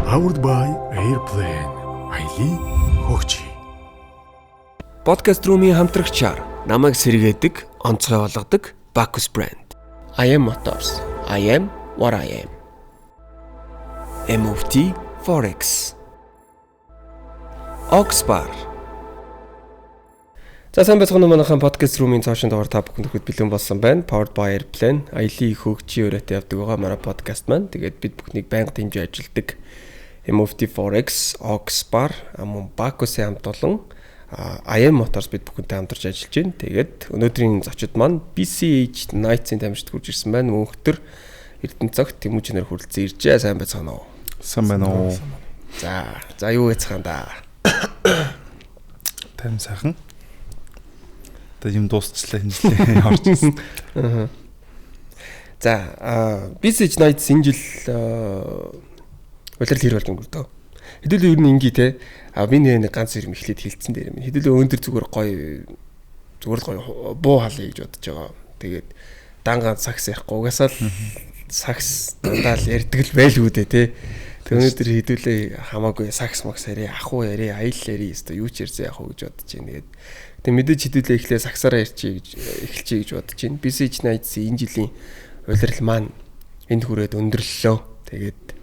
Powered by Airplane. Аяли хөгжи. Podcast room-ийн хамтрагчаар намайг сэргээдэг, онцгой болгодог Bacchus brand. I am Motors. I am what I am. MOFT Forex. Oxbar. За сайн байцгаана уу манайхан podcast room-ийн цаашин дугаар та бүхэнд бэлэн болсон байна. Powered by Airplane. Аяли хөгжи өрөөтэй явдаг байгаа манай podcast маань. Тэгээд бид бүхнийг байнга дэмжиж ажилдаг MOFT Forex, Oxbar, мөн Bacchus-ийн хамт олон I am Motors бид бүхэнтэй хамтарч ажиллаж байна. Тэгээд өнөөдрийн зочид маань BCH Nights-ийн тамирчид хурж ирсэн байна. Мөнхтөр Эрдэнэцогт Тэмүүжнэр хүрэлцэн иржээ. Сайн байцгаана уу? Сайн байна уу? За юу яцгаана да? Тайм сайхан. Тэ юм дуусчлаа хинжлээ орж ирсэн. За BCH Nights энэ жил улирал хэр болдог юм дөө. Хэдүүлээ ер нь ингээ те. Би нэг ганц юм эхлээд хилцсэн дээр юм. Хэдүүлээ өндөр зүгээр гоё буу халъя гэж бодож байгаа. Тэгээд дангаан сакс ярихгүй. Угаасаа л сакс дандаа л ярьдаг л байлгүй дээ те. Тэгээд өнөөдөр хэдүүлээ хамаагүй сакс макс яриа, ахуу яриа, аял яриа өстө юу ч ярьсан яах вэ гэж бодож байна. Тэгээд мэдээж хэдүүлээ эхлээ саксаараа эхэлчихье гэж бодож байна. BCH Nights энэ жилийн улирал маань энд хүрээд өндөрлөлөө. Тэгээд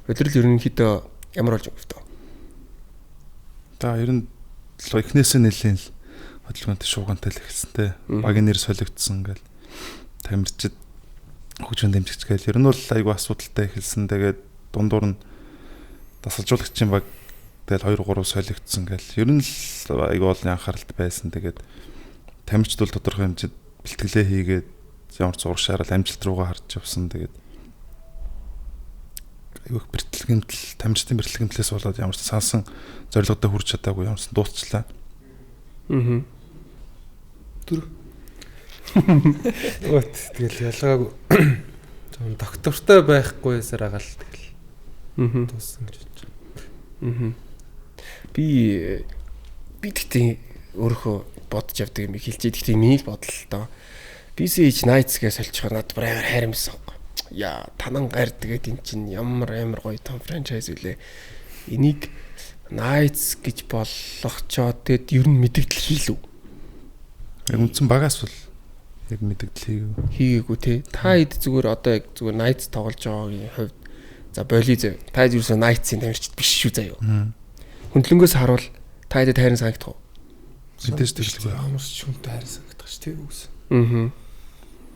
улирал ерөнхийдөө ямар болж байгаа вэ? За ер нь эхнээсээ нэлээд л хөдөлгөөнтэй шуугантай л эхэлсэнтэй. Багийн нэр солигдсон ингээл тамирчид хөгжмөн дэмжигч гээл ер нь бол айгүй асуудалтай эхэлсэн. Тэгээд дундуур нь дасалжуулагчийн баг тэгэл 2-3 солигдсон гээл ер нь л айгүй олон анхааралтай байсан. Тэгээд тамирчид бол тодорхой хэмжээнд бэлтгэлээ хийгээд ямар ч зуршаараа амжилт руугаа харж явсан. Тэгээд айгүй бэртлэгэмтэл тамирчдын бэртлэгэмтлээс болоод ямар ч сансан зорилгодоо хүрч чадаагүй ямар ч дуусчлаа. Түр. Гот тэгэл ялгаагүй. Зөв доктортой байхгүйсээр агаал тэгэл. Дууссан гэж бодож байна. Би тэгтээ өөрөө бодож явдаг юм хэлж. Тэгтээ миний л бодол л доо. BCH Nights-гээс олчихоо надад бүр амар хайрамсан. Яа, танан гар тэгээд эн чинь ямар гоё том франчайз үлээ. Энийг Nights гэж болгочоод тэгээд ер нь мэдэгдэл хийлүү. Яг үндсэн багаас бол яг мэдэгдэл хийгээгүй те. Та хэд зүгээр одоо яг зүгээр Nights тоглож байгаагийн хувьд за боли зав. Та ерөөсөө Nights-ийн тамирчид биш шүү заяа. Хөндлөнгөөс харуул та хэд хайрын санагдах уу? мэдээж тэглэхгүй. Ямар ч хүнтэй хайрын санагдах ш тийм үс.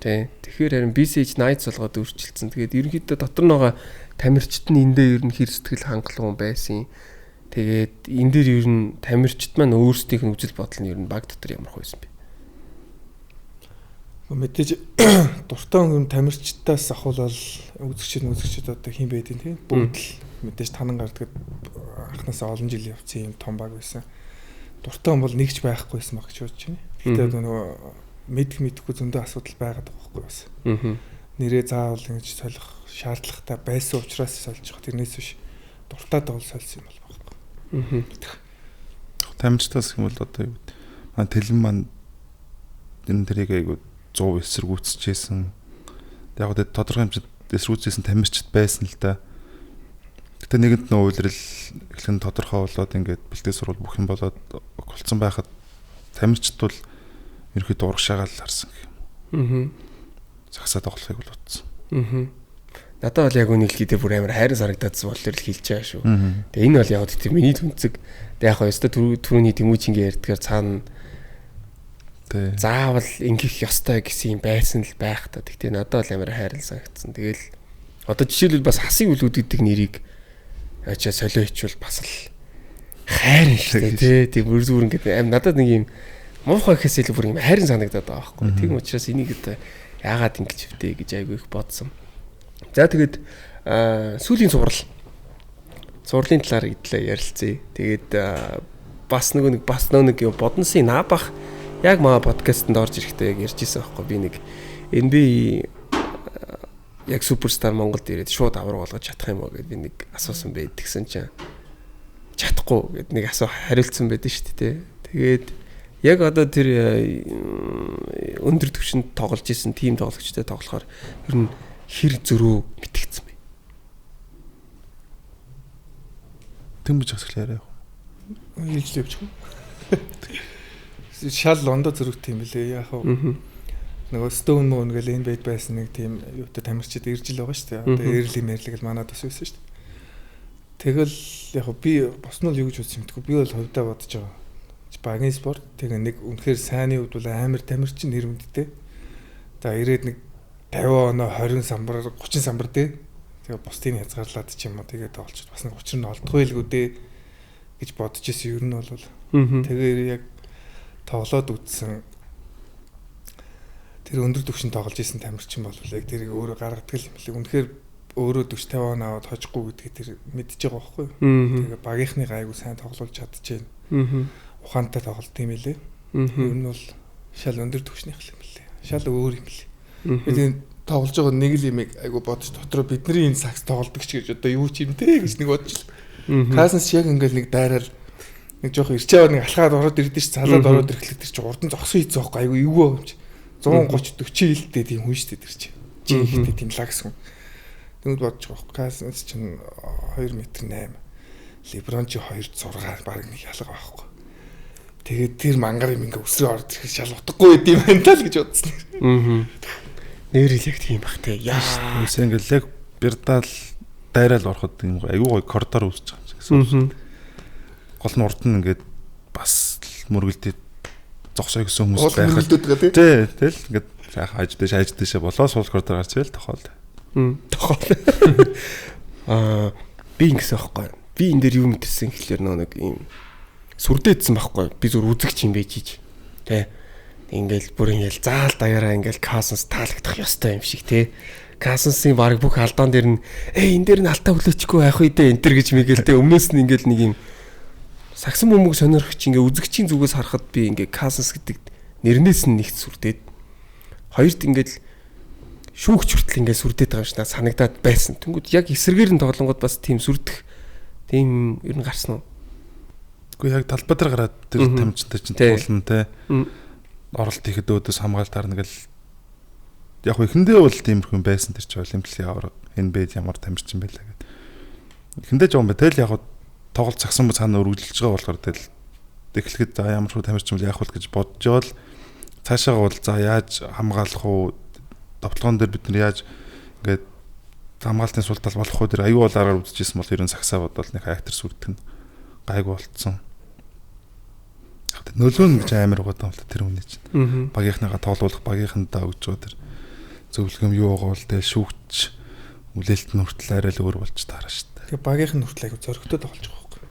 Тэ. Тэгэхээр харин BCH Nights болгоод өөрчилсөн. Тэгээд ерөнхийдөө дотор байгаа тамирчид нь эндээ ер нь хэр сэтгэл хангалуун байсан. Тэгээд энэ дээр ер нь тамирчид маань өөрсдийнх нь үзэл бодол нь ер нь баг дотор ямар хөөсөн бэ? Мэдээж дуртай хүн тамирчдаас ахвал үзэгчд одоо хин байдیں۔ Тийм бүгд л мэдээж танан гарддаг анхнаасаа олон жил явцсан юм том баг байсан. Дуртай хүн бол нэгч байхгүйсэн баг гэж бодож байна. Гэхдээ нөгөө мэдхгүй зөндөө асуудал байгаад байгаа байхгүй бас. Нэрээ заавал ингэж солих шаардлагатай байсан учраас сольж байгаа. Тэрнээс биш дуртай доол сольсон юм бол байхгүй. Тамирчдаас юм бол одоо юу гэдэг. Маань тэлэн маань энэ тэрийг айгу 100 эсэргүүцчихсэн. Яг одоо тодорхой хэмжээнд эсэргүүцсэн тамирчид байсан л да. Гэтэ нэгэнд нөө үйлрэл эхлэн тодорхой болоод ингээд бэлтгэл сурвал бүх юм болоод болцсон байхад тамирчид бол ерөөхдөө урагшаагаал харсан гэх юм. Сагсаад тоглохыг бол утсан. Надад бол яг үнэлгээдээ бүр амар хайрын санагдаадсан болохоор л хэлж байгаа шүү. Тэгээ энэ бол яг тийм миний түнцэг. Тэгээ яг хоёроо түрүүний Тэмүүжингийн ярьдгаар цаана заавал ингэх ёстой гэсэн юм байсан л байх та. Тэгтээ надад бол амар хайрын санагдсан. Тэгэл одоо жишээлбэл бас хасыг үлүүд гэдэг нэрийг ачаа солио хичвэл бас л хайрын шүү дээ. Тэг бүр зүгээр ингээд аим надад нэг юм муухай гэхээс илүү бүр юм хайрын санагдаад байгаа байхгүй. Тийм учраас энийг одоо яагаад ингэж втэ гэж айгүй их бодсон. За тэгээд сүүлийн сурлын талаар идлээ ярилцъя. Тэгээд бас нэг юм бодносын наабах яг маа подкастэнд орж ирэхдээ яг ярьжсэн байхгүй. Би нэг NB яг суперстар Монголд ирээд шууд авраг болгож чадах юм уу гэд би нэг асуусан байд гэсэн чинь чадахгүй гэд нэг хариулсан байдэн шүү дээ. Тэгээд яг одоо тэр өндөр түвшинд тоглож исэн тим тоглогчтой тоглохоор ер нь хэр зөрөө мэдгдсэн бэ? Тэнгэж хэсгэлээрээ яг. Илжлээ явчих. Шал лондо зөрөгт юм билээ. Яг нөгөө Stone Moon гэл энэ байд байсан нэг тийм юутай тамирчид ирж л байгаа шүү дээ. Одоо Early Merle гэл манад бас байсан шүү дээ. Тэгэл яг би боснол юу гэж үзсэн юмтгүй. Би бол хувьдаа бодож байгаа. Багийн спорт тэгээ нэг үнэхээр сайнны хувьд бол амар тамирчин нэрмэдтэй. За ирээд нэг 50 оноо 20 самбар 30 самбар дээ. Тэгээ бусдыг хязгаарлаад ч юм уу тэгээ тоолч бас нэг учир нь олдгүй л гүдээ гэж бодож ирсэн ер нь бол. Тэгээ яг тоглоод үтсэн тэр өндөр түвшин тоглож исэн тамирчин бол яг тэрийг өөрөө гаргадаг юм лээ. Үнэхээр өөрөө 40 50 он аваад хожихгүй гэдгийг тэр мэдчихэж байгаа байхгүй юу. Тэгээ багийнхны гайгүй сайн тоглуулж чадчихээн. Ухаантай тоглолт юм лээ. Ер нь бол шал өндөр түвшнийх юм лээ. Шал өөр юм лээ. Тэгээд тоглож байгаа нэг л юм айгу бодож дотроо бидний энэ сакс тоглодог ч гэж одоо юу ч юм те гэж нэг бодож л. Каснс яг ингээл нэг дайраад нэг жоох ирчээвэр нэг алхаад ороод ирдэ ш цалаад ороод ирэхлээр тэр чинь урд нь зогсон хийц зоохгүй айгу эвгүй юм чи 130 40 хилтэй тийм хүн штэ тэр чинь чи ихтэй тийм лагс хүн. Тэгвэл бодож байгаа байхгүй Каснс чинь 2 м 8 Леброн чи 2.6 баг нэг ялгаа байхгүй. Тэгээд тэр мангар юм ингээ өсрөө ороод ирэх шал утгагүй байд юм байна л гэж бодсон. Нэрэл яг тийм бах те. Яа. Үс ингээл яг бирдаал дайраал ороход юм аюу гой коридор үүсэж байгаа юм шиг. Гол нь урд нь ингээд бас мөргөлдөд зогсоо гэсэн хүмүүс байхад. Тий, тэгэл ингээд сайхан хаж дэше болоо суул коридор гарч ивэл тохиол. Тохиол. Би ингэсэн байхгүй. Би энэ дээр юу мэдэрсэн гэхэлэр нэг юм сүрдээдсэн байхгүй. Би зүр үзэгч юм байж ич. Тэ. Ингээл бүр ингээл заал даяараа ингээл Каснс таалагдах ёстой юм шиг те. Каснсын баг бүх алдаан дээр нь энэ дээр нь алтаа хүлээчихгүй байх үедээ энтер гэж мэгэл те. Өмнөөс нь ингээл нэг юм сагсан бөмбөг сонирхч ингээ үзэгчийн зүгээс харахад би ингээ Каснс гэдэг нэрнээс нь нэгт сүрдээд хоёрт ингээл шүүгч хүртэл ингээ сүрдээд байгаа юм шиг санагдаад байсан. Тэнгүүд яг эсрэгээр нь тоглонгод бас тийм сүрдэх тийм ер нь гарсан уу? Үгүй яг талбай дээр гараад тэр тамирчтай чинь туулна те. Оролт ихэд өөдөөс хамгаалт харна гэл яг ихэндээ бол тиймэрхүү байсан тэр чинь олимпиадын аваар энэ бэд ямар тамирчин байлаа гэд. Ихэндээ жоон бай тэл яг тоглолт цагсан ба цаана өргөжлөж байгаа болохоор тэл эхлэхэд за ямар ч тамирчин бол яах вэ гэж бодож явал цаашаа бол за яаж хамгаалах уу довтлогон дээр бид нар яаж ингээд хамгаалтын сул тал болох уу тэр аюул аргаар үзчихсэн бол ерөн сагсаа бодвол нэг актер сүрдэх нь гайгүй болцсон. Нөлөө нь гэж амар байгаа юм л тэр хүний чинь. Багийнхныгаа тоглуулах, багийнхандаа өгж байгаа тэр зөвлөгөө юу байгаа бол тэгэл шүүгч үлээлт нь хүртэл арай л өөр болж таарна шүү дээ. Тэгээ багийнх нь хүртэл айгу зөрөгтэй тоглож байгаа байхгүй.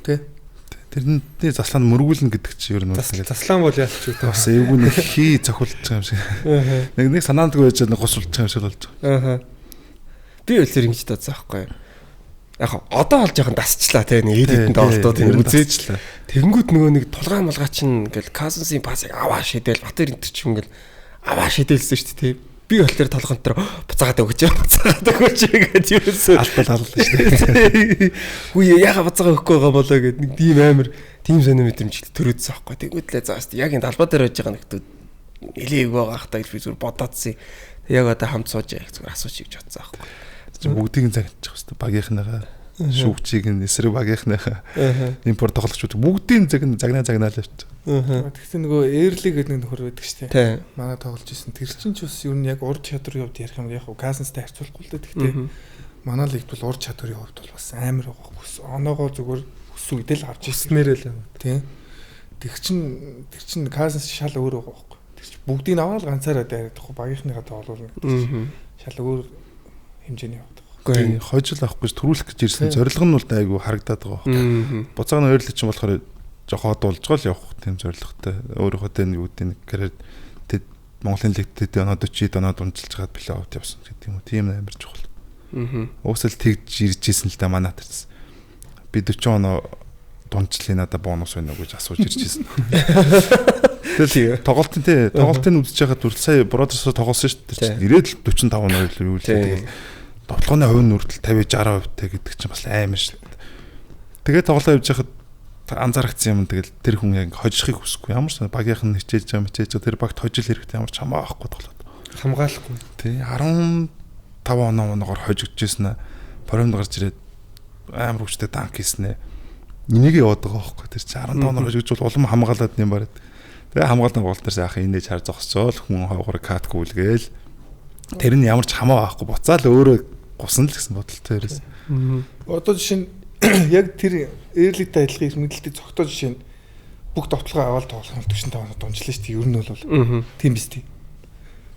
Тэ. Тэрний заслаанд мөргүүлнэ гэдэг чинь ер нь заслаан бол яалч үү. Бас эвгүй нэг хий цохилж байгаа юм шиг. Нэг санаандгүй байж нэг госулж байгаа юм шиг болж байгаа. Би үлээр ингэж тооцсон байхгүй. Яг одоо олж яхан дасчлаа те нэг эдитэн доолдоо тийм үзээчлээ. Тэгэнгүүт нөгөө нэг тулгаан малгай чинь ингээл Каснсын пасыг аваа шидэл Батэр энтер ч ингээл аваа шидэлсэн шүү дээ. Би болохоор толгонтор буцаагаад өгч гэдэг юусэн алдал шүү дээ. Үгүй яга буцаага өгөхгүй байгаа болоо гэд нэг тийм амар тийм сонио мэдрэмж төрөөдсөн байхгүй. Тэгвэл заast яг энэ талбай дээр байж байгаа нэгтүүд нэлээг байгаа хта гэж би зүгээр бодоодсэн. Яг одоо хамт сууж яг зүгээр асууж гэж бодсон байхгүй. Бүгдийг загнаж байгаа багийнхныгаа шүүгчийг нь эсрэг багийнхныхаа импорт тоглогчдод бүгдийг загнаа л явчих. Тэгсэн нөгөө Early гэдэг нэг нөхөр байдаг шүү дээ. Манай тоглож исэн. Тэр чинь ч бас юу нэг яг урд чадварын хувьд ярих юм яг Каснстай харьцуулахгүй л дээ. Тэгтээ манай лигт бол урд чадварын хувьд бол бас амар байгаа хүмүүс. Оноогоо зүгээр өсвөдөл авч ирснээр л юм. Тийм. Тэр чин Каснс шал өөр байгаа байхгүй. Тэр чин бүгдийг аваад ганцаараа дайраад байхгүй багийнхныгаа тоглуулна гэдэг. Шал өөр хэмжээний яваад байгаа. Үгүй хожил авахгүй төрүүлэх гэж ирсэн зорилго нь бол айгүй харагдаад байгаа байхгүй. Буцааг нь Early чинь болохоор жохоод болж гол явах тийм зорилготой. Өөрөөхөө тэн юу гэдэг нэг карьер тэд Монголын лигт оноо 40 оноо дунжилж хаад плей-офф явсан гэдэг юм уу. Тийм амар чухал. Уусэл тэгж ирж исэн л да манаа тэрс. Би 40 оноо дунжлын надаа бонус байна уу гэж асууж ирж исэн. Тэгэл тоглолтын үзэж байхад бүр сая Бродерсоо тоглосон шүү дээ. Ирээд л 45 оноо юу л тэгэл тоглооны хувь нь хүртэл 50-60% та гэдэг чинь бас амар шүү дээ. Тэгээд тоглоо явж байхад анзаарчихсан юм тэгэл тэр хүн яг хожихыг хүсэхгүй. Ямар ч багийнх нь хичээж байгаа тэр багт хожил хэрэгтэй ямар ч хамаахгүй тоглоод. Хамгаалахгүй. Тий 15 оноогоор хожигдчихсэн нь боромд гарч ирээд амар хүчтэй танк хийснэ. Энийг яваад байгаа байхгүй. Тэр чинь 15 оноор хожигч бол улам хамгаалаад нэм бараад. Тэгээ хамгаалсан гол нар сайхан инээж хар зогсоол хүн хавгаар каткгүүлгээл. Тэр нь ямар ч хамаа байхгүй буцаал өөрөө гусан л гэсэн бодолтой ерөөс. Одоо жишээ нь яг тэр эрлэгтэй адилхан ирмэдэлтэй цогтоо жишээ нь бүх товтлогоо аваад тоглох нь 45 оноо дунжлаа шүү дээ. Ер нь бол тийм биз дээ.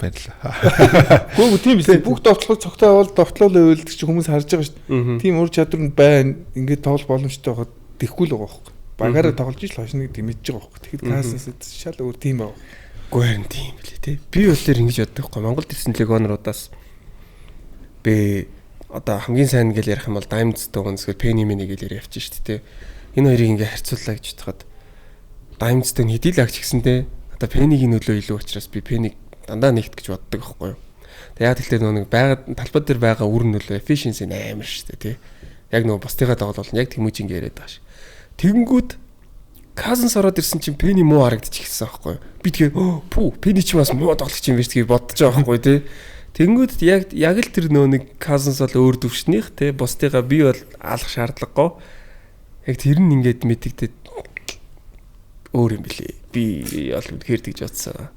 Баярлалаа. Гүг тийм биз дээ. Бүх товтлогоо цогтоо аваад товтлоолоо үйлдэх чи хүмүүс харж байгаа шүү дээ. Тийм ур чадвар нь байна. Ингээд тоглох боломжтой байгаад тэхгүй л байгаа байхгүй. Багаараа тоглож иж л хошныг дэмэж байгаа байхгүй. Тэгэхэд Кассас шал өөр тийм байгаа. Үгүй харин тийм билээ те. Би бол тэр ингэж боддог байхгүй. Монголд ирсэн легионеруудаас би одоо хамгийн сайн гэл ярих юм бол Diamonds дөгөнсгөл Penny Mini гэл ярьж шүү дээ те. Энэ хоёрыг ингээ харьцууллаа гэж бодоход Diamonds-тэй хэдий л агч гэсэндээ одоо Penny-гийн нөлөө илүү учраас би Penny дандаа нэгт гэж боддог байхгүй юу. Тэгээ яг тэгтээ нэг байгаад талбай дээр байгаа үр нөлөө efficiency амар шүү дээ тий. Яг нөгөө бусдыгаа тоглол яг тэмүүж ингээ яриад байгаа ш. Тэгэнгүүт Cousins ороод ирсэн чинь Penny муу харагдчихсан байхгүй юу. Би тэгээ пүү Penny ч бас муу тоглох юм биш тэгээ бодож байгаа байхгүй тий. Тэгэнгүүт яг л тэр нөгөө нэг Cousins бол өөр төвшнийх тий. Бусдыгаа би бол алах шаардлагагүй. Яг тэр нь ингээд мэдэгдээд өөр юм билээ. Би бол үнэхээр тэгж бодсон.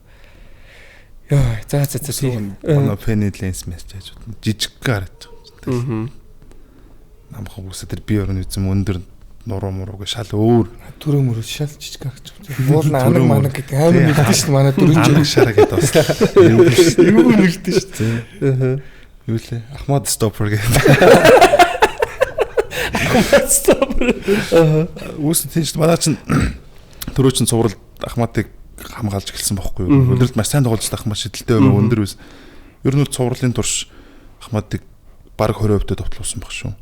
Яа, за тийм. Penny lens message жижиг гарч байгаа. Намхан үсэ тэр би орон үзэм өндөр нуруу мурууг шал өөр төрөө мөрөө шал жижиг гарч байгаа. Буулна анаг манаг гэдэг амар нэгдэж шүү дээ. Манай дөрөв шараа гэдэг бас. юу нэгдэж шүү дээ. Юу лээ? Ахмад stopper гэдэг. Ахмад stopper. Үсэн тийм шүү дээ. Манай чинь төрөө чинь цуврал Ахмадыг хамгаалж эхэлсэн байхгүй юу? Өдөрт маш сайн тоглож Ахмад шидэлтэй байгаа өндөр үс. Ер нь бол цувралын турш Ахмадыг баг 20% товтлуулсан баг шүү.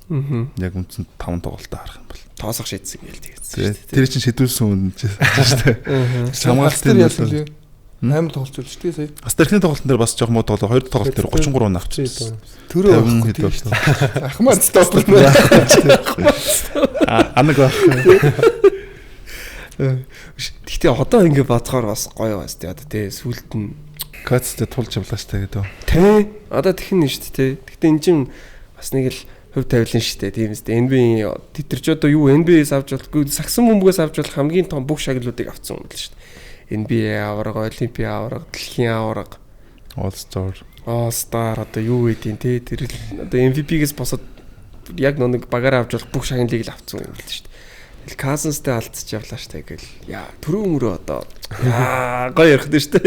Яг үндсэнд 5 тоглолтоо харах юм бол тоосох шийдсэн гээл тэгсэн. Тэр чинь шидүүлсэн үн чинь шүү дээ. Хамгаалтын ял амар тоглож байна шүү дээ сая. Бас тэрхний тоглолтын дээр бас жоох муу тоглоо. Хоёр тоглолт дээр 33 авчихсан. Төрөө авахгүй. Ахмад стопер. Анаг баг. Гэхдээ одоо ингэ бацгаар бас гоё байна шүү дээ. Одоо тий сүулт нь Кацтэй тулж явлаа шүү дээ гэдэг. Тий. Одоо тэхин шүү дээ. Гэхдээ эн чинь бас нэг л хөв тавилан шүү дээ. Тийм үстэй. NBA тэр ч одоо юу NBA-с авч болохгүй сагсан бөмбөгөөс авч болох хамгийн том бүх шагналуудыг авсан юм л шүү дээ. NBA авраг, Олимпийн авраг, дэлхийн авраг, All Star одоо юу гэдیں те тэр одоо MVP-гээс босоод яг нэг багаараа авч болох бүх шагналыг л авсан юм л шүү дээ. Тэгэл Cousins-тэй алдчих явлаа штэ гэл. Яа, түрүү мөрөө одоо гоё ярих дээ штэ.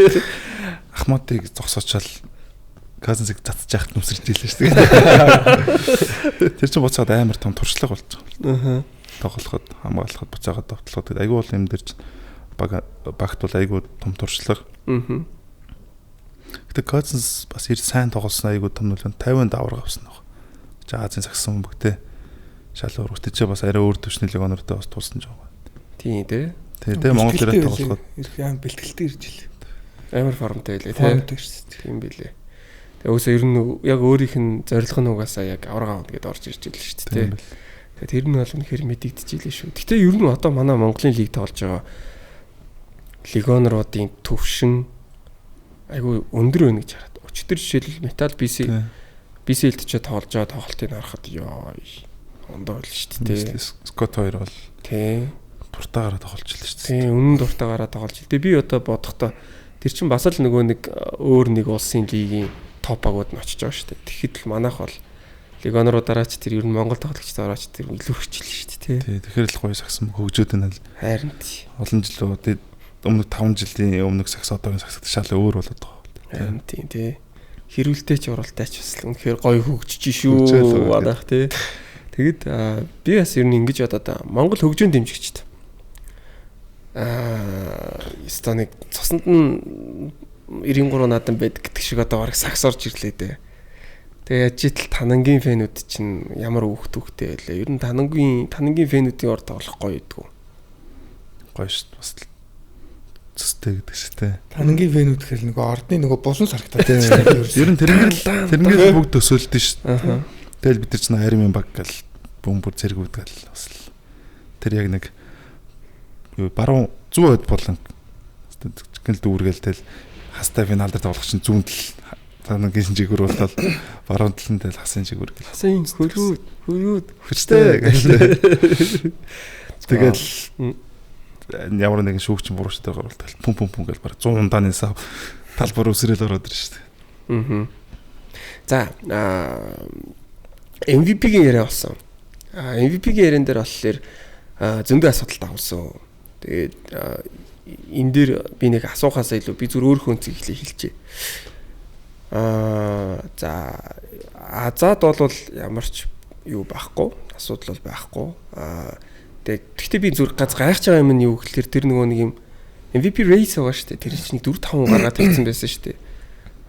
Ахмадыг зогсоочаал Cousins-ыг цацж яхад нүсэрч ийлээ штэ. Тэр чинь буцаад амар том туршлага болж байгаа. Тоглоход, хамгаалахад буцаагаад товтлоход айгүй бол юм дээр багт бол айгүй том туршлага. Гэтэ Cousins бас իր сайн тоглосон айгүй том нөлөө 50 давар авсан баг. Азийн сагсан бөгтөө шал өөр үтчээ бас арай өөр төвшний легионертэй бас тулсан ч байгаа. Тийм тий. Тэгээ Монгол ирээд тоглоход ирэх аим бэлтгэлтэй ирж илээ. Амар формтой байлээ тий. Тийм билээ. Тэгээ өөсөө ер нь яг өөрийнх нь зорилго нь угаасаа яг авраг авах гэдээ орж ирж илээ шүү дээ тий. Тэгээ тэр нь бол үнэхээр мэдэгдчихилээ шүү. Гэтэ ер нь одоо манай Монголын лиг тоглож байгаа легионеруудын төвшин айгүй өндөр байна гэж хараад. Өчтөр жишээлбэл Метал BCL-д ч тоглож байгаа тоглолтыг харахад ёо ондоо л шүү дээ. Скот 2 бол тий. Дуртаагаараа тоглож илээ шүү дээ. Тий, үнэн дуртаагаараа тоглож. Тэгээ би одоо бодохдоо тэр чинь бас л нөгөө нэг өөр нэг улсын лигийн топ багууд нь очиж байгаа шүү дээ. Тэгэхэд л манайх бол легионеруудаараа ч тэр ер нь Монгол тоглогчдоороо ч тэр илүү хичээлээ шүү дээ, тий. Тий, тэгэхээр л гоё сагсан хөгжөөд байна л. Харин тий. Олон жилүүд өмнө 5 жилийн өмнөх сагс одоогийн сагсад шал өөр болоод байгаа. Харин тий, тий. Хэрүүлтэй ч уралтай ч бас үнэхээр гоё хөгжиж шүү манайх тий. Тэгэд би бас ер нь ингэж бодоод Монгол хөгжөөнд дэмжигчд. Эстоник цуснд нь 93 наадам байдаг гэдэг шиг одоо бараг сагс орж ирлээ дээ. Тэгээ яжитал танангийн фэнүүд чинь ямар өөхтэй байлаа. Ер нь танангийн фэнүүдийн ор тоглох гоё идэггүй. Гоё шүү дээ. Бас цэстэй гэдэг шүү дээ. Танангийн фэнүүд гэхэл нөгөө ордны нөгөө булан сарагтаад байна. Ер нь тэрнгээр бүгд төсөөлдөө шүү дээ. Тэгэл бид нар ч харим баг гал бөмбөр зэргүүд гал бас тэр яг нэг юу баруун зүүн хойд болон гэл дүүргээл тэл хастай финал дээр тоглох чинь зүүнд л танагийн жигүүр болол баруун талын дээр хасын жигүүр гэл. Хасын хөрүүд хүчтэй гэл. Тэгэл ямар нэгэн шүүгчин бурууштай гаргалт пум гэл баг 100 ундааны сав талбар үсрэл ороод ирж штэ. За MVP-ийн яриа болсон. MVP-ийн яриан дээр болохоор зөндөө асуудал дагуулсан. Тэгээд энэ дээр би нэг асуухаас илүү би зүгээр өөрөө өнцөг хэлчихье. За азад бол ямар ч юу байхгүй, асуудал бол байхгүй. Тэгэхдээ би зүгээр гайхаж байгаа юм нь юу гэхээр тэр нөгөө нэг юм MVP race байгаа шүү дээ. Тэр чинь 4-5 гаргаад тавьсан байсан шүү дээ.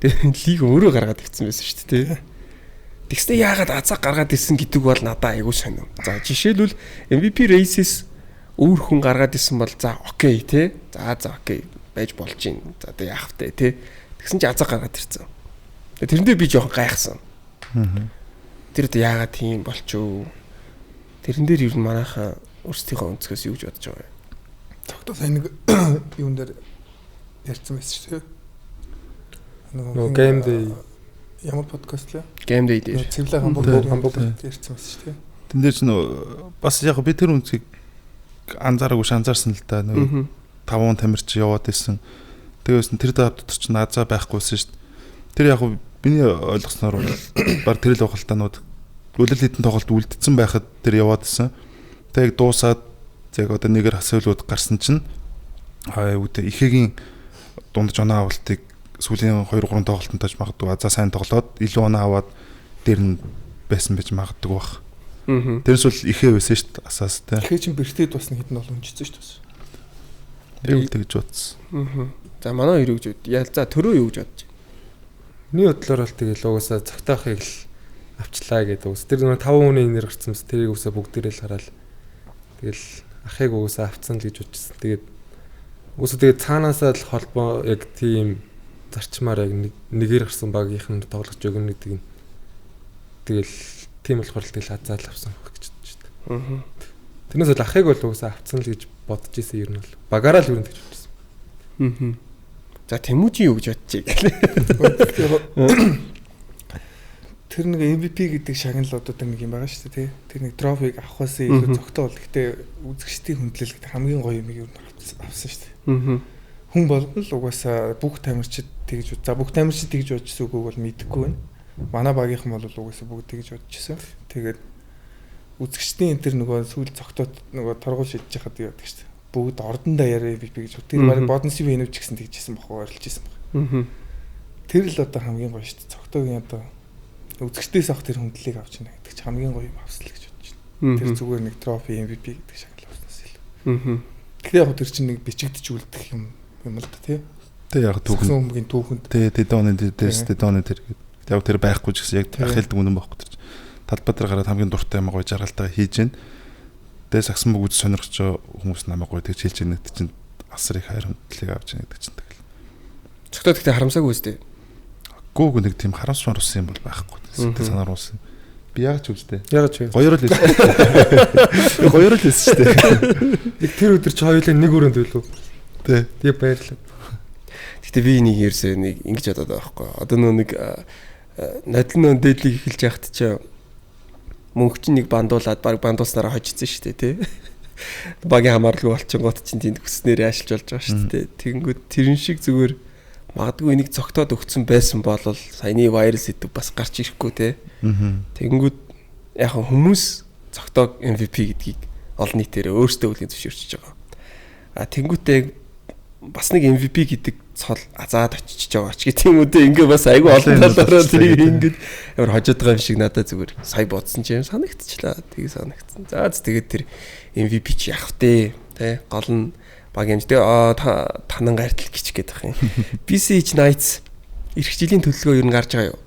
Тэгээ лиг өөрөө гаргаад тавьсан байсан шүү дээ. Тэгснэ яагаад азаа гаргаад ирсэн гэдэг бол надад айгүй сонио. За жишээлбэл MVP race-с өөр хүн гаргаад ирсэн бол за окей тий. За окей байж болж гин. За тэг яах вэ тий. Тэгсэн чи азаа гаргаад ирсэн. Тэрэндээ би жоохон гайхсан. Тэр яагаад тийм болчихоо. Тэрэн дээр юу манайхаа өөрсдийнхөө өнцгөөс юу гэж бодож байгаа юм. Тогтоо сайн нэг юун дээр ярьсан байсан шүү дээ. Нөгөө game day ямар подкаст лээ? Game day дээр. Цэвлэг хамбог ярьсан байсан шүү дээ. Тэн дээр ч нөө бас яг би тэр үнцгийг анзаарсан л да. Нөгөө 5 тамирч яваад исэн. Тэгээс тэр давд дотор ч наазаа байхгүйсэн шүү дээ. Тэр яг миний ойлгосноор баг тэр л ухалтаанууд үлэл хитэн тоглолт үлдсэн байхад тэр яваад исэн. Тэг дуусаад яг одоо нэгээр асуулууд гарсан чинь ихэгийн дундаж оноо авалтыг сүүлийн 2-3 тоглолтод тааж магадгүй за сайн тоглоод илүү оноо аваад дээр нь байсан байж магадгүй бах. Тэрс бол ихээ байсан шүү дээ асаас те. Ихээ чинь бэртэд бас нэг хитэн бол унжицсан шүү дээ. Яг тэгж бодсон. За манай хоёр гэж бод. За төрөө юу гэж бодож байна? Миний бодлоор бол тэгэл угаасаа цогтойхыг л авчлаа гэдэг үс. Тэр нэг 5 хүний нэр гарсан мэс тэрийг үсээ бүгдээрээ л хараад тэгэл ахыг угаасаа авцсан л гэж бодчихсон. Тэгээд угаасаа тэгээд цаанаасаа л холбоо яг тийм зарчмаар яг нэгээр гарсан багийнх нь тоглож өгнө гэдэг нь тэгэл тийм болохоор тэгэл азаал авсан гэж бодчих шүү дээ. Тэрнээс бол ахыг бол угаасаа авцсан л гэж бодож исэн юм бол багаараа л өрөнд гэж бодчихсон. За Тэмүүжи юу гэж бодчих. Тэр нэг MVP гэдэг шагнал одоо нэг юм байгаа шүү дээ тий. Тэр нэг трофиг авахаас илүү зөгтөө бол гэхдээ үзэгчдийн хүндлэл гэдэг хамгийн гоё юм юу авсан шүү дээ. Хүн болгон л угаасаа бүх тамирчид тэгж за бүх тамирчид тэгж бодчихсон үгүйг бол мэдэхгүй байна. Манай багийнхан бол угаасаа бүгд тэгж бодчихсон. Тэгээд үзэгчдийн энэ тэр нөгөө сүүл зөгтөөд нөгөө торгуул шидэж хахад яадаг шүү дээ. Бүгд ордондоо яриа MVP гэж тэр баг бодноси венэв ч гэсэн тэгжсэн бохоо орилж исэн баг. Тэр л одоо хамгийн гоё шүү дээ. Зөгтөөгийн одоо үзэгчдээс авах тэр хүндлэлийг авч яана гэдэг чинь хамгийн гоё юм авсан л гэж бодож байна. Тэр зүгээр нэг трофи MVP гэдэг шагнал авснаас илүү. Тэгэхээр яг тэр чинь нэг бичигдэж үлдэх юм л да тий. Тэ яг түүхэн өмгийн түүхэнд тэ дооны тэр яг тэр байхгүй ч гэсэн яг ахилдаг үнэн байхгүй тэр талбай дээр гараад хамгийн дуртай юм гоё жаргалтаа хийж гэн. Тэ сагсан бүгд сонирхож хүмүүс намайг гоё тэгж хэлж байгаа гэдэг чинь асар их хайрамтлыг авч яана гэдэг чинь тэгэл. Цогтоо тэгтээ харамсаагүй үстэй. Гүүг нэг тийм харамсмар усан юм бол байхгүй. Сэтгэл санаар усан. Би яг ч үстэй. Яг ч гоёрол хэлсэн. Гоёрол хэлсэн шүү дээ. яг тэр өдөр чи хоёулаа нэг өрөөнд байлуу. Тэ. Тэгээ баярлалаа. Гэтэ би нэг ерсөө нэг ингэж бодоод байгаа байхгүй. Одоо нэг нодлон дээдлийг эхэлж яхад чи мөнх чинь нэг бандуулаад баг бандууснараа хожицсан шүү дээ тий. Багийн хамааралгүй болчихгоот чинь тэнд хүснээр ажиллаж болж байгаа шүү дээ. Тэгэнгүүт тэрэн шиг зүгээр магадгүй нэг цогтоод өгцөн байсан бол саяны вайрал сэдв бас гарч ирэхгүй те. Тэгэнгүүт яг хүмүүс цогтоог MVP гэдгийг олон нийтээр өөрсдөө үлийн зөвшөөрч байгаа. Тэнгүүтээ бас нэг MVP гэдэг цол азаад очиж байгаа ч гэх юм үү те. Ингээ бас айгүй олон талаараа тийм ингээд ямар хожоод байгаа юм шиг надад зүгээр сая бодсон ч юм санагдчихлаа. Тэгээ санагдсан. За тэгээд тэр MVP чи явах те. Гол нь баг юм дээ танан гартал гिच гэдэг юм. BCH Knights ирэх жилийн төлөвлөгөө юу н гарч байгаа юу?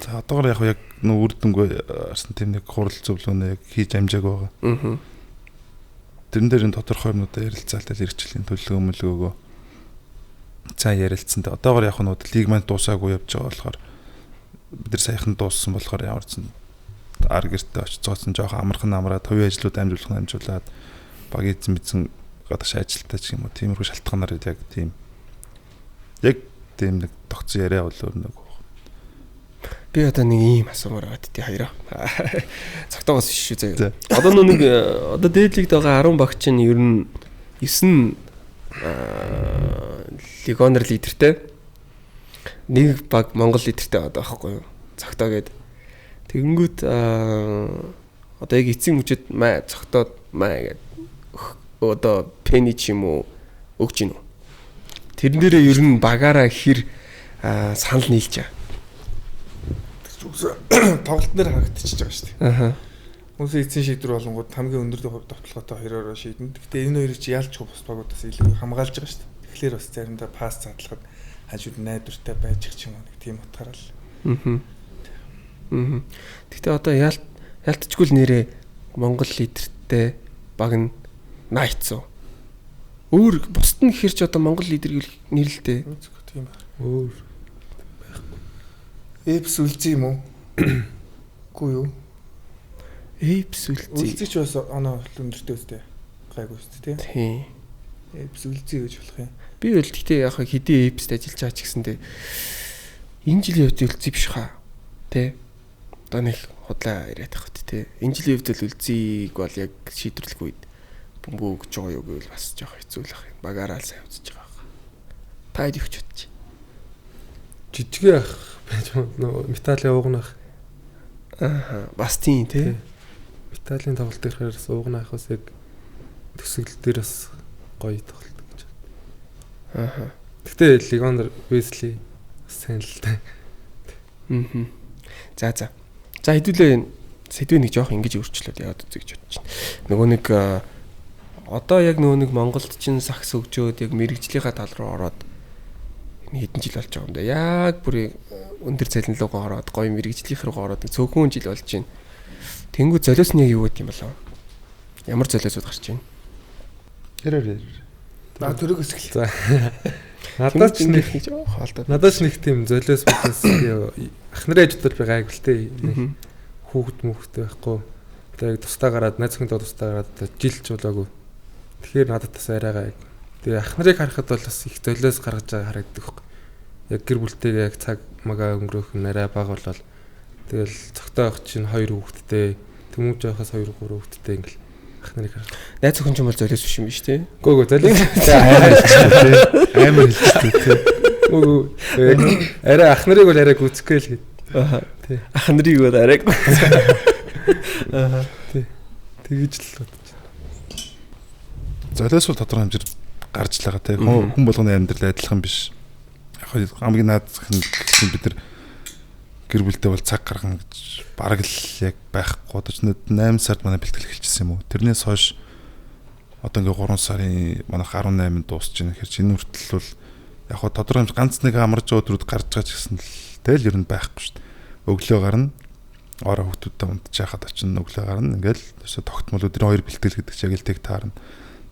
За одоогор яг нөө үр дүнгүй арсан тийм нэг хурал зөвлөгөөнөө хийж амжааг байгаа. Тэрэн дээр энэ тодорхой юмнуудаа ярилцаалтай ирэх жилийн төлөвлөгөө мөлгөөгөө цаа ярилцсан. Одоогор яг нүүд лиг маань дуусаагүй явж байгаа болохоор бид нар саяхан дууссан болохоор ямарсан ар гэртээ очиж цооцсон жоохон амархан амраад хувийн ажлууд амжуулаад баг эзэн мэдсэн гадагш ажилтаа ч юм уу тиймэрхүү шалтгаанаар яг тийм яг тийм нэг тогтсон яриа бол өөр нэг. Би одоо нэг ийм асуумаар байгаа тий хоёроо. Цогтоогоос биш шүү заяа. Одоо нэг одоо дээдлэгд байгаа 10 багч нь ер нь 9 легионер лидертэй. Нэг баг Монгол лидертэй байгаа байхгүй юу? Цогтоо гээд. Тэгэнгүүт одоо яг эцсийн мөчөд маа цогтоод маа гээд одоо пени ч юм уу өгч гин үү? Тэрэн дээрээ ер нь багаараа хэр санал нийлж байгаа. Тоглолт нэр харагдчихж байгаа шүү дээ. Аха. Хүмүүсийн эцсийн шийдвэр болонгууд хамгийн өндөр товтлоготой хоёроор шийдэн. Гэхдээ энэ хоёрыг чи ялч бус багуудаас илүү хамгаалж байгаа шүү дээ. Тэгэхээр бас заримдаа пасс цаадлахад хажууд найдвартай байж их ч юм уу нэг тийм утгаараа л. Гэхдээ одоо ялтчгүй л нэрээ Монгол лидертэй баг нь наайцсан. Өөр бусд нь хэрч одоо Монгол лидер нэрлэлтэй. Тийм байна. Өөр Эпс үлзий юм уу? Үгүй юу? Эпс үлзий. Үлзий ч бас оноо өндөртэй үстэй. Гайгүй үстэй тий. Тийм. Эпс үлзий гэж болох юм. Би бол гэхдээ яг хэдий эпст ажиллаж байгаа ч гэсэндээ энэ жилийн үед үлзий биш хаа. Тэ. Одоо нэг худлаа яриад байх үү те. Энэ жилийн үед л үлзийг бол яг шийдвэрлэх үед бөмбөг өгч байгаа юу гэвэл бас жоох хэцүү л ах юм. Багаараа л сайн үзэж байгаа. Та хэд өгч бодчих. жижиг ах металлийн уугнах. Аа бас тийм тий. Металлийн тоглолт ихээр уугнах бас яг төсөглөл дээр бас гоё тоглолт гэж. Аа. Гэхдээ Легионер Весли сайн л та. Аа. За. За хэдүүлээ сэдвээ нэг жоох ингэж өөрчлөөд яваад үзье гэж бодож байна. Нөгөө нэг одоо яг нөгөө нэг Монголд чинь сакс өгчөөд яг мэрэгжлийнхаа тал руу ороод хэдэн жил болж байгаа юм да. Яг бүр өндөр цалин руугаа ороод гоё мэрэгжлийнх рүү ороод цөөхөн жил болж байна. Тэнгүү золиос нь яг юу гэдэг юм болов? Ямар золиосууд гарч байна? Ярээр. Төрөг өсгөл. За. Надад ч нэг жоох хаалдаад. Надад ч нэг тийм золиос бодос ах нарын ажлаар би гайг л тээ. Хүүхэд мөхтэй байхгүй. Тэгээ тустаа гараад найз охинтой тустаа гараад жилч болоогүй. Тэгэхээр надад бас арай гайг. Тэгээ ах нарыг харахад бол бас их золиос гаргаж байгаа харагддаг байхгүй. Яг гэр бүлтэйгээ яг цаг магаа өнгөрөөх нь арай бага болол тэгэл цогтой ах чинь 2 хүүхэдтэй, тэмүүж байхаас 2 3 хүүхэдтэй ингээл ах нарыг харах. Найз охин ч юм бол золиос биш юм биш тий. Гөө золиос. Амар хэлжтэй тий. Үгүй арай ах нарыг бол арай гүцэхгүй л гээд. Аа. Тий. Ах нарыг бол арай. Аа. Тий. Тэгэж л бодож. Золиос бол тодорхой хэмжээр гарч л байгаа тий. Хүн болгоны амьдрал адилхан биш. Яг хамгийн наад зах бид нар гэр бүлтэй бол цаг гаргана гэж бараг л яг байхгүй. Одоо ч 8 сард манай бэлтгэл эхэлчихсэн юм уу. Тэрнээс хойш одоо ингээ 3 сарын манайх 18-нд дуусч байна. Тэгэхээр энэ хүртэл бол яг хоо тодорхой ганц нэг амарч өдрүүд гарч байгаа ч гэсэн л тэл ер нь байхгүй шүү дээ. Өглөө гарна. Ороо хүүхдүүдтэй унтж яхад очино өглөө гарна. Ингээл өсө тогтмол өдрийн 2 бэлтгэл гэдэг чинь яг л тэг таарна.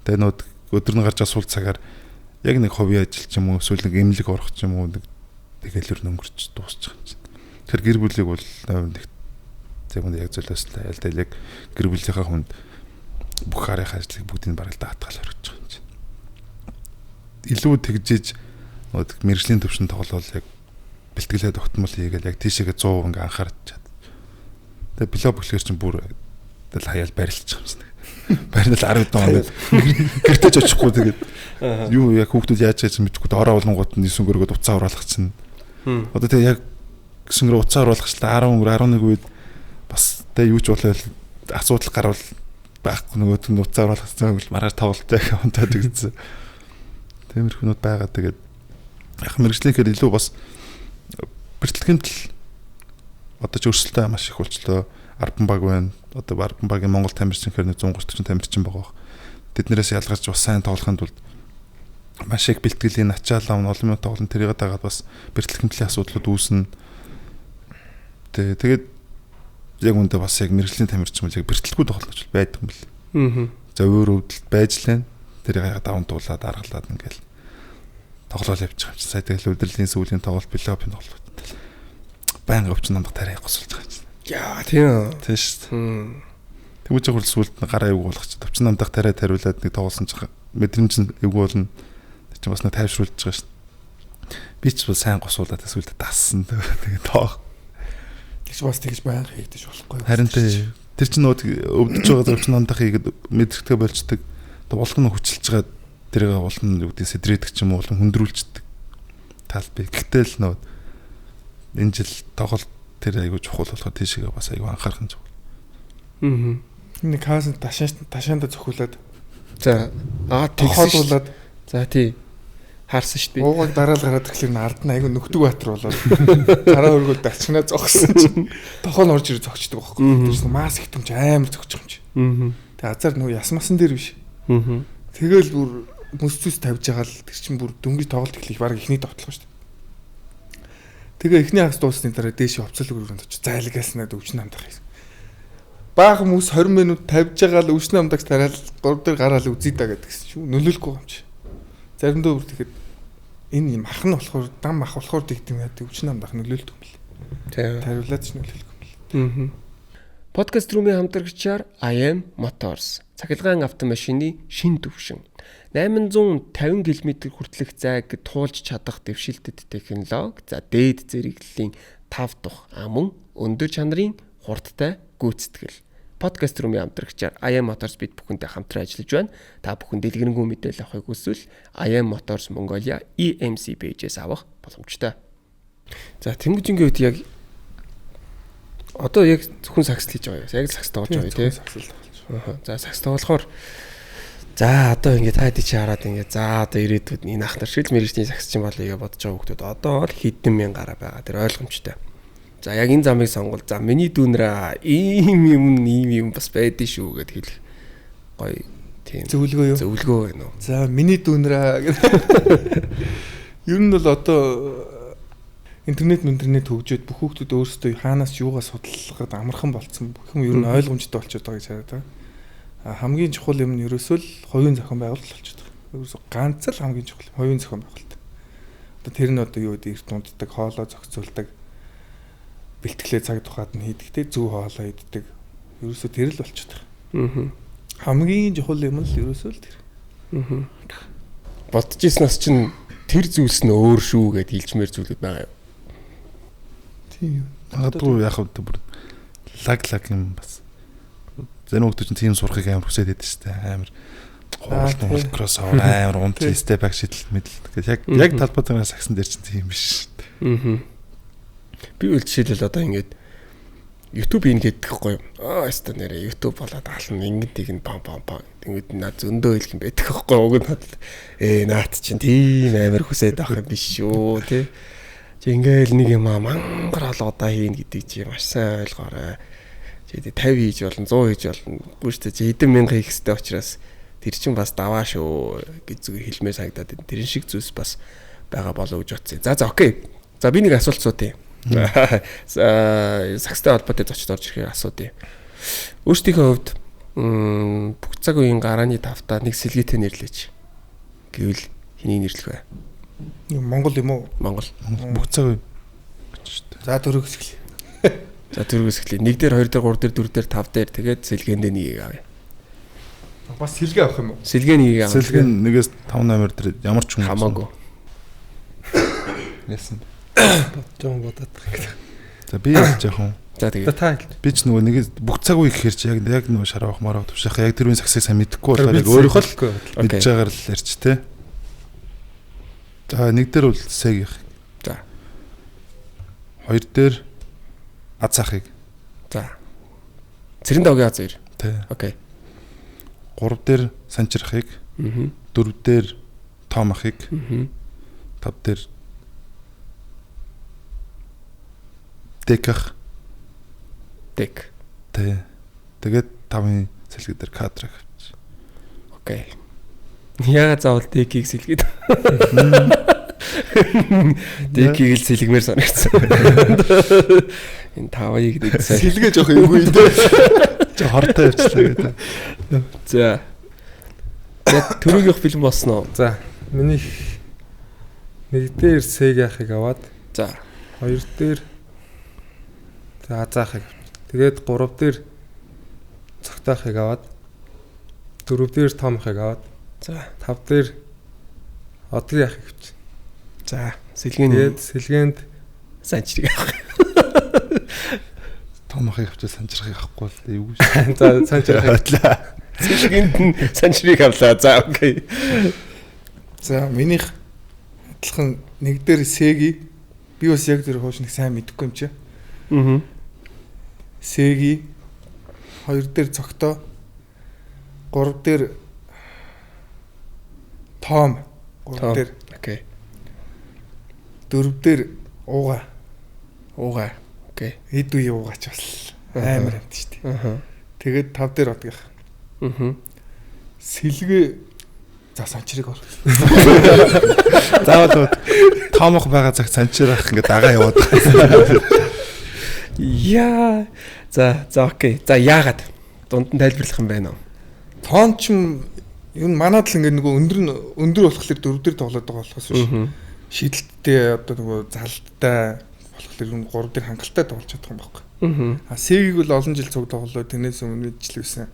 Тэгээ нөт өдөр нь гарч асуул цагаар яг нэг ховын ажил ч юм уу эсвэл нэг эмнэлэг орох ч юм уу нэг тэгэл ер нь өнгөрч дуусчих юм чинь. Тэр гэр бүлийг бол нэг тийм үн яг золиослаа айлдаа яг гэр бүлийнхаа хүнд бүх харих ажлыг бүгдийг бараг даатгал өргөж байгаа юм чинь. Илүү тэгжиж мэрэгжлийн төвшин тоглол яг бэлтгэлээ тогтмол хийгээл яг тийшээгээ 100% ингээ анхаарч чад. Тэгээ блог бүлгээр чинь бүр тэл хаяал барилчих юм чинь. Барилал 10 доо гэртеж очихгүй тэгээд юу яг хүүхдүүд яаж яаж мэдгүй ороо болонгууд нь сүнгөргөд уцаа ураалгах чинь. Одоо тэгээ яг сүнгөр уцаа ураалгачлаа 10 11 үед бас тэгээ юу ч болоо асуудал гарвал байхгүй нөгөөд нь уцаа ураалгасан бол маргааш тоглолттой унтаад гэсэн. Тиймэрхүүнүүд байгаа тэгээд яг мэрэгжлийнхээр илүү бас бэлтгэмт л одоо ч өрсөлдөй маш их болчлоо. Арбан баг байна. Одоо Арбан багийн Монгол тамирчин хэрэг 130 тамирчин байгаа. Тэднэрээс ялгарч бас сайн тоглохын тулд маш их бэлтгэлийн ачаалал олон минут тоглон тэрийгээ дагаад бас бэлтгэмтлийн асуудлууд үүснэ. Тэгээд яг үндэ бас яг мэрэгжлийн тамирчин бол яг бэлтгэлгүй тоглож байдаг юм бэл. За өөр өвдөлт байж лээ. Тэрийг даван дуулаад аргалаад ингээл тоглол явчих юм чинь. Сая тэгэл өдрлийн сүүлийн тоглолт билопын тоглолт. Баян өвч намд тарай госолж байгаа юм чинь. Яа тийм. Тийм шүү дээ. Тэмүүж хурл сүлд гараа эвгүй болгоч. Төвчин намдах тарай тариулаад нэг тоглосон ч мэдрэмж нь эвгүй болно. Тэр чинь бас нэг тайвшруулж байгаа шүү дээ. Би ч бол сайн госуулаад эсвэл дассан. Тэгээд тоох. Тэгж бас тэгж байнга хийгдэж болохгүй. Харин тэр чинь нөгөө өвдөж байгаа зурч нандах хийгээд мэдрэгдэхэ болцдог. Улам нь хүчилж байгаа тэрийг улам нь юу гэдэг сэдрээдэг ч юм уу улам хүндрүүлждэг. Талбай. Гэтэл нөгөө энэ жил тоглолт тэр айгуу чухал болохоо тийшээ бас айгуу анхаарах нь чухал. Нэг хаас ташаанда цохиулаад. За тохиолуулаад. За тий. Харсан шүү дээ. Уугаг дараал гараад ирэхлээр ард нь айгүй нүгдэг байтар болоод гараа өргөл дачнаа зогссон чинь тохоо нь орж ирээ зогчдөг байхгүй. Тэр чинь мас хитэмж амар зогчих юм чи. Тэгээ азар нөгөө ясмасан дээр биш. Тэгэл бүр мөсцөс тавьж байгаа л тэр чинь бүр дөнгөж тоглолт эхлэх баг ихний товтлох шүү дээ. Тэгээ эхний хагас дуусны дараа дээш хувцал өргөнд очиж зайлгаалснаа өвчин амдах юм. Баах хүмүүс 20 минут тавьж байгаа л өвчин амдагч тараал 3 дээр гараал үзье да гэдгсэн чинь нөлөөлөхгүй юм чи. Заримдаа бүр тэгэхэд энэ мах нь болохоор дам мах болохоор тэгдэм яа өвчин амдах нөлөөлдөг юм бэл. Тийм. Тариулаад ч нөлөөлөхгүй юм бэл. Подкаст румын хамтрагчаар IM Motors цахилгаан автомашины шин төвшин 850 км хүртэлх зайг туулж чадах дэвшилтэт технологи, за дээд зэрэглэлийн 5 дахь амун өндөр чанарын хурдтай гүйцэтгэл. Подкаст румын хамтрагчаар IM Motors бид бүхэнтэй хамтран ажиллаж байна. Та бүхэн дэлгэрэнгүй мэдээлэл авахыг хүсвэл IM Motors Mongolia EMC пэйжээс авах боломжтой. За Тэнгүүжингийн үед яг одоо яг зөвхөн сакс хийж байгаа юм. Яг сакс тоглож байгаа тийм. За сакс тоглохоор за одоо ингээд таад чи хараад ингээд за одоо ирээдүйд энэ ах нар шил мэрэгчний сакс чинь болоо гэж бодож байгаа хүмүүс одоо л хэдэн мянган гараа байгаа. Тэр ойлгомжтой. За яг энэ замыг сонгол. За миний дүүнрээ ийм юм бас байдэн шүү гэд хэлэх гоё тийм. Зөвлөгөө юу? Зөвлөгөө байна уу? За миний дүүнрээ гэдэг. Ер нь бол одоо интернет хөгжөөд бүх хүмүүс өөрсдөө хаанаас юугаа судалгаад амархан болцсон. Бүх юм ер нь ойлгомжтой болчиход байгаа гэж хараад байна. Хамгийн чухал юм нь ерөөсөө л хувийн зохион байгуулалт болчиход байгаа. Ерөөсөө ганц л хамгийн чухал хувийн зохион байгуулалт. Одоо тэр нь одоо юу гэдэг эрт дунддаг, хоолоо зохицуулдаг, бэлтгэлээ цаг тухайд нь хийдэгтэй, зөв хоолоо иддэг. Ерөөсөө тэр л болчиход байгаа. Хамгийн чухал юм л ерөөсөө л тэр. Бодож ирснээс чинь тэр зүйлс нь өөр шүү гэд хэлжмээр зүйлүүд байгаа юм. Тийм. Магадгүй яг хөө бүр лаг юм бас. Зэн хүмүүс чинь тийм сурахыг амар хүсээд байдаг шүү дээ. Амар хоолтой кросс амар унт степ баг шидэлт мэдэл. Яг талбай саксан дээр чинь тийм биш шүү дээ. Би үл жишээлбэл одоо ингээд YouTube ингээд гэхгүй юу. Яста нэрээ YouTube болоод ална ингээд тийг нь пам. Ингээд наад зөндөө хэлэх юм байдаг гэхгүй юу. Уг нь наад чинь тийм амар хүсээд авах юм биш шүү тий. Чи ингээл нэг юм мангар олоодаа хийн гэдэг чи маш сайн ойлгоорой. Чи 50 хийж болно 100 хийж болно. Гүштэй чи хэдэн мянга хийх хэрэгтэй учраас тэр чинь бас даваа шүү гэж зүгээр хэлмээр санагдаад байна. Тэрэн шиг зүйлс бас байгаа болоо гэж бодсон. За окей. За би нэг асуулт суудъя. Сакстай холбоотой зочд орж ирэхээр асуудъя. Өөрсдийнхөө хувьд бүх цаг үеийн гарааны тавтаа нэг сэлгээтэй нэрлэж гэвэл хэнийг нэрлэх вэ? Монгол юм уу? Монгол. Бүх цаг үе. За дөрөвс эхлэе. За дөрөвс эхлэе. 1 дээр 2 дээр 3 дээр 4 дээр 5 дээр тэгээд сэлгээндээ нэгийг авъя. Бас сэлгээ авах юм уу? Сэлгээ нэгийг авъя. Сэлгээ нэгээс 5 8 дээр ямар ч хүн хамаагүй. Яасан. бодоод байгаа. За би яаж яах вэ? За тэгээд та би ч нөгөө нэг бүх цаг үе гэхэр чи яг нөгөө шараах мараа төвшөх яг тэр үеийн саксыг сайн мэдэхгүй болохоор яг өөрөөхөө л мэдж байгаагаар л ярьч тэ. За 1 дээр бол сэг яах. За 2 дээр азахыг. За цэрэн давгийн аз 2. Тэ. Окей. 3 дээр санчрахыг. 4 дээр тоомахыг. 5 дээр деках. Дек. Тэ. Тэгээд 5-ын сэлгээ дээр кадрах. Окей. Яагаад заавал декийг сэлгээд? Декийг л сэлгмээр санагдсан. Энэ 5-ыг нэг сэлгээ жоох юм уу энэ? Жо хортой явчлаа гэдэг. За. Төрөөгийнх фильм болсноо. За миний 1 дээр сэг яахыг аваад. За 2 дээр за заахыг. Тэгээд 3 дээр цогтоохыг аваад. 4 дээр томхыг аваад. за 5 дээр одгийн яахыг авчих. За сэлгээний Тэгээд сэлгээнд санчрыг авах. Том ахыг авчиж санчрахыг авахгүй л дээ юу. за санчрах. Сэлгээнд нь санчрыг авлаа. За окей. За минийх адилхан нэг дээр Сеги би бас яг тэр хууш нэг сайн мэдэхгүй юм чи. Аа. Сеги 2 дээр цогтоо 3 дээр Том 3 дээр окей. 4 дээр Ууга Окей. эд үе уугач бас амар амт шүү дээ. Аха. Тэгээд 5 дээр одгийнх. Аа. Сэлгээ за санчрыг ор. Заавал тоомох байгаа цагт санчрах ингээд дагаа яваад. Яа. За окей. За яагаад дунд нь тайлбарлах юм байна уу? Тоон ч юм энэ манад л ингээд нөгөө өндөр болохоор 4 дээр тоглоод байгаа болохоос биш. Шидэлттэй одоо нөгөө залттай болохоор энэ 3 дээр хангалттай тоглож чадах юм байхгүй. А Сегиг бол олон жил цуг тоглолоо тэрнээс өмнө ижлэвсэн.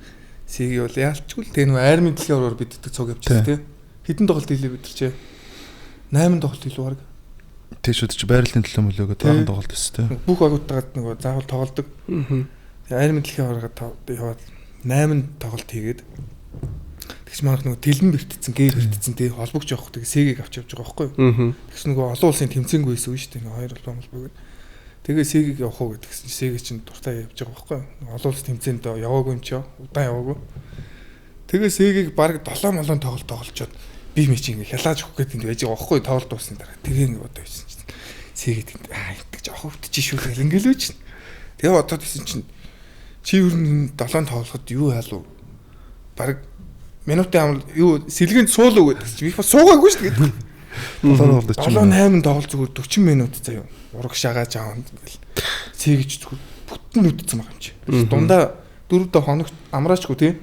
Сеги бол яалчгүй л тэр нөгөө айрмын дэлхийн ороор биддэг цуг явчихсан тий. Хэдэн тоглолт хийлээ бид нар чи 8 тоглолт хийлээ баг. Тэшүүд чи байрлалын төлөө мөлөөгөө таахан тоглолт өстэй. Бүх агуудтайгаа нөгөө заавал тоглодог. Айрмын дэлхийн ороо яваад 8 тоглолт хийгээд тэгч манайх нөгөө тэлэн бэртцэн гээ бэртцэн тий холбогч явах тэгээ Сегийг авч явж байгаа байхгүй. Тэгс нөгөө олон улсын тэмцээнгүй байсан үү шүү дээ. Хоёр албан холбоо гэдэг. Тэгээ Сегийг явах уу гэдгсэн чинь Сег чинь дуртай явж байгаа байхгүй. Олон улс тэмцээнд яваагүй юм чи удаан яваагүй. Тэгээ Сегийг баг 7 молон тоглолт тоглолцоод би мэж ингэ хялааж өгөх гэдэг байж байгаа байхгүй. Тоглолт дуусны дараа тэгээ ингэ бодоо байсан чинь Сегийг итгэж авах өвтөж шүү гэл ингээл үуч. Тэгээ бодоод исэн чинь чи юу н 7 тоглоход юу хаалуу баг минутын амл юу сэлгэнд суулуу гэдэг чинь би бас суугаагүй шүү дээ. 7-8 тоглол зүгээр 40 минут заяа. Ураг шагааж аав ингээл цэгж зүгээр бүтэн үдцсэн байгаа юм чи. Дундаа 4 хоног амраачгүй тий.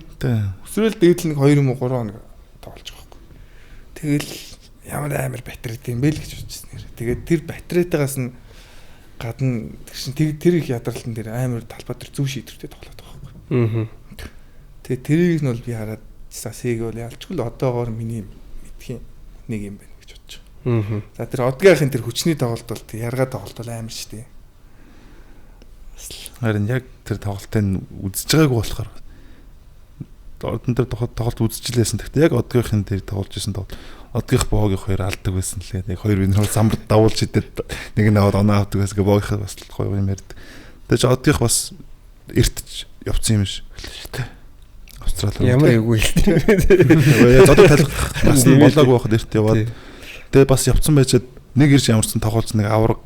Өсрөөл дээдл нэг 2 юм уу 3 хоног тоглож байгаа байхгүй. Тэгэл ямар амар батарейтэй юм бэ л гэж бодчихсон нэр. Тэгээд тэр батарейтайгаас нь гадна тэгшин тэр их ядралтан дээр амар талбай дээр зүв шийдвэртэй тоглоод байгаа байхгүй. Тэгээд тэрийг нь бол би хараад Сег бол ялчгүй л одоогоор миний мэдхийн нэг юм байна гэж бодож байгаа. За тэр одгийнхын тэр хүчний тоглолт бол яргаа тоглолт бол амар шүү дээ. Харин яг тэр тоглолтыг үзэж байгаагүй болохоор ордон дээр тоглолт үзчихлээсэн. Гэхдээ яг одгийнхын дээр тоглож исэн тоглолт одгийнх боогийн хоёр алдаг байсан лээ. Яг хоёр биний самбар давуулж идэд нэг нь аваад оноо авдаг байсан. Боогийнхаа бас гоё юм ярьд. Тэгээ чи одгийнх бас эртж явцсан юм шиг шүү дээ. Австрали. Ямар эвгүй л дээ. Зодод талах нас нь болоогүй байхад эрт яваад тэгээ бас явцсан байжгаад нэг ирж ямарсан тоглолц нэг авраг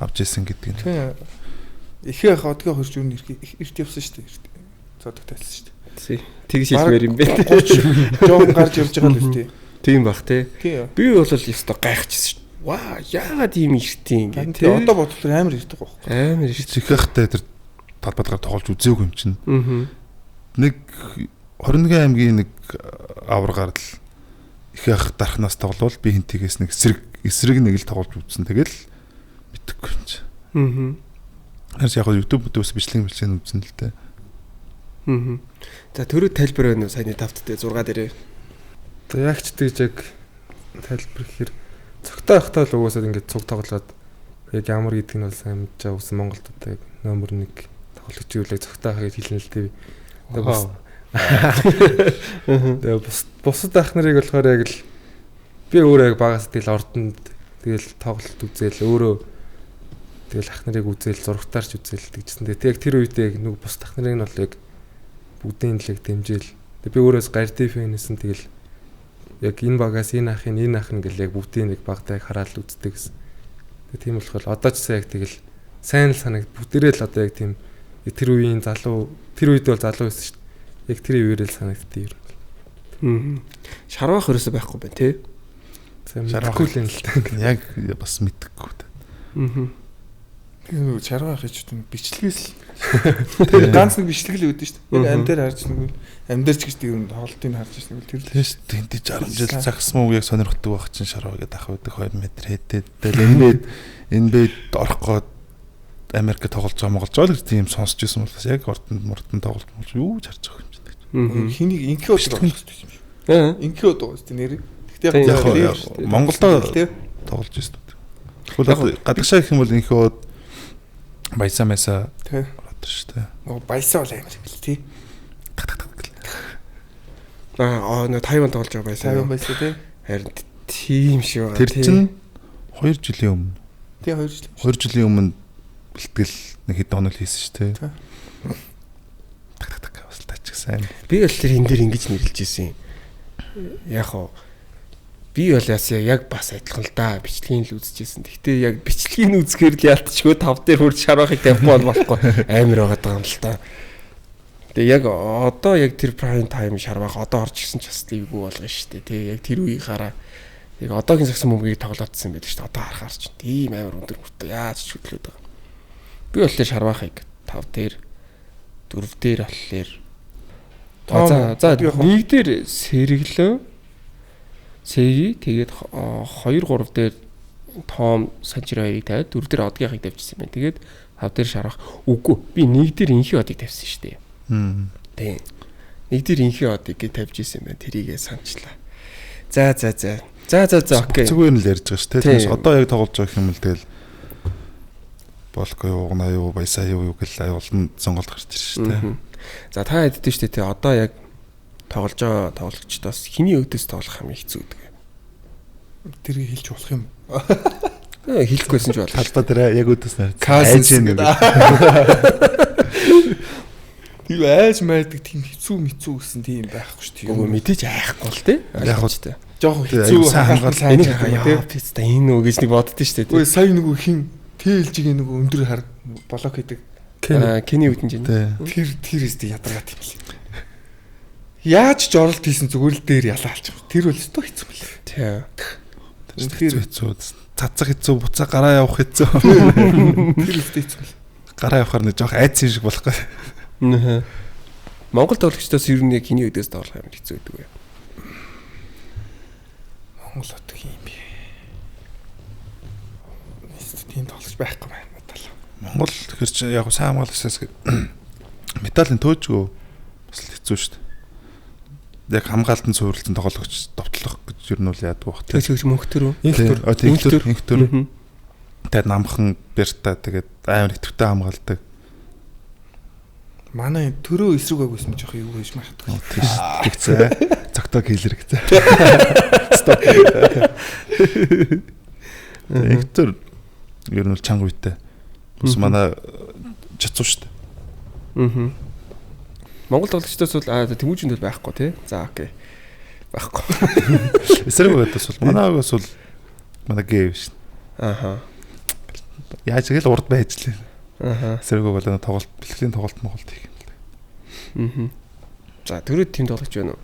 авч ийсэн гэдэг нь. Тийм. Ихээ одгийн хөрж юу эрт явсан шүү дээ. Зодод тайлсан шүү дээ. Тэгж хэлмээр юм бэ. 30 жоон гарч явж байгаа л үстэй. Тийм бах тий. Тийм. Би бол ёстой гайхчихсан шүү. Ваа, яагаад ийм иртийн ингэ тий. Одоо бодлоо амар ирдэг байхгүй. Амар ирт. Чихэхтэй тэр талбайгаар тоглож үзээгүй юм чинь. Нэг 21 аймгийн нэг аваргаар л их ах дарахнаас тоглол би хинтгээс нэг эсрэг нэг л тоглож үзсэн. Тэгэл мэдхгүй юм чи. Харин яг YouTube-өөс бичлэг үзсэн л дээ. За төрөө тайлбар байна уу саяны 5-т 6 дээрээ. За яг ч тэгж яг тайлбар гэхээр цогтой ахтаа л угаасаа ингээд цуг тоглоод яг ямар гэдэг нь бол сайн мэдж байгаа үсэн Монголд одоо яг номер 1 тоглогч үлээ цогтой ах гэж хэлнэ л дээ. Тэгээ бусад ах нарыг болохоор яг л би өөрөө яг багаас тэгэл ордонд тэгэл тоглолт үзэл өөрөө тэгэл ах нарыг үзэл зургатаарч үзэл тэгжсэн. Тэгээ яг тэр үедээ яг нэг бусад ах нарыг нь бол яг бүгдийн л яг дэмжээл. Тэгээ би өөрөөс гарди фэнэсэн тэгэл яг энэ багаас энэ ах гэл яг бүгдийн нэг багтайг хараад үздэг гэсэн. Тэгээ тийм болохоор одоо ч сайн яг тэгэл сайн л санагд бүгдээрээ л одоо яг тийм тэр үеийн залуу тэр үед бол залуу байсан шүү дээ. Яг тэр үеэрэл санагдтыг юм. Шарвах ерөөсөй байхгүй байна тий. Шарвахгүй л юм л та. Яг бас мэдхгүй та. Тийм шарвах гэж тийм бичлэгээс л ганц нэг бичлэг л үүдэн шүү дээ. Яг амдаар харж нэг амдаар ч гэж тийм тоглолтыг харж байна тэр л. Тийм шүү дээ. Тэнд 60 жил загсан уу яг сонирхдаг байх чинь шарваа гэдэг ах байдаг 2 м хэдээд. Тэгэл энэ бэд орох гээд Америк тоглож байгаа Монголч л тийм сонсч байсан болохоос яг ордонд тоглож болж юу ч харж байгаа юм чи. Хинийг инкиод болох хэрэгтэй юм шиг. Инкиод байгаа шүү дээ нэр. Гэхдээ яг Монголдо тоглож байсан. Тэгвэл гадагшаа гэх юм бол инхөө баясаа Тэ. ороод шүү дээ. Нөгөө баясаа бол амар хэл тий. Нөө Тайван тоглож байгаа Тайван байсан. баясаа тий. Харин тийм шүү. Тэр чинь 2 жилийн өмнө. Тий 2 жил. 2 жилийн өмнө бэлтгэл нэг хэд хоног хийсэн шүү дээ. Тэ. Бас тач сайн. Би бол тэр энэ дээр ингэж нэрлэж ирсэн. Яг хоо би бол яг бас адилхан л да бичлэгийг л үзчихсэн. Гэхдээ яг бичлэгийг үзэхээр л яалтчгүй 5 дээр хурж шарахыг тавихгүй болохгүй амар байгаа юм л та. Тэгээ яг одоо яг тэр prime time шарвах одоо орж ирсэн ч бас лиггүй болгоно шүү дээ. Тэг яг тэр үеийг хараа. Яг одоогийн сагсан мөнгөийг тоглоодсан байдаг шүү дээ. Одоо харахаар ч тийм амар өндөр мөртөө яаж ч хөдлөөд байгаа. Би бол тэр шарвахыг 5 дээр 4 дээр болохоор за нэг дээр сэргэлөө Сэри тэгээд 2 3 дээр Том Санжир хоёрыг тавиад 4 дээр одгийнхыг тавьчихсан байна. Тэгээд 5 дээр шарах. Үгүй би нэг дээр инхи одыг тавьсан шүү дээ. Тийм. Нэг дээр инхи одыг гээ тавьж исэн байна. Тэрийгээ санчлаа. За окей. Зүгээр нь л ярьж байгаа шүү дээ. Тэгээс одоо яг тоглож байгаа юм л тэгэл болгүй юу, гна юу, баясаа юу гэл аюулн сонголт гарч ирж шүү дээ. За та хэддэж шүү дээ. Одоо яг тоглож байгаа тоглогчдоос хиний өөдөөс тоглох юм хэцүү гэдэг. Тэрийг хэлж болох юм. Хэлэхгүйсэн ч бол. Талбай дээр яг өөдөөс найз. Айж юу айж майдаг тийм хэцүү гэсэн тийм байхгүй шүү дээ. Үгүй мэдээж айхгүй л тий. Яг уу тий. Жохон хэцүү хангаал энийг яа писта энэ үү гэж нэг боддоо шүү дээ. Үгүй сая нөгөө хин TLG-ийн нөгөө өндөр хар блок хийдэг. Кени үтэн чинь. Тэр өстө ядаргаад юм лээ. Яаж ч оролт хийсэн зүгээр л дээр ялаалч. Тэр бол өстө хэцүү мөлий. Тий. Хэцүү. Цацах хэцүү, буцаа гараа явах хэцүү. Тэр өстө хэцүү. Гараа явахаар нэг жоох айдсан шиг болох гэх. Монгол тоглогчдоос ер нь хиний өдөөс тоглох юм хэцүү гэдэг үү? Монгол хот юм бэ. Тийм тоглож байхгүй байна медаль. Монгол тэгэхээр чи яг сайн хамгаалагчаас медалийн төөжгөө бас хэцүү шүү дээ. Яг хамгаалтанд суурилсан тоглогч довтлох гэж ер нь бол яадаг бах. Тэгж мөнхтөр үү? Инхтөр. Тэгээд намхан бэрта тэгээд амар идэвхтэй хамгаалдаг. Манай төрөө эсрэг байгүйсэн жоох юу гэж магадгүй. Тийш тэгцээ. Цогтоо хийлэр гэцээ. Стоп. Инхтөр ер нь чанга үйтэй. Бас манай чацуу шүү дээ. Монгол тоглогчдоос бол тэмүүжинд бол байхгүй тий. За окей. Байхгүй. Эсрэг байдаас бол манайгаас бол манай гээв шин. Яаж тэгэл урд байж лээ. Эсрэг бол тоглолт бэлтгэлийн тоглолт моголт хийх юм лээ. За төрөд тийм тоглож байна уу?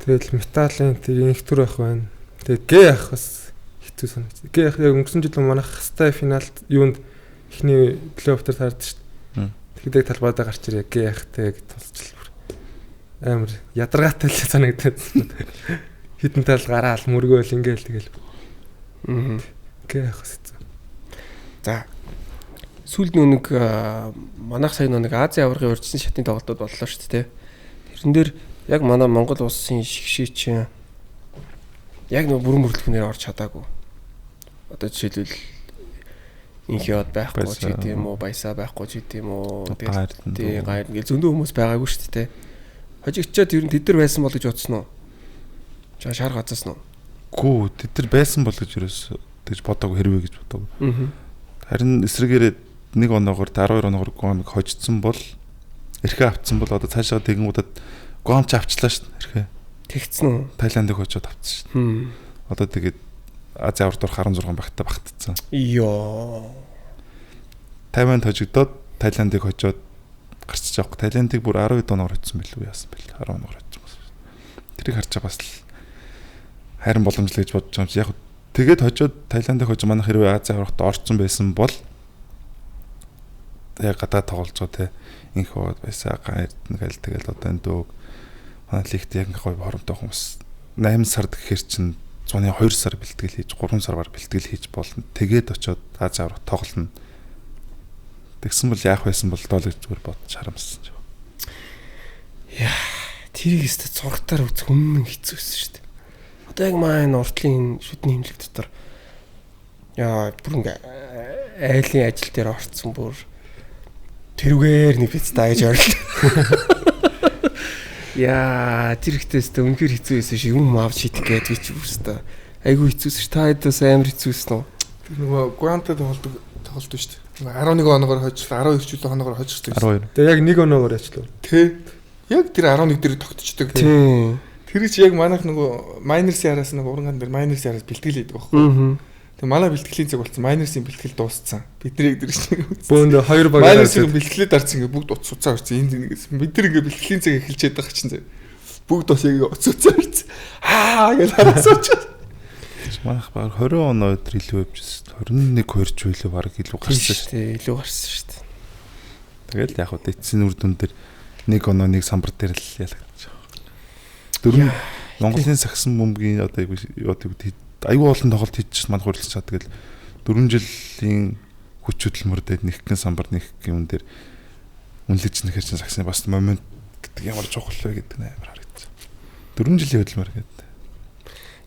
Тэгэл металлын тэр инхтөр байх байна. Тэгээд гээ ах бас хэцүү санагд. Гээ ах яг өнгөрсөн жил манайх хастай финалд юунд эхний плей-офф дээр таард шүү дээ. Тэгэхдээ талбайдаа гарч ирээ гээ ахтай гэж тулцлаа. Амар ядаргаатай л санагдаад. Хитэн тал гараал мөргөөл ингээл тэгэл. Гээ ах хэцүү. За сүүлд нэг манайх сая нэг Азийн аваргын урьдчилан шатны тоглолтууд боллоо шүү дээ. Тэрэн дээр яг манай Монгол улсын шигшээ чинь яг нэг бүрэн бүрэлдэхүүнээр орж чадаагүй. Одоо жишээлбэл инхиод байхгүй ч гэдэг юм уу, баясаа байхгүй ч гэдэг юм уу. Тэгээд гайр ингээл зөндөө хүмүүс байгаагүй шүү дээ. Хожигчод ер нь тэд нар байсан бол гэж бодсон уу? Жаа шар газаас нь. Гүү тэд нар байсан бол гэж ерөөс тэгж бодоагүй хэрвээ гэж бодоагүй. Харин эсрэгээрээ нэг оноогоор 12 оноогоор гомыг хожицсан бол эрхээ авцсан бол одоо цаашаа тэгэнгүүдэд гомч авчлаа шүү дээ эрхээ. Тэгцэн үү? Таиландыг хожоод авцсан шүү дээ. Одоо тэгээд Азийн аварга дор 16 багтаа багтцсан. Йоо. Тайванд хожигдоод Таиландыг хожоод гарчиж авах. Таиландыг бүр 12 оноогоор хоцсон билүү яасан бэл 10 оноогоор хоцсон. Тэрийг харж байгаа бас л хайрын боломжтой гэж бодож байгаа юм чи яг тэгээд хожоод Таиландыг хожиж манай хэрвээ Азийн аваргад орцсон байсан бол яг гадаад тоглож байгаа те инх хоод байсаа гайртнагээл тэгэл одоо энэ дөөг манай лигт яг гоё хоромтой хүмүүс 8 сард гэхэр чин зуны 2 сар бэлтгэл хийж 3 сараар бэлтгэл хийж болно. Тэгээд очиод Азийн аваргад тоглоно. Тэгсэн бол яах байсан бол доо л гэж зүгээр бодож харамссан ч. Яа, тэрийг өстө зургатаар үзэх өмнө хэцүүсэн шүү дээ. Одоо яг маань уртлын шүдний хэмжлэг дотор Яа, бүр ингээ айлын ажил дээр орцсон бүр тэрүүгээр нэг пицца гэж орилоо. Яа, тэр ихтэйс тэ үнэхээр хэцүү байсан шиг юм авч шийдэх гээд би ч бүрстэ. Айгу хэцүүс ш. Та хэдээс амар хэцүүсэн үү? Тэр нөгөө Гуанта тоглолт шүү дээ. 11 оноогоор хожлоо, 12 жилийн оноогоор хожчихсон. 12. Тэгээ яг 1 оноогоор яачлаа. Тэ. Яг тэр 11 дээр тогтчихдаг. Тийм. Тэр чи яг манайх нөгөө Miners яраас нөгөө уранган дээр Miners яраас бэлтгэл хийдэг байхгүй юу? Тэгээ манай бэлтгэлийн цаг болсон. Miners-ийн бэлтгэл дууссан. Бидний дээр чинь Бөөнд 2 баг Miners-ийн бэлтгэлээ дарсан ингээ бүгд утас уцаа орсон. Энд нэгээс бид нар ингээ бэлтгэлийн цаг эхэлчихэд байгаа чинь бүгд бас яг утас уцаа орсон. Гэж харасаач. Манайх баг 20 оноо өдөр илүү явжсэн. 21 2 ч илүү баг илүү гарсан шүү дээ. Илүү гарсан шүү дээ. Тэгэл яг хөө эцсийн үр дүн дээр 1 оноо 1 самбар дээр л ялагдаж байгаа. Монголын сагсан бөмбөгийн одоо аюу олон тоглолт хийчихсэн манай хурлч чад тэгэл 4 жилийн хүч хөдөлмөрөд нэг гэн самбар нэг юм дээр үнэлж нэхэр чинь сагсны бас момент гэдэг ямар чухал вэ гэдэг нь амар харагдсан. 4 жилийн хөдөлмөр гэдэг.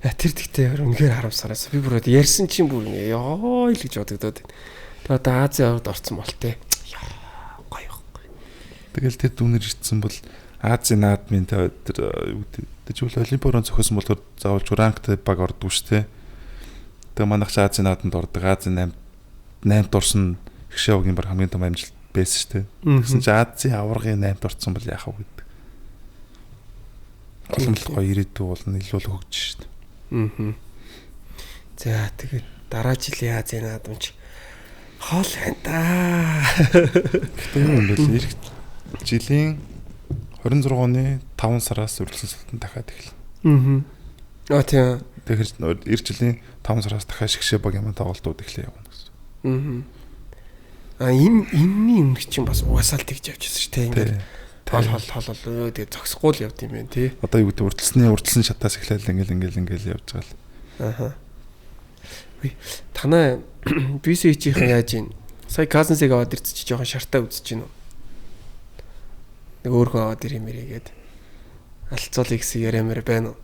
Яа тэр тэгтээ үнэхээр харамсараас би бүр ярьсан чинь бүр ёо л гэж бодогдоод байна. Одоо Азийн орд орцсон бол тээ. Яа гоё. Тэгэл тэр дүнэр ирсэн бол Азийн наадмын тэр тэгвэл олимпиорон зохиосон бол заавал ранктай баг ордог шүү дээ. Тэгээ манайх ч Азийн наадманд ордог. Азийн 8-д орсон Хшээгийн баг хамгийн том амжилт байсан шүү дээ. Тэгсэн чинь Азийн аваргын 8-д орсон бол яах вэ гэдэг. Олонлог гоё ирээдүй болно илүү л хөгжиж шүү дээ. За тэгээд дараа жилийн Азийн наадамч хоол байна да. Тэгтээ юм бол эх жилийн 26 оны 5 сараас үргэлжлэн салтан дахиад эхэлнэ. Тийм. Тэгэхээр эр жилийн 5 сараас дахиад Шгшээ баг юм тоглолтууд эхлэе явна гэсэн. Энэний өмнө чинь бас угасаал тэгж явчихсан шүү дээ. Ингээд хол тэгээд зогсохгүй л явд юм байна тий. Одоо юу гэдэг урдсан шатаас эхлээл ингээл явж байгаа л. Танаа BCH-ийн яаж ийн? Сая Казансыг аваад ирчих чи жоохон шартаа үзэж гин үү? Нэг өөрөө аваад ирэх мэрийгээд алцуулъя гэсэн яриамаар байна уу?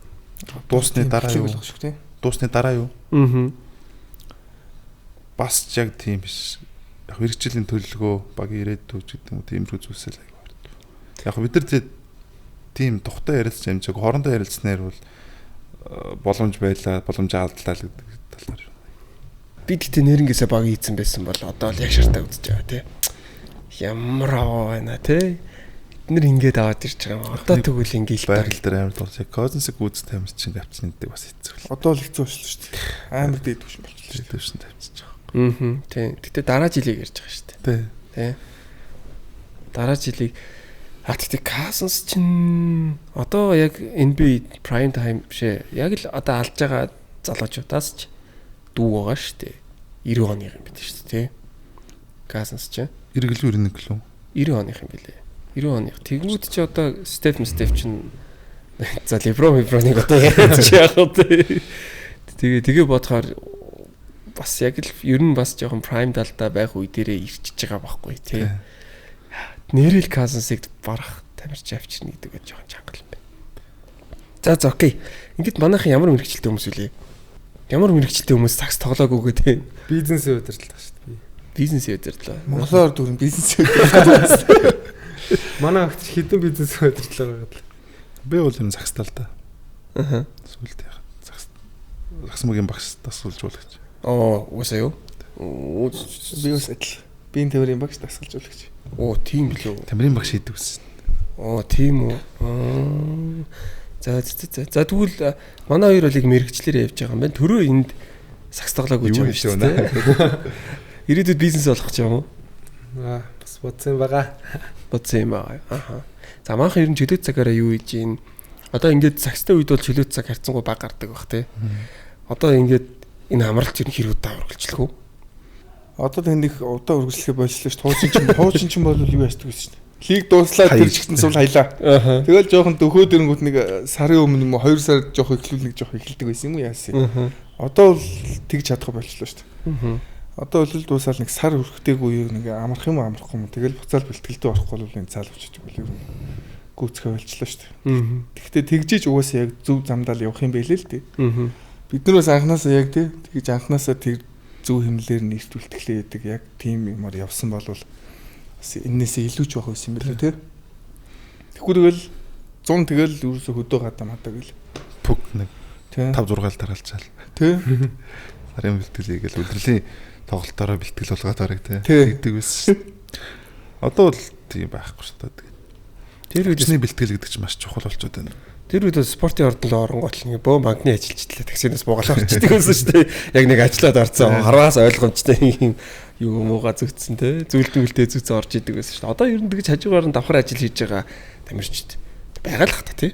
Дуусны дараа юу? болох шүү тий. Дуусны дараа юу? Бас ч яг тийм биш. Яг хэрэгжлийн төлөлгөө баг ирээдүй гэдэг юм уу тиймэрхүү зүйлсэл аяг байна. Яг бид нар тийм тухтай ярилцж амжиг хоорондоо ярилцснаар бол боломж байлаа, боломж алдлаа л гэдэг талаар. Би тэгтээ нэрнгээсээ баг ийцэн байсан бол одоо л яг шартаа үзэж байгаа тий. Ямар аваа байна тий. Бид нар ингээд аваад ирж байгаа юм. Одоо тэгвэл ингээл байгаль дээр амар дуусах. Козенсыг гүйц тамир чинь авчихсан гэдэг бас хэцүү. Одоо л хэцүү болчихлоо шүү дээ. Амар дээд түвшин болчихлоо. Дээд түвшин тавьчих жоо. Тийм. Гэтэ дараа жилийг ярьж байгаа шүү дээ. Тий. Дараа жилийг тэгтээ Казанс чинь одоо яг NBA prime time бишээ. Яг л одоо алж байгаа залуучуудаас ч дүү байгаа шүү дээ. 90 оны юм бид шүү дээ, тий. Казанс чинь 90 гэлүү 91 гэлүү. 90 оны юм билээ. 90 оны. Тэгмүүд чи одоо Стеф чинь за Леброныг одоо яриад чи яах вэ? Тэгээ бодохоор бас яг л ер нь бас жоохон prime далдаа байх үе дээрээ ирчихэж байгаа байхгүй тий. Нэрэл Казансыг барах тамирч авчирна гэдэг нь жоохон чангал юм байна. За окей. Ингээд манайхан ямар мэрэгчлээ хүмүүс үлээ? Ямар мэрэгчлээ хүмүүс такс тоглоагүй гэдэг. Бизнесийн удирдлага шүү дээ. Бизнесийн удирдлага. Монголоор дөрөв бизнесийн удирдлага. Манай агт хэдэн бизнесийн удирдлага байгаа л. Би бол юм загстал та. Сүлд яах. Загсмгийн багш тасалж болгож. Уусаа юу? Би бас адил. Биеийн тэмрийн багш тасалжуулагч. Тийм билүү. Тамирын багш хийдэг гэсэн. Тийм үү. За тэгвэл манай хоёр бол яг мэрэгчлэрээ явж байгаа юм байна. Төрөө энд сакс тоглоог гэж юм шүү дээ. Ирээдүйд бизнес болох ч юм уу? Бас бодсон байгаа. Бодсон юм байгаа. За манайхан ер нь чөлөөт цагаараа юу хийж гин? Одоо ингээд сакстай үед бол чөлөөт цаг харьцангуй баг гардаг бах тий. Одоо ингээд энэ амралт ер нь хэр удаа үргэлжлэх үү? Одоо тэнд их удаа үргэлжлэхээ болчихлоо шүү. Хуучин ч бол юу ястдаг гэсэн чинь. Лиг дууслаа тэр чигтэн сул хаялаа. Тэгэл жоохон дөхөө дэрэнгүүт нэг сарын өмнө юм 2 сар жоох эхлүүлнэг жоох эхэлдэг байсан юм уу яасан. Одоо л тэгж чадах болчихлоо шүү. Одоо бол дуусаал нэг сар өрхтэйг үе нэг амрах юм амрахгүй юм. Тэгэл буцаал бэлтгэлдээ орохгүй бол энэ цаал өчөж бол ер нь гүцхэ болчихлоо шүү. Тэгэхдээ тэгжиж угаасаа яг зөв замдаа л явах юм байлээ л дээ. Бид нар бас анханасаа яг тэгж анханасаа зөв хэмнэлээр нэрт үлтгэлээ гэдэг яг тийм юмар явсан бол бас энээсээ илүү ч байх байсан юм билүү те. Тэгвэл 100 тэгэл ерөөсө хөдөө гадаа мадаг гэл. Пүг нэг Тэ. 5 6-аар дараалчаал. Тэ. Сарын бэлтгэл хийгээл өдрөлийн тоглолтоороо бэлтгэл болгоод орог те. Тэ. Гэдэг байсан шүү. Одоо бол тийм байхгүй шүү дээ. Тэр үед Хүчний бэлтгэл гэдэг чинь маш чухал болчиход байна. тэр үед спортын ордон руу оронгоот л ингээ бөө банкны ажилчдлаа таксинаас буугаад орчдөг байсан шүү дээ. Яг нэг ажиллаад орцсон харваас ойлгомжтой юм юу мууга зүгтсэн те. Зүйлдүүлдээ зүгц орж идэг байсан шүү дээ. Одоо ер нь тэгж хажуугаар нь давхар ажил хийж байгаа тамирчид байгаа л хата тий.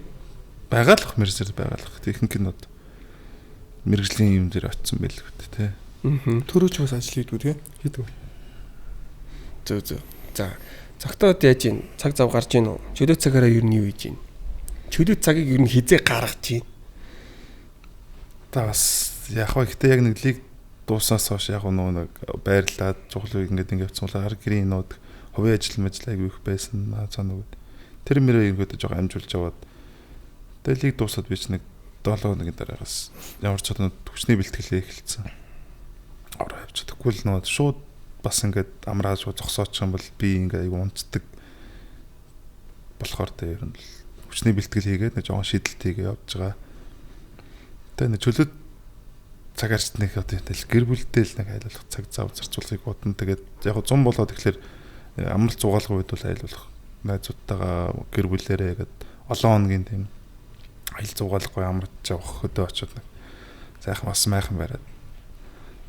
Байгаа л мэрсэр байгаа л техник нь одоо мэрэгжлийн юм дээр очсон байл үү те. Төрөөч бас ажил хийдгүү тий. Хийдэг. Зөө. За цагтаад яаж ийн цаг зав гарч ийн үү? Чөлөө цагаараа ер нь юу хийж ийн? Чөлөө цагийг ер нь хизээ гаргаж ийн. Та бас яг хөө ихтэй яг нэг лиг дуусаас хойш яг нэг байрлаад чухал үед ингээд явцсан бол хар гэрийн нууд хувийн ажил айгүй их байсан цаанууд. Тэр мөрөө ингээд жоохон амжуулж аваад тэгээ лиг дуусаад би ч нэг 7 хоногийн дараагаас ямар ч одод хүчний бэлтгэлээ эхэлсэн. Ороо явж чадахгүй л нууд шууд бас ингээд амрааж зогсооч юм бол би ингээд айгүй унцдаг болохоор тэ ер нь хүчний бэлтгэл хийгээд нэг жоохон шийдэлт хийгээ явж байгаа. Тэгээ нэг чөлөөт цагаарч нэг одоо гэр бүлтэй л нэг айлуулах цаг зав зарцуулахыг бодно. Тэгээд яг 100 болоод тэгэхээр амралт зугаалгын үед бол айлуулах найзуудтайгаа гэр бүлээрээ гээд олон хоногийн тийм айл зугаалахгүй амраж явах хөдөө очиод нэг сайхан бас майхан бариад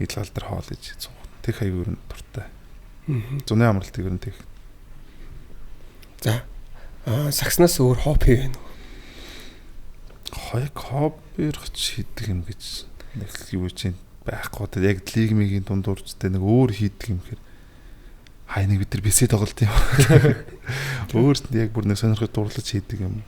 идэл гал дээр хоол иж зугаа. Тэг хаяг өрн дуртай. Зуны амралтыг өрн тэг. За. Сакснаас өөр хобби байна уу? Хаяг хоббир хийдэг юм гэж нэг юу чинь байхгүй. Тэг яг лигмигийн дундуурчтай нэг өөр хийдэг юм гэхээр хай нэг бид нар бисээ тоглолт юм. Өөрт нь яг бүр нэг сонирхол дурлаж хийдэг юм.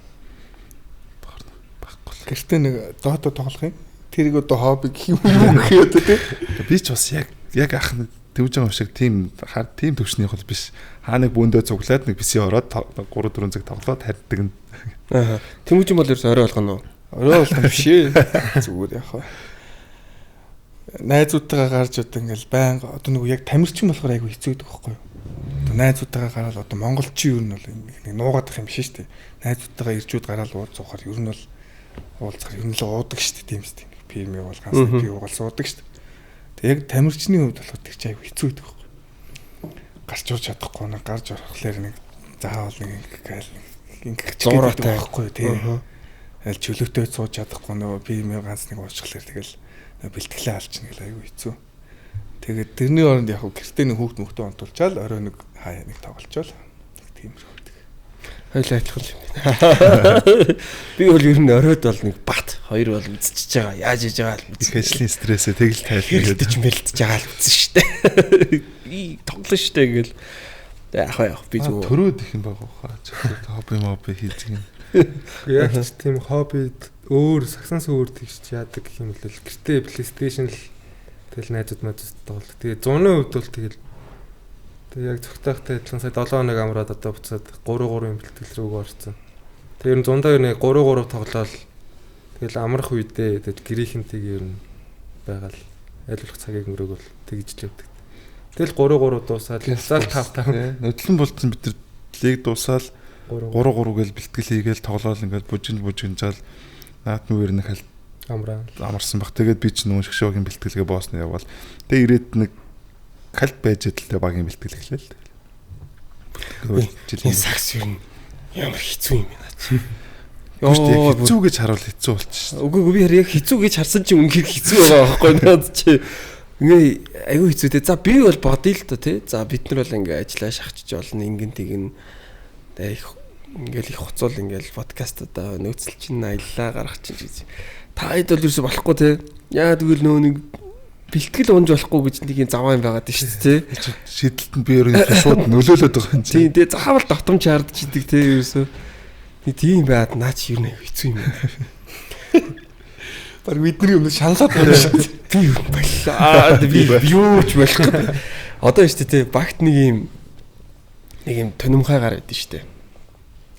Баггүй. Гэртээ нэг доото тоглох юм. Тэрийг одоо хобби гэх юм уу гэхэд тий. Би ч бас яг ах нэг төвж байгаа шиг тийм төвшнийх бол биш. Хаа нэг бөөндөө цуглаад нэг бисээ ороод 3 4 цаг тоглоод харьдаг нь. Аа. Тэмүүжин бол ерөөс орой болгоно уу? Орой болох юм биш ээ. Зүгээр яхаа. Найзуудтайгаа гарч одоо ингээл байнга одоо нэг яг тамирчин болохоор айгу хэцүү байдаг байхгүй юу? Одоо найзуудтайгаа гараад одоо монголчин юу нь бол нэг нуугаадах юм биш шүү дээ. Найзуудтайгаа иржүүд гараад уулзахаар ер нь бол уулзахаар ер нь л уудаг шүү дээ тийм үстэй. Пим юу бол ганц пи уугаал суудаг шүү дээ. Тэг яг тамирчны хувьд болохоор тэг чи айгу хэцүү байдаг байхгүй юу? Гарч урж чадахгүй нэг гарч орохлоор нэг заавал нэг ингээд зуураатай байхгүй юу тийм. Аль чөлөөтэй сууж чадахгүй нөгөө пим ганц нэг уучглаар тэгэл бэлтгэлээ алчна гэл аюу хэцүү. Тэгээд тэрний оронд яг гэртээ нэг хүүхд мөхтөө онтулчаал орой нэг хаяа нэг тоглолцоол. Нэг тиймэрхүү. Хоёлаа адилхан юм. Би бол ер нь оройд бол нэг бат хоёр бол үзчихэж байгаа. Яаж хийж байгаа л их ажлын стрессээ тэгэл тайлбарлаад хэлдэж мэлдэж байгаа л үзэн штэ. Би тоглоно штэ гэл. Яг би зөв төрөөд их юм байгаа хаа. Хобби хийдэг юм. Яг ч тийм хобби өөр сагсанс өөр тэгж яадаг гэх юм л гэртээ PlayStation л тэгэл найзууд тоглолт. Тэгээ 100-ын хувьд бол тэгэл яг цогтойхтой адилхан сая 7 хоног амраад одоо буцаад 3-3 бэлтгэл рүү орсон. Тэгээ ер нь зундаа нэг 3-3 тоглоал тэгэл амрах үедээ тэгэл гэрийнхэнтэйг ер нь байгаал айлуулах цагийг мөрөг бол тэгж л явдаг. Тэгэл 3-3 дуусаад 5-5 нотлон болцсон бид нар лиг дуусаад 3-3 гээл бэлтгэл хийгээл тоглоал ингээл бужинжаал наадмын нэг хал амарсан баг. Тэгээд би ч нүүн шгшөөгийн бэлтгэлгээ боосно явбал. Тэгээд ирээд нэг калт байж идэлтэй багийн бэлтгэл эхлэв л. Энэ сакс ер нь ямар хэцүү юм бэ? Йоо хэцүү гэж харуул хэцүү болчих шээ. Үгүй би яг хэцүү гэж харсан чинь үнэхээр хэцүү байгаа байхгүй наад чи. Ингээ айгүй хэцүүтэй. За би бол бодъё л та тий. За бид нар бол ингээ ажиллаа шахчих болно ингэн тэгнэ. Ингээл их хуцуул ингээл подкастаа нөөцөл чинь аяллаа гаргах чинь гэж. Та хэд бол юусе болохгүй те. Яа тэгвэл нөө нэг бэлтгэл унж болохгүй гэж нэг юм заваа юм байгаад шүү дээ те. Шийдэлтэнд би ерөнхийдөө шууд нөлөөлөд байгаа юм чинь. Тийм тэгээ заавал давтамж хардж идэг те ерөөсөө. Тийм байгаад наа чи юу нэ хэцүү юм байна. Баг бидний өмнө шаналаад байна шүү. Би юу байлаа. Би юу ч болох гэдэг. Одоо шүү дээ те багт нэг юм тономхайгаар байдсан шүү дээ.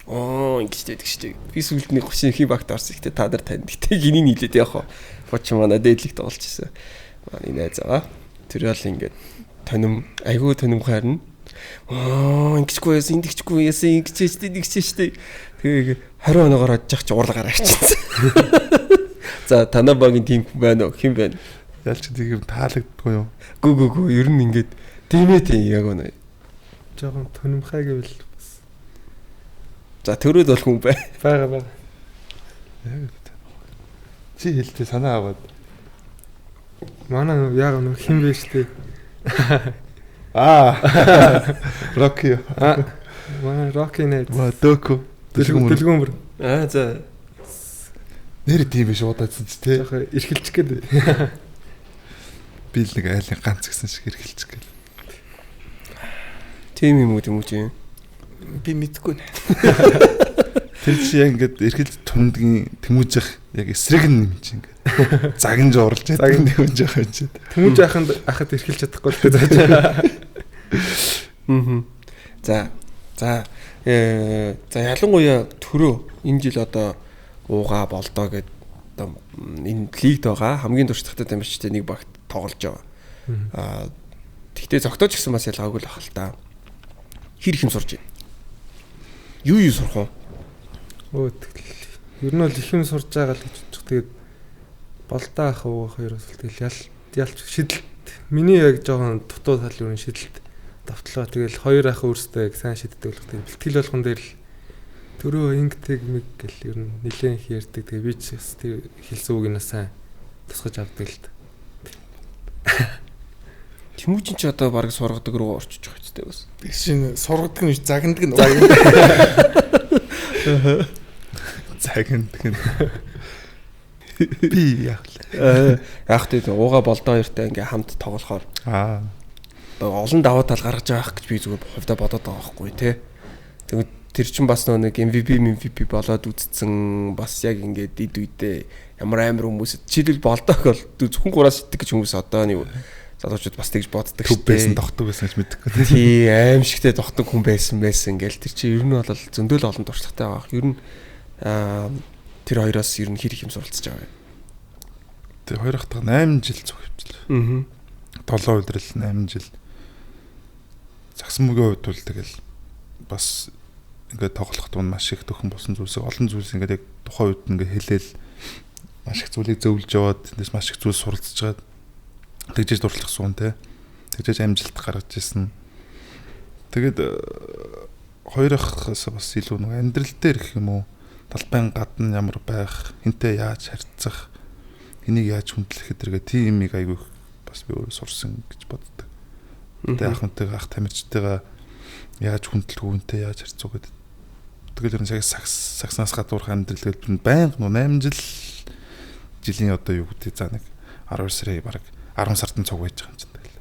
Ингэж байдаг шүү дээ. Би сүлд нэг 30 хий багт орсон ихтэй та нар танд. Гэтэ гиний нийлээд явах. Боч манай дээдлийг тоглож ирсэн. Манай найз аваа. Тэр бол ингээд тоним айгүй тоним харна. Ингэчгүй яасан, ингэчгүй яасан, ингэчээчтэй. Тэгээ 20 оноогоор одчих чи уурлага гараачихсан. За танаа багийн тим байна уу? Хэн байна? Ялч тийм таалагддгүй юу? Гү ер нь ингээд тиймээ тийм яг үнэ. Жохон тонимхай гэвэл бас. За төрөөд болох юм бай. Бага. Яг чи хэлтээ санаа аваад. Манай яг нэг хин бэ штэ. Рокки. Манай Рокки нэ. Дөкө. Дэлгүүмөр. За. Нэр тийм биш удаадсан ч тий. Жохоо эрхэлчих гээд. Би л нэг айлын ганц гэсэн шиг эрхэлчих гээд. Тийм юм уу тийм. Би мэдгүй нэ. Тэр чи яг ингээд эрхэлж тундгийн тэмүүжих яг эсрэг нь юм чи ингээд. Загинж уралж яадаг тэмүүж явах юм чи. Тэмүүж ахад эрхэлж чадахгүй л зааж. За ялангуяа төрөө энэ жил одоо ууга болдоо гэд одоо энэ лигд байгаа хамгийн дуртай тамирчтай нэг багт тоглож байгаа. Тэгтээ зогтооч гэсэн бас ялгаагүй л ахал та. Хэр их юм сурж байна? Юу сурах вэ? Ер нь бол их юм сурж байгаа л гэж бодчих. Тэгээд болдоо ах уу хоёроос л тэгэл ялч шидэлт. Миний яг жоохон дутуу тал юу шидэлт давтлаа. Тэгэл хоёр ах өөрсдөө яг сайн шиддэг болох. Тэгээд бэлтгэл болгон дээр л төрөө ингэдэг мэг гэл ер нь нилээн их ярьдаг. Тэгээ би ч тэр хэлсэн үг нь сайн тусгаж авдаг л та. Тэмүүжин ч одоо баг сургадаг руу орчиж байгаа ч бас. Шинэ сургадаг нь загнадаг нь. Загнадаг нь. Би Яг тийм ууга болдоо хоёртай ингээ хамт тоглохоор олон даваа тал гаргаж байгаа гэж би зүгээр хувьдаа бодоод байгаа байхгүй тий. Тэгвэл тэр чинь бас нэг MVP болоод үтцсэн бас яг ингээд эд үедээ ямар амар хүмүүс жишээлбэл болдоог бол зөвхөн 3-аас итдэг гэж хүмүүс одоо нэг залуучууд бас тэгж боддог шүү дээ. байсан тогтдог байсан гэж мэддэг. Тий аимшигтэй тогтдог хүн байсан ингээл тэр чинь ер нь бол зөндөл олон туршлагатай байгаа. Ер нь тэр хоёроос ер нь хэр их юм суралцж байгаа юм. Тэр хоёр ахтаа 8 жил зүг хвчлээ. 7 удирал 8 жил. Загсан мөгийн хувьд бол тэгэл бас ингээд тоглоход нь маш их төхөн болсон зүйлсийг олон зүйлс ингээд яг тухайн үед ингээд хэлээл маш их зүйлийг зөвлөж яваад тэндээс маш их зүйл суралцж байгаа. Тэгжээж дуршлах суун те. Тэгжээж амжилт гаргаж ирсэн. Тэгэд хоёр ахаас бас илүү нэг амьдрал дээр гэх юм уу талбайн гадна ямар байх, хинтээ яаж харьцах, энийг яаж хүндлэх гэдэргээ тийм юмыг айгүй бас би өөрөө сурсан гэж боддог. Тэгээ ахынтайгаа ах тамирчтайгаа яаж хүндлэх үүнтэй яаж харьцах гэдэг. Тэгэл ер нь сагснаас гадуурх амьдрал гэдэг байнга 8 жилийн одоо юу гэдэг за нэг 12 сарын бараг 10 сард нь цуг байж байгаа юм чинь тэгэл.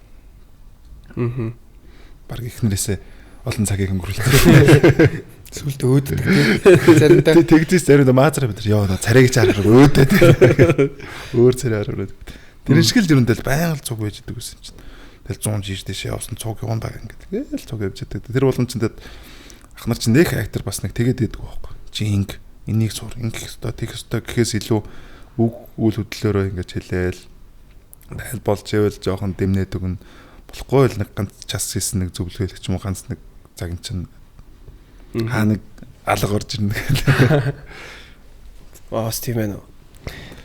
Бараг ихнэрээсээ олон цагийг өнгөрүүлдэг. Сүлд өөддөг тийм. Заримдаа тэгдэж заримдаа маазраа бид яа царайг чаарах өөдөд. Өөр царай хараад. Тэр шиг л ерөнтэй байнга цуг байж идэг гэсэн чинь. Тэгэл 100 жиш дэшээ явсан цуг юм баг ингээд. Тэгэл цуг явж идэг. Тэр боломжтой ах нар чинь нэх актер бас нэг тэгээд идэг байхгүй. Жинг энийг сур ингэх ёстой тэгэх ёстой гэхээс илүү үг үйл хөдлөлөөрөө ингэж хэлээл. Тэгэл болж ивэл жоохон дэмнээд өгнө. Болохгүй л нэг ганц час хийсэн нэг зөвлөгөөлөх ч юм уу ганц нэг цагийн чинь хаа нэг алга орж ирнэ гэх. Бас тийм ээ.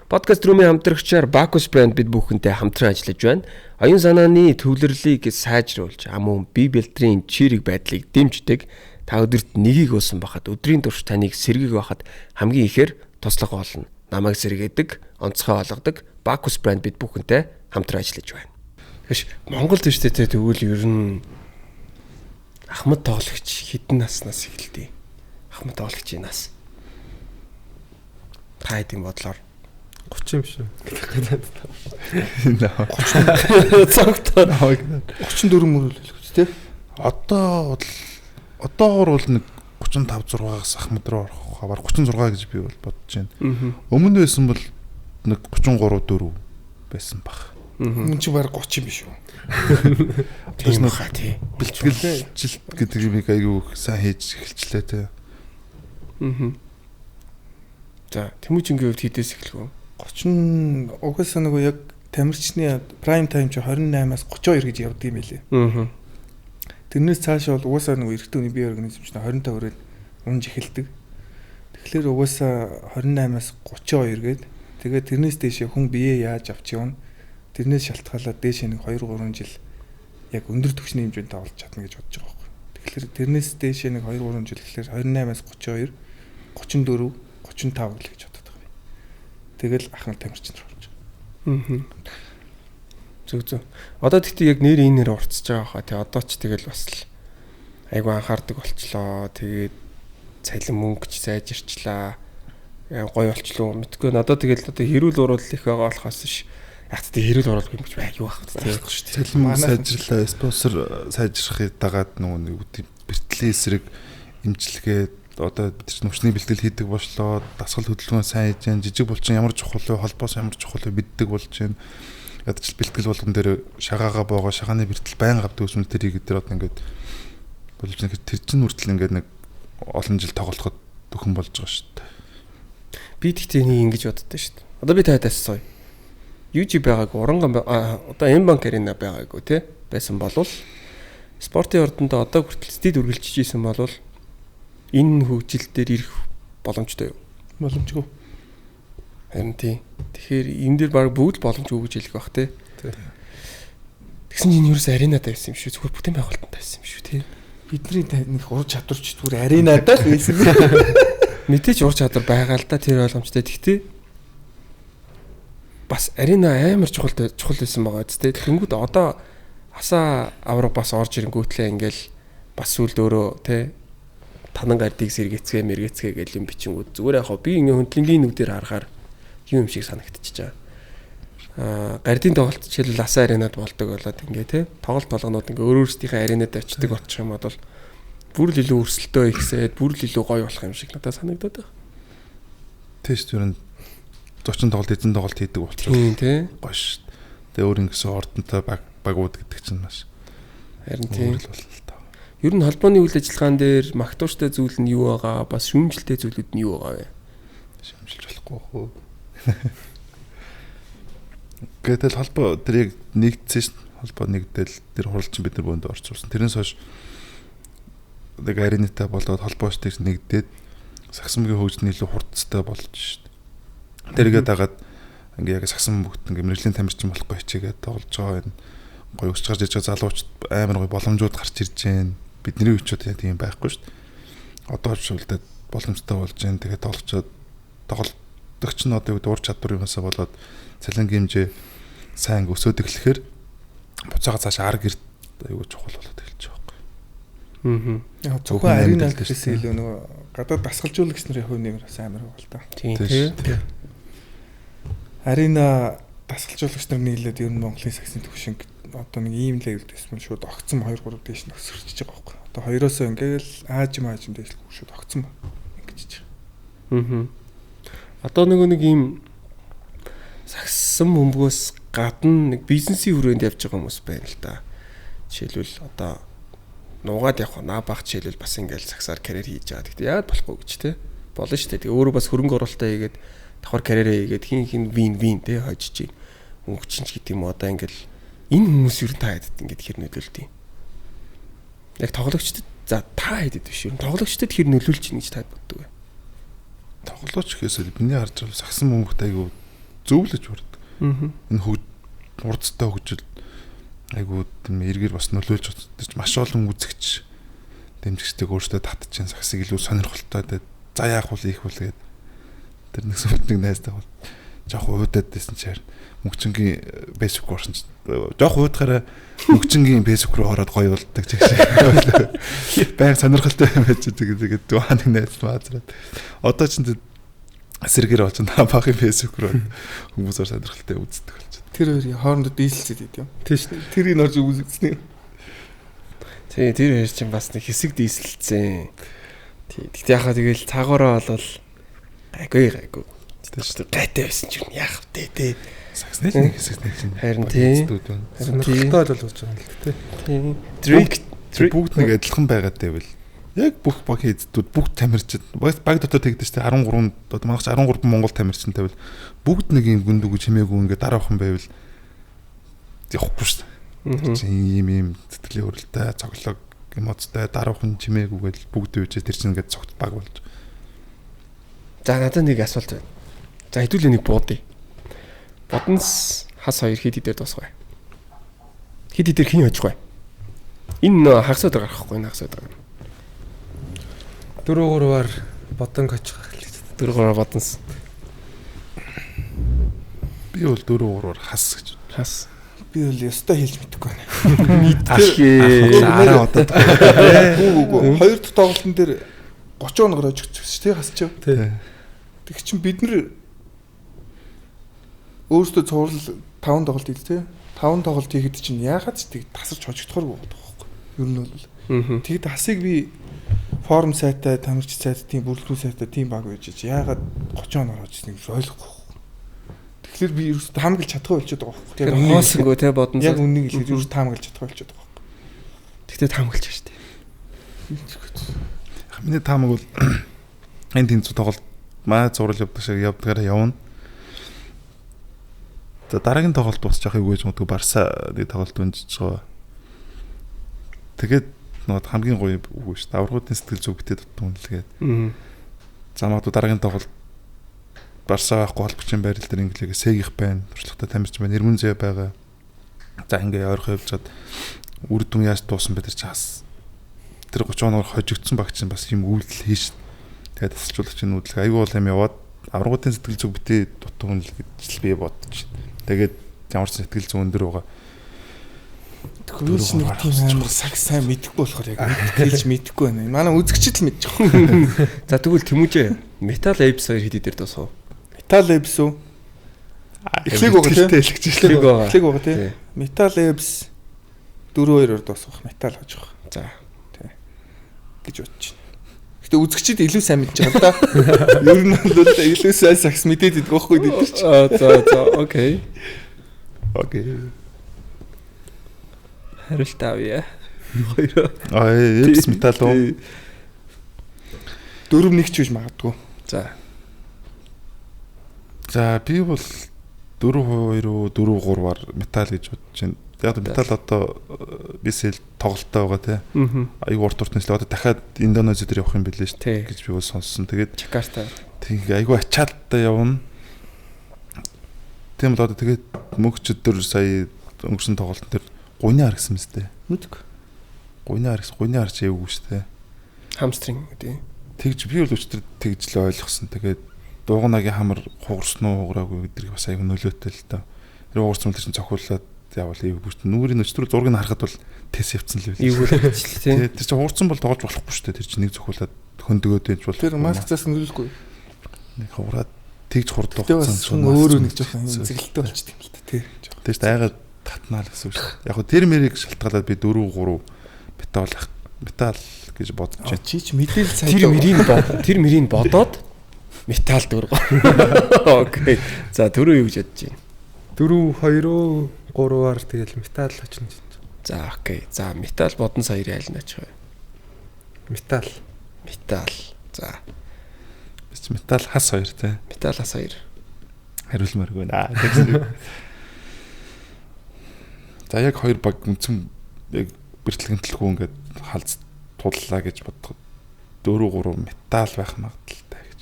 Подкаст румын хамтрагчаар Bacchus брэнд бид бүхэнтэй хамтран ажиллаж байна. Оюун санааны төвлөрлийг сайжруулж, ам хүн бие бэлтрийн чирэг байдлыг дэмждэг. Та өдөрт нэгийг уусан бахад өдрийн турш таныг сэргийг байхад хамгийн ихээр туслах болно. Намайг сэргээдэг, онцгой олгодог Bacchus брэнд бид бүхэнтэй хамтран ажиллаж байна. Тэгэж Монголд ч тэгвэл ер нь Ахмад тоглогч хэдэн наснаас эхэлдэг? Ахмад тоглогчийн нас. Та хэдийн бодлоор 30 юм шүү. 30 34 мөрөл хэлэх тий. Одоогор бол нэг 35 6-аас Ахмад руу орох хавар 36 гэж би бол бодож байна. Өмнө байсан бол нэг 33 4 байсан баг. Энд чи баг 30 биш үү? Тийм баха тий. Бэлтгэлжилт гэдэг юм айгүй сайн хийж эхэлчлээ тий. За Тэмүүжингийн хувьд хідээс эхлэх үү? 30 угаасаа нөгөө яг тамирчны prime time чи 28-аас 32 гэж явдаг юм байлээ. Аа. Тэрнээс цаашаа бол угаасаа нэг эрэгтэй хүний бие организм чинь 25 хүрээд унж эхэлдэг. Тэгэхээр угаасаа 28-аас 32 гээд тэгээд тэрнээс дээшээ хүн бие яаж авч явна? Тэрнээс шалтгаалаад дээшээ нэг 2 3 жил яг өндөр түвшний хэмжээнд тавлж чадна гэж бодож байгаа байхгүй. Тэгэхээр тэрнээс дээшээ нэг 2 3 жил гэхэлэр 28-аас 32, 34, 35 гэж боддог байна. Тэгэл ахмад тамирчин нар орж байгаа. Зүг. Одоо тэгтээ яг нэр энэ нэр уртсаж байгаа хаа. Тэ одоо ч тэгэл бас л айгу анхаардаг болчлоо. Тэгээд цалин мөнгөч сайжирчлаа. Гой болчлоо. Мэдгүй надад тэгэл одоо хэрүүл уруул их байгаа болохоос ш. Яг тэ хэрүүл уруул юм биш юу байх вэ? Цалин мөнгө сайжрлаа, спонсор сайжрахыг дагаад нөгөө нэг бэртлийн эсрэг имчилгээд одоо нөхцөлийн бэлтгэл хийдэг болчлоо. Дасгал хөдөлгөөн сайн хийж जैन жижиг булчин ямар чухал вэ? Холбоос ямар чухал вэ? Биддэг болж जैन. Ядч бэлтгэл болгон дээр шагаагаа боогоо шагааны бэртэл байн авдаг үсмэл тэрийг дээр одоо ингээд болж нэг тэр чин хүртэл ингээд нэг олон жил тоглоход дөхөн болж байгаа шүү дээ. Би тэгтээ нэг ингэж боддоо шүү дээ. Одоо би таад асууя. UG байгаагүй уранган одоо M-банк арена байгаагүй те байсан болвол спортын ордонд одоо хүртэл стед үргэлжлэж ийсэн болвол энэ хөгжил дээр ирэх боломжтой юу? Боломжгүй. Харин тийм. Тэгэхээр энэ дээр баг бүгд боломжгүй гэж хэлэх бах те. Тэгсэн чинь ерөөс аренадаа байсан юм шүү. Зүгээр бүтээн байгуулалтанд байсан юм шүү те. Бидний нэг ур чадварч зүгээр аренадаа л байсан. Мэдээж ур чадвар байгаа л да тэр ойлгомжтой. Тэгтээ бас арена амар чухал байсан байгаа үстэй. Тэнгүүд одоо хасаа авраг бас орж ирэнгүүтлээ ингээл бас сүлд өөрөө те танан гардыг сэргээцгээ мэргээцгээ гэл юм бичингүүд зүгээр яг би ингээ хөндлөнгийн нүдээр харахаар юм шиг санагдчихж байгаа. Гардын тоглолт жишээлбэл асаа аренад болдог болоод ингээ те тоглолт болгонууд ингээ өөр өөрсдийнхээ аренад очдөг болчих юм бол бүр л илүү өрсөлдөө ихсээд бүр л илүү гоё болох юм шиг надад санагдаад байна. Тест юу н зочин тоглолт эзэн тоглолт хийдэг болчих. Тийм тий. Гоё шүү. Тэгээ өөр ингэсэн ордонтой багууд гэдэг чинь маш харин тийм л бол та. Ер нь холбооны үйл ажиллагаан дээр магтууштай зүйл нь юу байгаа? Бас шүүмжлэлтэй зүйлүүд нь юу байгаа вэ? Шүүмжилж болохгүй хөө. Гэтэл холбоо тэрийг нэгдсэн шүү. Холбоо нэгдэл тэр хуралчин бид нар бөөнд орцуулсан. Тэрнээс хойш нэг аренатай болоод холбоочдыг нэгдээд сагсамгийн хөгжлийн илүү хурдцтай болж шүү. Тэргээ дагаад ингээ яг сагсан бүгд ингээ мэрэгжлийн тамирчин болохгүй хичээгээд тоглож байгаа энэ гоё өсч гарч ирж байгаа залуучууд амар гоё боломжууд гарч ирж байна. Бидний үчүүд тийм байхгүй шүү. Одоо ч үлдээд боломжтой болж байна. Тэгээд тоглогч нь одоо уур чадварынхаасаа болоод цалингийн хэмжээ сайн өсөөд эхлэхээр буцаага цааш ар гэрт аюу чухал болоод эхэлж байгаа юм. Яг зөвхөн арена гэхээс илүү нөгөө гадаад дасгалжуулагч нарын хувь нэмэр бас амар байгаа л та. Тийм тийм. Арена дасгалжуулагч нар нийлээд ер нь Монголын саксын төвшинг одоо нэг ийм левел дэсмэн шууд огцсон 2 3 дээш нь өсөрчж байгаа байхгүй. Одоо хоёроосоо ингээл аажим дээш шууд огцсон ба. Ингэж байгаа. Одоо нэг ийм сагсан бөмбөгөөс гадна нэг бизнесийн хүрээнд явж байгаа хүмүүс байна л да. Жишээлбэл одоо нуугаад явах наа баг жишээлбэл бас ингээл сагсаар карьер хийж байгаа. Тэгтээ яагаад болохгүй гэж те. Болно шүү дээ. Тэгээ өөрөө бас хөрөнгө оруулалтаа хийгээд давхар карьерээ хийгээд хин вин те хожиж өнгөчнч гэдэг юм одоо ингээл энэ хүмүүс юу та хэд ингээд хэр нөлөөлд юм. Яг тоглогчдод за та хэд биш юм. Тоглогчдод хэр нөлөөлж ийн гэж та боддог вэ? Тоглооч гэхээсээ бидний харж байгаа сагсан бөмбөгт айгу зөвлөж урд. Энэ урдтай хөгжил айгу тийм эргээр бас нөлөөлж байгаа. Маш олон үзэгч дэмжигчдийг өөртөө татчихсан сагсыг илүү сонирхолтой за яах вэ их бол гэдэг. Тэр нэг сүлтнийг найзтай бол жоох уудаад байсан чаар мөгчингийн Facebook орсон ч жоох уудахаараа мөгчингийн Facebook руу ороод гоё болдог ч гэх байг сонирхолтой юм байж тэгээд дуухан нэг найз маазраад одоо ч эсэргээр болж байгаа багын Facebook руу хүмүүсээр сонирхолтой үздэг болж байна. Тэр хоёрын хоорондоо дийлэлцээд идэв. Тийш. Тэрийг орж үзэгдсэн юм. Тий, тэр хоёр чинь бас нэг хэсэг дийлэлцсэн. Тий. Тэгтээ яхаа тэгэл цаагаараа болвол гайгүй. Тэгтээ гайтай байсан ч юм яах вэ тий. Сагснаа нэг хэсэг чинь. Харин тий. Сонирхолтой л болж байгаа юм л тий. Тий. Бүгд нэг адилхан байгаад байвал яг бүх баг хийдүүд бүгд тамирчид баг дотор тэгдэж штэ 13 одоо манайх 13 Монгол тамирчинтай байвал бүгд нэг юм гүндүг чимээгүй ингээд дараахан байвал явахгүй шүү дээ. Чи ийм сэтгэлийн хөрөлтэй, цоглог, эмоцтой, даруухан чимээгүйгээл бүгд үжээ тэр чинь ингээд цогт баг болж. За надад нэг асуулт байна. За хэдүүлээ нэг буудъя. Бодонс хас хоёр хэд дээр дуусгав. Хэд дээр хэн хожих вэ? Энэ хагас өдөр гарахгүй энэ хагас өдөр. 4-3-аар бодон очих хэлж. 4-3 бодонс. Би бол 4-3-аар хас гэж. Хас. Би бол ёстой хэлж мэдэхгүй байна. Ахээ. Араа удаад. Үгүй. Хоёр дахь тоглолтын дээр 30 оногоор очих шүү дээ хасчих. Тий. Тэг чин бид нар өөрсдөө цуврал 5 тоглолт хийх тий. 5 тоглолт хийхэд чинь яагаад ч тэг тасарч хожигдохоргүй байдаг байхгүй. Ер нь бол. Тэгэд хасыг би форум сайтай, тамирч сайтай, тийм бүрэлдэхүүн сайтай тийм баг байж яагаад 30 оноор очихсныг ойлгохгүй. Тэгэхээр би ерөөсөө таамаглаж чадахгүй болчиход байгаа байхгүй. Тэр хоосонгүй те бодон. Яг үннийг хэлээд ерөөсөө таамаглаж чадахгүй болчиход байгаа байхгүй. Тэгтээ таамаглаж штэ. Миний таамаг бол энэ тэнцүү тоглолт маа зураг явдаг шиг явдгаараа явна. За дараагийн тоглолт босч яхах юу гэж боддог Барса нэг тоглолт өнжиж байгаа. Тэгээд нөгөө хамгийн гоё үг шүү дээ. Аврагуудын сэтгэл зүг битээ дутсан үнэлгээд. За магадгүй дараагийн тоглолт Барса авахгүй холбогчийн байрал дээр инглигээ Сегих байна. Туршлагатай тамирч байна. Эрмэн зэ байгаа. За ингээ ойрхон явжгаад үр дүн яаж дуусан бэ тэр чаас. Тэр 30 оноор хожигдсон багч чинь бас юм үйлдэл хийж. Тэгээд тасалжуулагчийн үйлдэл аюу бол юм яваад аврагуудын сэтгэл зүг битээ дутсан үнэлгээд би бодчих. Тэгээд ямар ч сэтгэл зүйн өндөр байгаа. Тэгвэл нэг тийм амар саг сайн мэдэхгүй болохоор яг хэлж мэдэхгүй байна. Манай үзэгчд л мэдчих واخ. За тэгвэл Тэмүүжээ Metal Apes 2 хэд дээр дуусав? Metal Apes үү? Эхлэх байгаа тийм. Эхлэх байгаа тийм. Metal Apes 4-2-оор дуусгах. Metal хожих. За тий. гэж бодож байна. Гэтэ үзэгчд илүү сайн мэдж байгаа да. Ер нь бол илүү сайн сагс мэдээд идэх байхгүй бид нар ч. За окей. Окей. Хариулт авъя. Хоёр. Эпс метал уу? 4-1 ч үж магадгүй. За. За би бол 4-2 4-3-аар метал гэж бодож байна. Яг метал одоо бисэл тоглолттой байгаа тий. Аюу урт уртнаас л одоо дахиад Индонези дээр явах юм билээ шүү дээ гэж би бол сонссон. Тэгээд Чакарта. тийм аюу ачаалттай явна. Тийм л одоо тэгээд мөгчөдөр сая өнгөрсөн тоглолтын дээр гуйны харгасан мэт дээ. Мэдгүй. Гуйны харж яавгүй шүү дээ. Хамстринг гэдэг. Тэгж би бол өчтөр тэгж л ойлгосон. Тэгээд дууганагийн хамар хугарсан уу хугараагүй гэдгийг бас аюу нөлөөтэй л та. Тэр хугарсан л чинь цохиулаад явал ив бүт нүрийн өчтөр зургийг харахад бол тэс явцсан л байл. Ивгүй л тийм. Тэр чинь хуурсан бол тоглож болохгүй шүү дээ. Тэр чинь нэг цохиулаад хөндөгөөд байж бол. Тэр маск цаас нөлөөлөхгүй. Нэг хуураад тэгж хурдлах гэсэн өөрөө нэг жоохон зэглэлтэй болчтой юм л та тий. Тэр чинь айгаад татнаа л гэсэн үг шүү. Яг хөө тэр мэрийг шалтгаалаад би 4-3 метал гэж бодож байна. Чи ч мэдээл сайн. Тэр мөрийг бодоод метал дөрөв. Окей. За дөрөв юу гэж бодож байна? 4-2-3-аар тэгэл метал очно. За окей. За метал бодон саярын айл нь очих вэ? Метал. За. Бис метал хас 2 тий. Метал хас 2. Хариулмааргүй наа. За яг 2 баг үнцэн яг бэртлэгэнтлэхгүй ингээд халз туллаа гэж бодоход 4-3 метал байх магадaltaй гэж.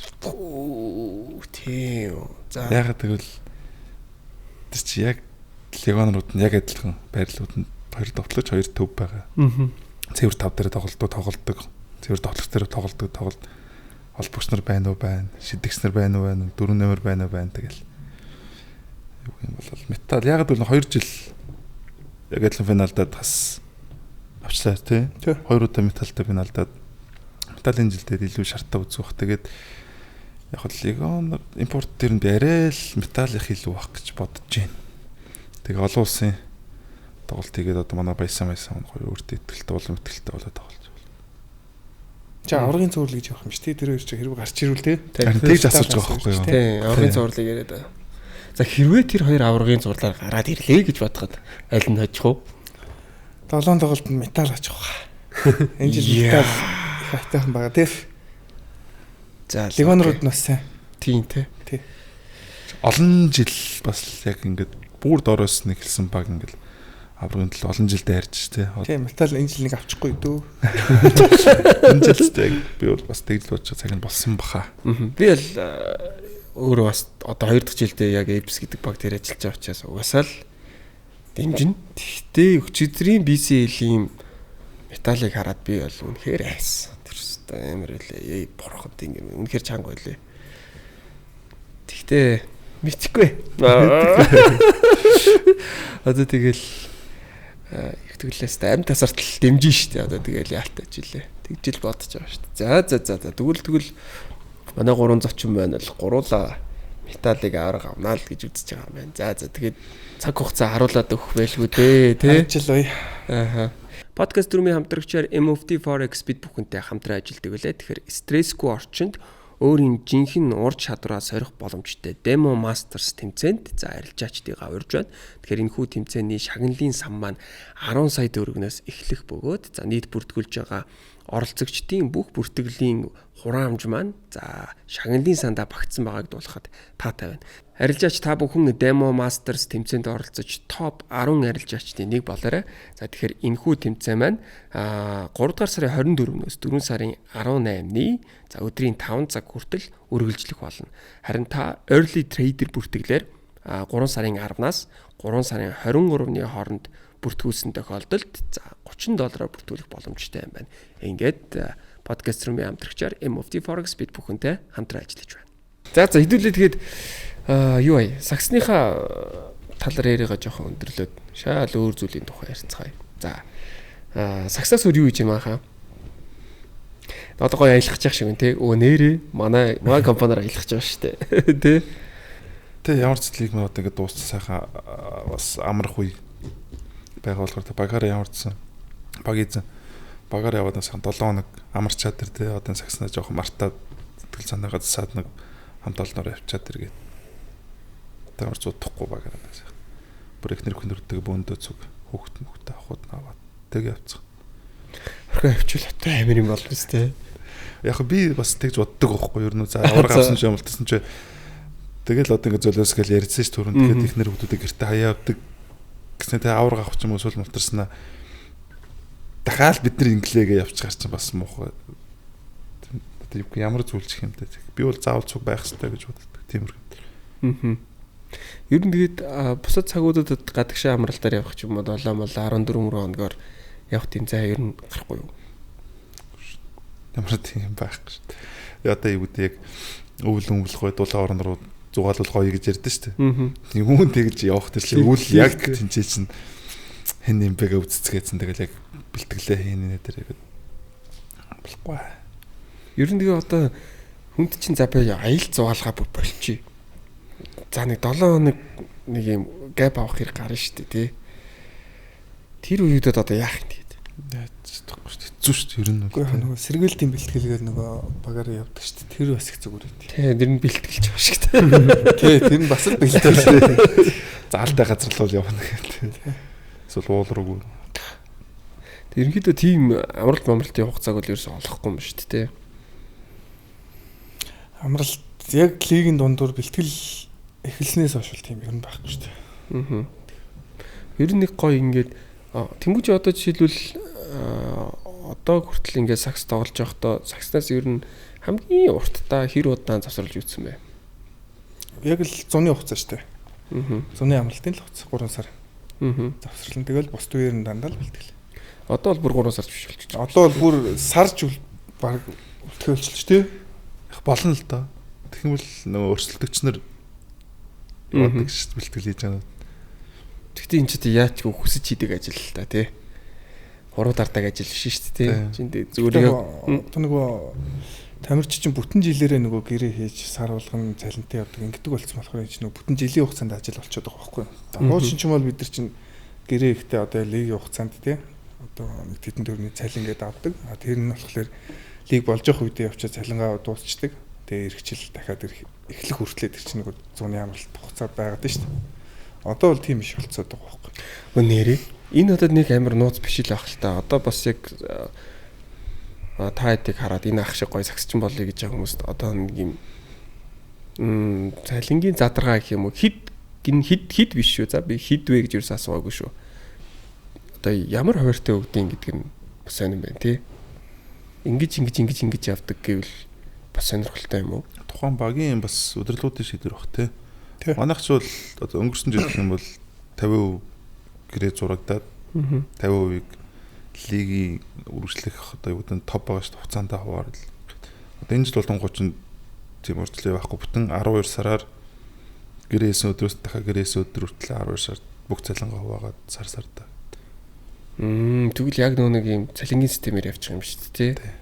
Тийм. За. Ягаад гэвэл тэр чи яг легонрууд нь яг адилхан байрлалууд нь 2 довтлож 2 төв байгаа. Цэвэр 5 дээр тоглолдог. Цэвэр довтлох дээр тоглолдог. Холбогч нар байна уу байна. Шидэгч нар байна уу байна. 4 номер байна уу байна тэгэл. Юу юм бол метал ягаад гэвэл 2 жил яг адилхан финалдад хас авчлаа тий. 2 удаа металтай финалдад металлын жилдээ илүү шартаа үзэх. Тэгээд яг л легон импорт дээр нь би арай л метал их илүү байх гэж бодож байна. Тэгээ олон улсын тоглолт хийгээд одоо манай баясан гоё өөртөө ихтэй болоод тоглож байна. Чи аврагын цуврал гэж явах юм шүү дээ. Тэр хоёр чи хэрэг гарч ирвэл тий. Тэгж асууж байгаа байхгүй юу? Тийм, аврагын зурлыг яриад байна. За хэрвээ тэр хоёр аврагын зурлаар гараад ирлээ гэж бодоход аль нь хожих вэ? 7 тоглолтод метал очих واخа. Энэ жил метал их хайтайхан байгаа тий. За легонрууд нь бас сайн. Тийм тий. Олон жил бас яг ингээд бүр дороос нэг хэлсэн баг ингээд аврагын төлөө олон жил дайрч тий. Тийм метал энэ жил нэг авчихгүй дөө. Энэ жилтэй би бол бас тэгж бодож цаг нь болсон баха. Би л өөрөө бас одоо 2 дахь жилдээ яг Apes гэдэг баг дээр ажиллаж байгаа учраас угаасаа л дэмжин. Тэгтээ өчигдрийн BCL-ийн металлыг хараад би бол үнэхээр айсан. Тэр өстой амар үлээ. Борход ингэ үнэхээр чанга байлээ. Тэгтээ мэдхгүй. Одоо тэгэл их төглөөс амь тасартал дэмжин штэ. Одоо тэгэл яалтаж илээ. Тэгжил бодож байгаа штэ. За тэгвэл манай 3 зочин байна л гуруула металлыг авраг авнаа л гэж үзэж байгаа юм байна. За тэгээд цаг хугацаа харуулад өгөх байлгүй дээ, тий? Ажил бай. Ааха. Подкаст дүрмийн хамтрагчаар MFT Forex бид бүхэнтэй хамтран ажилладаг байлаа. Тэгэхээр стрессгүй орчинд өөрийн жинхэнэ ур чадвараа сорих боломжтой Demo Masters тэмцээнд за арилжаачдыгаа урьж байна. Тэгэхээр энэхүү тэмцээний шагналын сан маань 10 сая төгрөгнөөс эхлэх бөгөөд за нийт бүртгүүлж байгаа оролцогчдын бүх бүртгэлийн хураамж маань за шагналын сандаа багтсан байгааг дуулахад таатай байна. Арилжаач та бүхэн Demo Masters тэмцээнд оролцож топ 10 арилжаачдын нэг болоорой. За тэгэхээр энэхүү тэмцээн маань 3 дугаар сарын 24-өөс 4 сарын 18-ны за өдрийн 5 цаг хүртэл үргэлжлэх болно. Харин та early trader бүртгэлээр 3 сарын 10-наас 3 сарын 23-ны хооронд бүртгүүлсэн тохиолдолд за $30 бүртгүүлэх боломжтой юм байна. Ингээд подкаст румын хамтрагчаар MFT Forex бид бүхэнтэй хамтран ажиллаж байна. За хэдүүлээ тэгээд юу вэ? Саксныхаа талаар яриагаа жоохон өндөрлөөд шал өөр зүйлийн тухай ярьцгаая. За саксаас өөр юу гэж юм аахаа? Одоо гоё аялах гэж шиг байна те. Өө нэрээ манай компаниар аялах гэж байгаа шүү дээ. Тэ. Тэ ямар ч лиг мод ингээд дууссан сайхан бас амрах үе байгаа болохоор багаараа ямарчсан. Баг эзэн багаар яваад сайхан 7 хоног амарчаад тэр тэ одоо сакснаа жоохон мартаад сэтгэл санаагаа засаад нэг хамт олноор явчаад тэргээд тамар зуудахгүй багаараа сайхан. Бүр их нэр хүнрдэг бөөндөө зүг хөөхт авахуд наваад тэг явцсан. Орхоо явчихвал одоо амир юм болно шүү дээ. Яг би бас тэгж боддог байхгүй юу? За авраг авсан ч юм болтсон ч тэгэл одоо ингэ золиосгал ярьсан ш түрүүнд тэгээд их нэр хүмүүсээ гэрте хаяа явдаг гэсэн тэ авраг авах юм эсвэл мултарснаа дахиад бид нар инглээгээ явчихар чинь бас муухай. Тэгээд ямар зүйлчих юм бэ? Би бол заавал цуг байх хэрэгтэй гэж боддог. Тиймэр. Ер нь тэгээд бусад цагуудад гадагшаа амралтаар явах ч юм уу 7 мол 14 хоногор явах тийм зай ер нь гарахгүй юу? Ямар тийм байхгүй шүү дээ. Одоо юу гэдэг яг өвөл өмлөх дулаан орон руу зугаалуулах гоё гэж ярьдэн шүү дээ. Юм тэгж явах тэр чинь үл яг тэнцээ чинь хэн юм бэ гэж үзцгээсэн тэгэл яг бэлтгэлээ хийнэ дээр яг болохгүй. Ер нь тэгээ одоо хүнд чинь за бай аялал зугаалгаа бүр болчих. За нэг 7 хоног нэг юм гэп авах хэрэг гарна шүү дээ тий. Тэр үеүүдэд одоо яах юм тэгээд. Яахгүй шүү дээ. Зүг шүү дээ ер нь. Гэхдээ нөгөө сэргээлтийн бэлтгэлгээр нөгөө багаараа явдаг шүү дээ. Тэр бас их зүгээр үү. Тий, тэр нь бэлтгэлж байгаа шүү дээ. Тий, тэр нь бас л бэлтгэлж. Заалтай газар л явна гэдэг. Эсвэл уул руугүй. Ерөнхийдөө тийм амралт явах цаг бол ерөөсөй олохгүй юм шүү дээ тий. Амралт яг лигийн дундуур бэлтгэл эхэлснээс хойш тийм ер нь байхгүй шүү дээ. Ер нь нэг гоё ингээд тэмүүж одоо жишээлбэл одоо хүртэл ингээд сакс тоглож байхдаа сакснаас ер нь хамгийн уртдаа хэр удаан завсарлаж үзсэн бэ? Яг л зуны хугацаа шүү дээ. Зуны амралтын л хугацаа 3 сар. Завсарлан тэгэл бусд үеэр нь дандаа л бэлтгэл. Одоо бол бүр 3 сарч биш болчих. Одоо бол бүр сарж баг үлтгээлч тий. Их болно л доо. Тэгмэл нөгөө өрсөлдөгчнөр яадаг шүү дээ бэлтгэл хийж байгаа. Тэгтээ энэ ч яачгүй хүсэж хийдэг ажил л та тий. Хуруу дардаг ажил биш шүү дээ тий. Чиндээ зүгээр яг нөгөө тамирч чинь бүтэн жилээрээ нөгөө гэрээ хийж сар болгон цалинтай явдаг ингэдэг болсон болохоор энэ нөгөө бүтэн жилийн хугацаанд ажил болчиход байгаа байхгүй юу. Дагуул шинж бол бид нар чинь гэрээ ихтэй одоо лигийн хугацаанд тий. Одоо нэг тэдэн төгрөгийн цалин гээд авдаг. Тэр нь болохоор лиг болж явах үедээ явчаа цалингаа дуусчдаг. Тэгээ эргэжил дахиад эхлэх хүртлээр тэр чинь нэг зуны амралт хугацаа байгаад шүү дээ. Одоо бол тийм биш болцоод байгаа байхгүй. Нэрээ энэ одоо нэг амар нууц биш л байх л та. Одоо бас яг та хэдийг хараад энэ ах шиг гой сагсчин болъё гэж байгаа хүмүүст одоо нэг юм цалингийн задаргаа гэх юм уу хид биш шүү. За би хид вэ гэж юус асууаагүй шүү. одоо ямар хуваартай өгдөө гэдэг нь бас сонирн байна тий. Ингэж явдаг гэвэл бас сонирхолтой юм уу? Тухайн багийн бас удирдлуудын шийдвэр бах тий. Тий. Манайх ч бол одоо өнгөрсөн жил гэх юм бол 50% гэрээ зурагдаад 50%-ийг лигийн үргэлжлэх одоо юу гэдэг нь топ байгаа шүү дээ хугацаанд хаваар л. Одоо энэ жил бол 30 тийм үргэлжлээ байхгүй бүтэн 12 сараар гэрээс өдрөөс дахиад гэрээс өдөр хүртэл 12 сар бүх цалингаа хуваагаад сар-сардаа. Тэгвэл яг нэг юм цалингийн системээр явчих юм шүү дээ тий.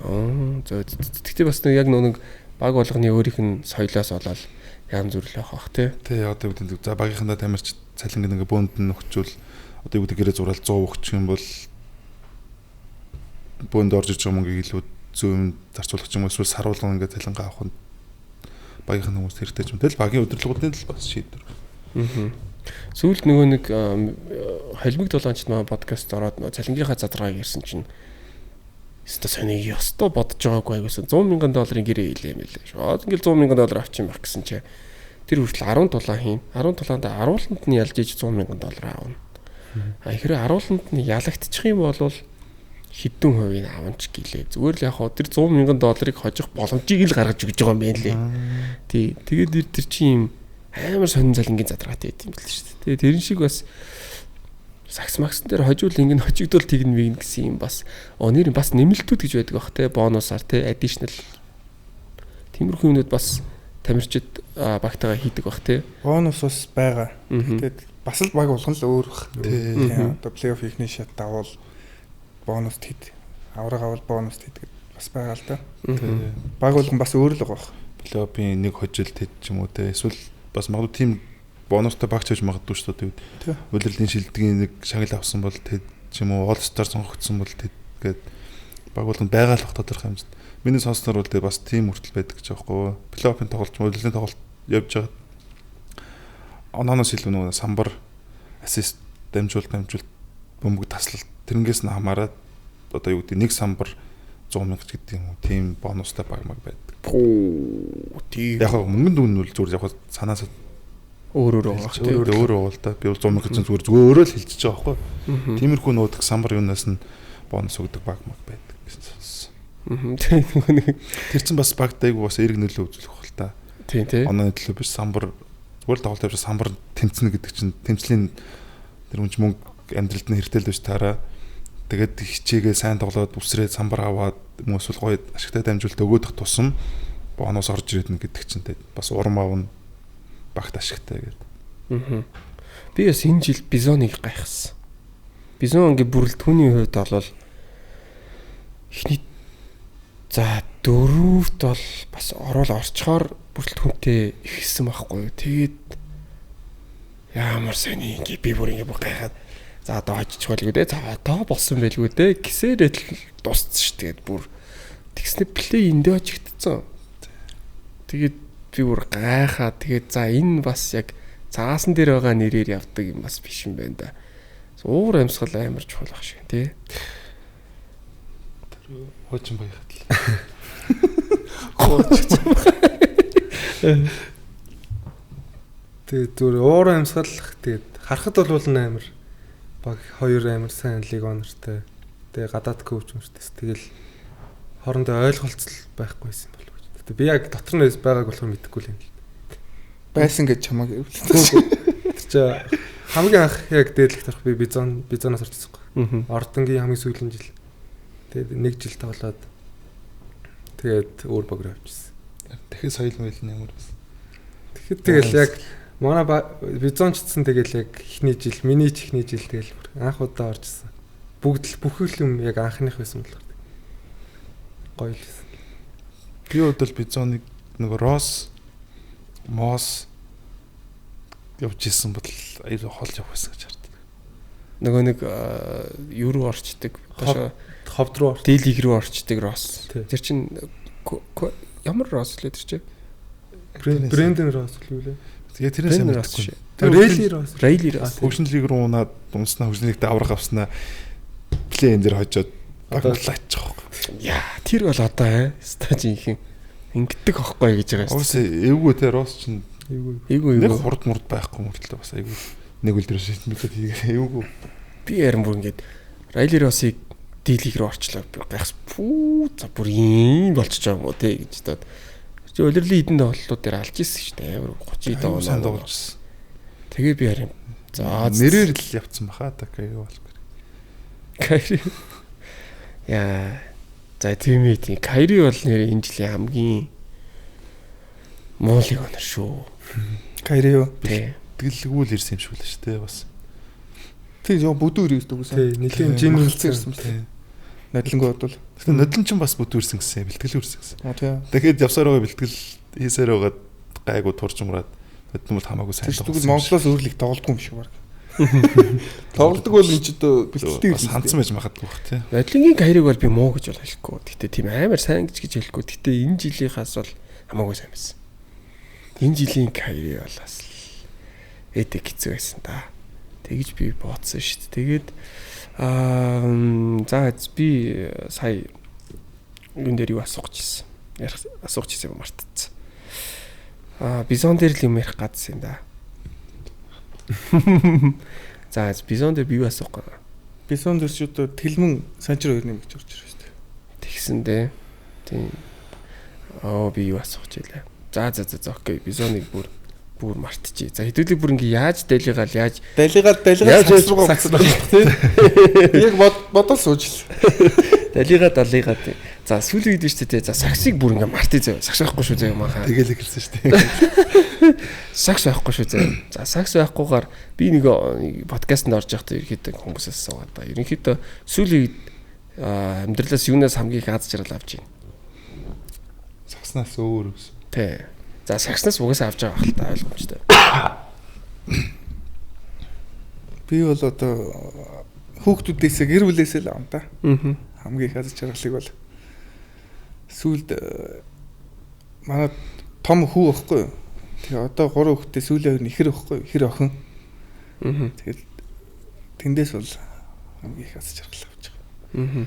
Тэгтээ бас яг нэг баг болгоны өөрийнх нь соёлоос болоод янз бүр л байх бах тий. Тий одоо юу гэдэг за багийнхандаа тамирч цалинг ингээ бөөнд нь өгчвөл одоо юу гэдэг гэрээ зураал 100 өгчих юм бол бөөнд орж иж байгаа мөнгөийг илүү зүүн зарцуулах юм эсвэл саруулган ингээ цалингаа авах нь багийнхан хүмүүс хэрэгтэй ч юм. Тэгэл багийн удирдлагуудын л бас шийдвэр. Сүүлд нөгөө нэг холимог дулаанч нөө подкаст ороод нөө цалингийнхаа задрагааг ирсэн чинь өстө соник ёстой бодож байгаагүй айгүйсэн $100,000 гэрээ хийлээ юм лээ. Шууд ингээл $100,000 авчих юм байх гэсэн чи тэр хүртэл 10 тулаан хийн. 10 тулаанд арууланд нь ялж иж $100,000 аавна. Ихрээ арууланд нь ялагдчих юм бол хэдэн хувийг аванч гэлээ. Зүгээр л яг хоо тэр $100,000-ыг хожих боломжийг л гаргаж өгч байгаа юм байна лээ. Тий. Тэгээд тэр чинь юм амар сонин залингийн задраатай байт юм л шүү дээ. Тэгээ тэрэн шиг бас сакс максан дээр хожуул ингэ хожигдвол тэгнэ мэгнэ гэсэн юм бас нэр бас нэмэлтүүд гэж байдаг бах те бонусаар те additional тиймэрхүү юмнууд бас тамирчид багтаага хийдэг бах те. Бонус бас байгаа. Тэгээд бас л баг болгон л өөр бах. Тийм. Одоо плей-офф ихний шат давал бонус хэд авраг авал бонус хэд бас байгаа л да. Баг болгон бас өөр л байгаа бах. Плей-оффын нэг хожил хэд ч юм уу те эсвэл бас магадгүй тийм бонустай багч хийж магадгүй шүү дээ. Удирдлагын шилдэгний нэг шагнал авсан бол тэд ч юм уу All Star сонгогдсон бол тэд гээд баг болгонд байгаа л бах тодорхой хэмжээнд. Миний сонсноор бол бас тийм хүртэл байдаг гэж байгаа байхгүй. Плей-оффын тоглолт, удирдлагын тоглолт явж байгаа. Ононоос илүү нөгөө самбар, ассист, дамжуулалт бөмбөг таслалт тэрнгээс нь хамаарат одоо юу гэдэг нэг самбар 100,000 гэдэг юм уу тийм бонустай баг байдаг. Тийм. Яг мөнгөнд дүн нь зүгээр яг санаас өөрөө байгаа шүү дээ. Өөрөө бол та би бол 100,000 гэсэн зүгээр л хэлчихэж байгаа байхгүй. Тиймэрхүү нуудаг самбар юунаас нь бонус өгдөг баг байдаг гэсэн сонсон. Тэр чинь бас багтайг бас эрг нөлөө үзүүлэх хэл та. Тийм тий. Онооны төлөө биш самбар зүгээр тоглолт явж самбар тэмцэнэ гэдэг чинь тэмцлийн тэр үнч мөнгө амьдралд нь хэрэгтэй л биш таараа. Тэгээд хичээгээ сайн тоглоод үсрээд самбар аваад хүмүүс бол гоё ашигтай дамжуулалт өгөөдөх тусам бонус орж ирээд нь гэдэг чинь бас урам аавн багт ашигтай гэдэг. Би бас энэ жил бизоныг гайхсан. Бизонгийн бүрэлдэхүүний хувьд бол эхний за дөрөвт бол бас орол орчхоор бүрэлдэхүүнтэй ихсэн байхгүй юу. Тэгээд ямар сони ингээ би бүр ингээ гайхаад за одоо хожчихвол үүдээ за одоо болсон байлгүй дээ гисээрэл дууссан шүү. Тэгээд бүр тэгснэ плей эндээ очигдсон. Тэгээд би бүр гайхаа тэгээд за энэ бас яг цаасан дээр байгаа нэрээр явдаг юм бас биш юм байна да. Уур амьсгал амар чухал байх шиг тий. Хоочин баяхад л. Тэгээд зүгээр уур амьсгал тэгээд харахад бол амар баг хоёр амар сайн лиг онортой. Тэгээ гадаад коуч мөртэй. Тэгэл хоорондоо ойлголцол байхгүйсэн болов уу. Гэтэ би яг дотор нь байгааг болохоор мэдэхгүй л юм. Байсан гэж чамаг Тэр чинь хамгийн анх яг дээдлэх тарах би бизоноос орчихсон байхгүй. Ордонгийн хамгийн сүүлийн жил. Тэгээд нэг жил тоглоод тэгээд өөр богроо авчихсан. Дахиад соёл мэлэн ямар бас. Тэгэхэд тэгэл яг манай бизончдсан тэгэл яг эхний жил, миний ч эхний жил тэгэл анх удаа орчихсан. Бүгд л бүх юм яг анхных байсан болохоор. Гоё л. Би удаа бизоныг нөгөө Рос Мос явж исэн бол аяа холж явах байсан гэж харддаг. Нөгөө нэг юу руу орчдөг. Ховд руу дийлиг рүү орчдөг Рос. Тэр чинь ямар Рос лээ тэр чинь? Брэндэн Рос л үү лээ. Тэгээ тэрнээс мэдхгүй. Рейли Рос. Хөгжин лиг руу унаад унснаа хөгжин лигт аврах авснаа плей-ин дээр хожоод баглаачих واخ. Яа, тэр бол одоо стажинхэн ингэдэг аахгүй гэж байгаа юм. Уус эвгүй те Рос чинь эвгүй нэг хурд мурд байхгүй мөртлөө бас айгүй нэг үлдрээс шийдмэлээд хийгээ эвгүй. Би Би ярин бүр ингээд Райли Россыг дийлиг рүү орчлоо. Гайхс пүү за бүр юм болчихж байгаа юм уу те гэж бодоод. Чи улирлын хідэн тоглолтууд дээр алж ирсэн шүү дээ. Амар 30 доо сайн тоглож. Тэгээ би ярин. За нэрээр л явцсан баха та Кайри Walker. Кайри. Яа. За тийм ээ тийм. Кайри бол нэр энэ жилийн хамгийн муулыг өнөр шүү. Кайри юу? Тэтгэлгүүл ирсэн юм шиг л шүү дээ бас. Тэг яа бүдүүр ирдэг үсэн. Тий, нэлийн жин ирсэн бэл. Нодлонгоо бодвол. Тэгэхээр нодлон ч бас бүдүүрсэн гэсэн, бэлтгэл үрсэн гэсэн. Тийм. Тэгэхэд явсаар байгаа бэлтгэл хийсээр байгаа гайгүй турж мураад нодлон бол хамаагүй сайн тоглосон. Тэгвэл Монголоос өөрлөг тоглодгүй юм шиг баг. Тоглодог бол энэ ч одоо бэлтгэлтэй бас хандсан байж магадгүй бах тий. Нодлонгийн Кайриг бол би муу гэж бол хэлэхгүй. Гэтэ тийм амар сайн гэж хэлэхгүй. Гэтэ энэ жилийнхаас бол хамаагүй сайн байсан. Энэ жилийн Кайри бол бас эдэг хэцүү байсан та. Тэгж би бодсон шүү дээ. Тэгээд за би сая энэ дээр юу асууж ирсэн. Асууж ирсэн юм мартчихсан. Бизон дээр л юм ярих гадсан юм да. За бизон дээр би юу асуух вэ? Бизон дээр ч одоо тэлмэн санчир хоёр нэмж орж ирсэн шүү дээ. Тэгсэн дээ. Тийм. Би юу асуух гэлээ. За окей. Бизоныг бүр мартчихъя. За хэдүүлэг бүр ингээ яаж далигаал сансруугаа болсон тийм. Яг бодол сууж л. Далигаа. За сүүлийн үед шүү дээ. За саксыг бүр ингээ мартъя заяа. Сакс байхгүй шүү заяа махаа. Тэгэл эхэлсэн шүү дээ. Сакс байхгүй шүү заяа. За сакс байхгүйгээр би нэг подкастт орж явахдаа ерөөхдөө хүмүүсээс суугаад ба. Ерөнхийдөө сүүлийн үед амьдралаас юунаас хамгийн их аз жаргал авч байна. Сакснаас өөр ус. Тий. За сакснаас угаасаа авч байгаа хэл та ойлгомжтой. Би бол одоо хүүхдүүдээсээ гэр бүлээсээ л авна та. Аа. Хамгийн их аз жаргалыг бол сүүлд манай том хүү байхгүй юу? Тэгээ одоо 3 хүүхдээ сүүлийн хоёр ихэр байхгүй юу? Ихэр охин. Аа. Тэгээд тэндээс бол хамгийн их аз жаргал авч байгаа. Аа.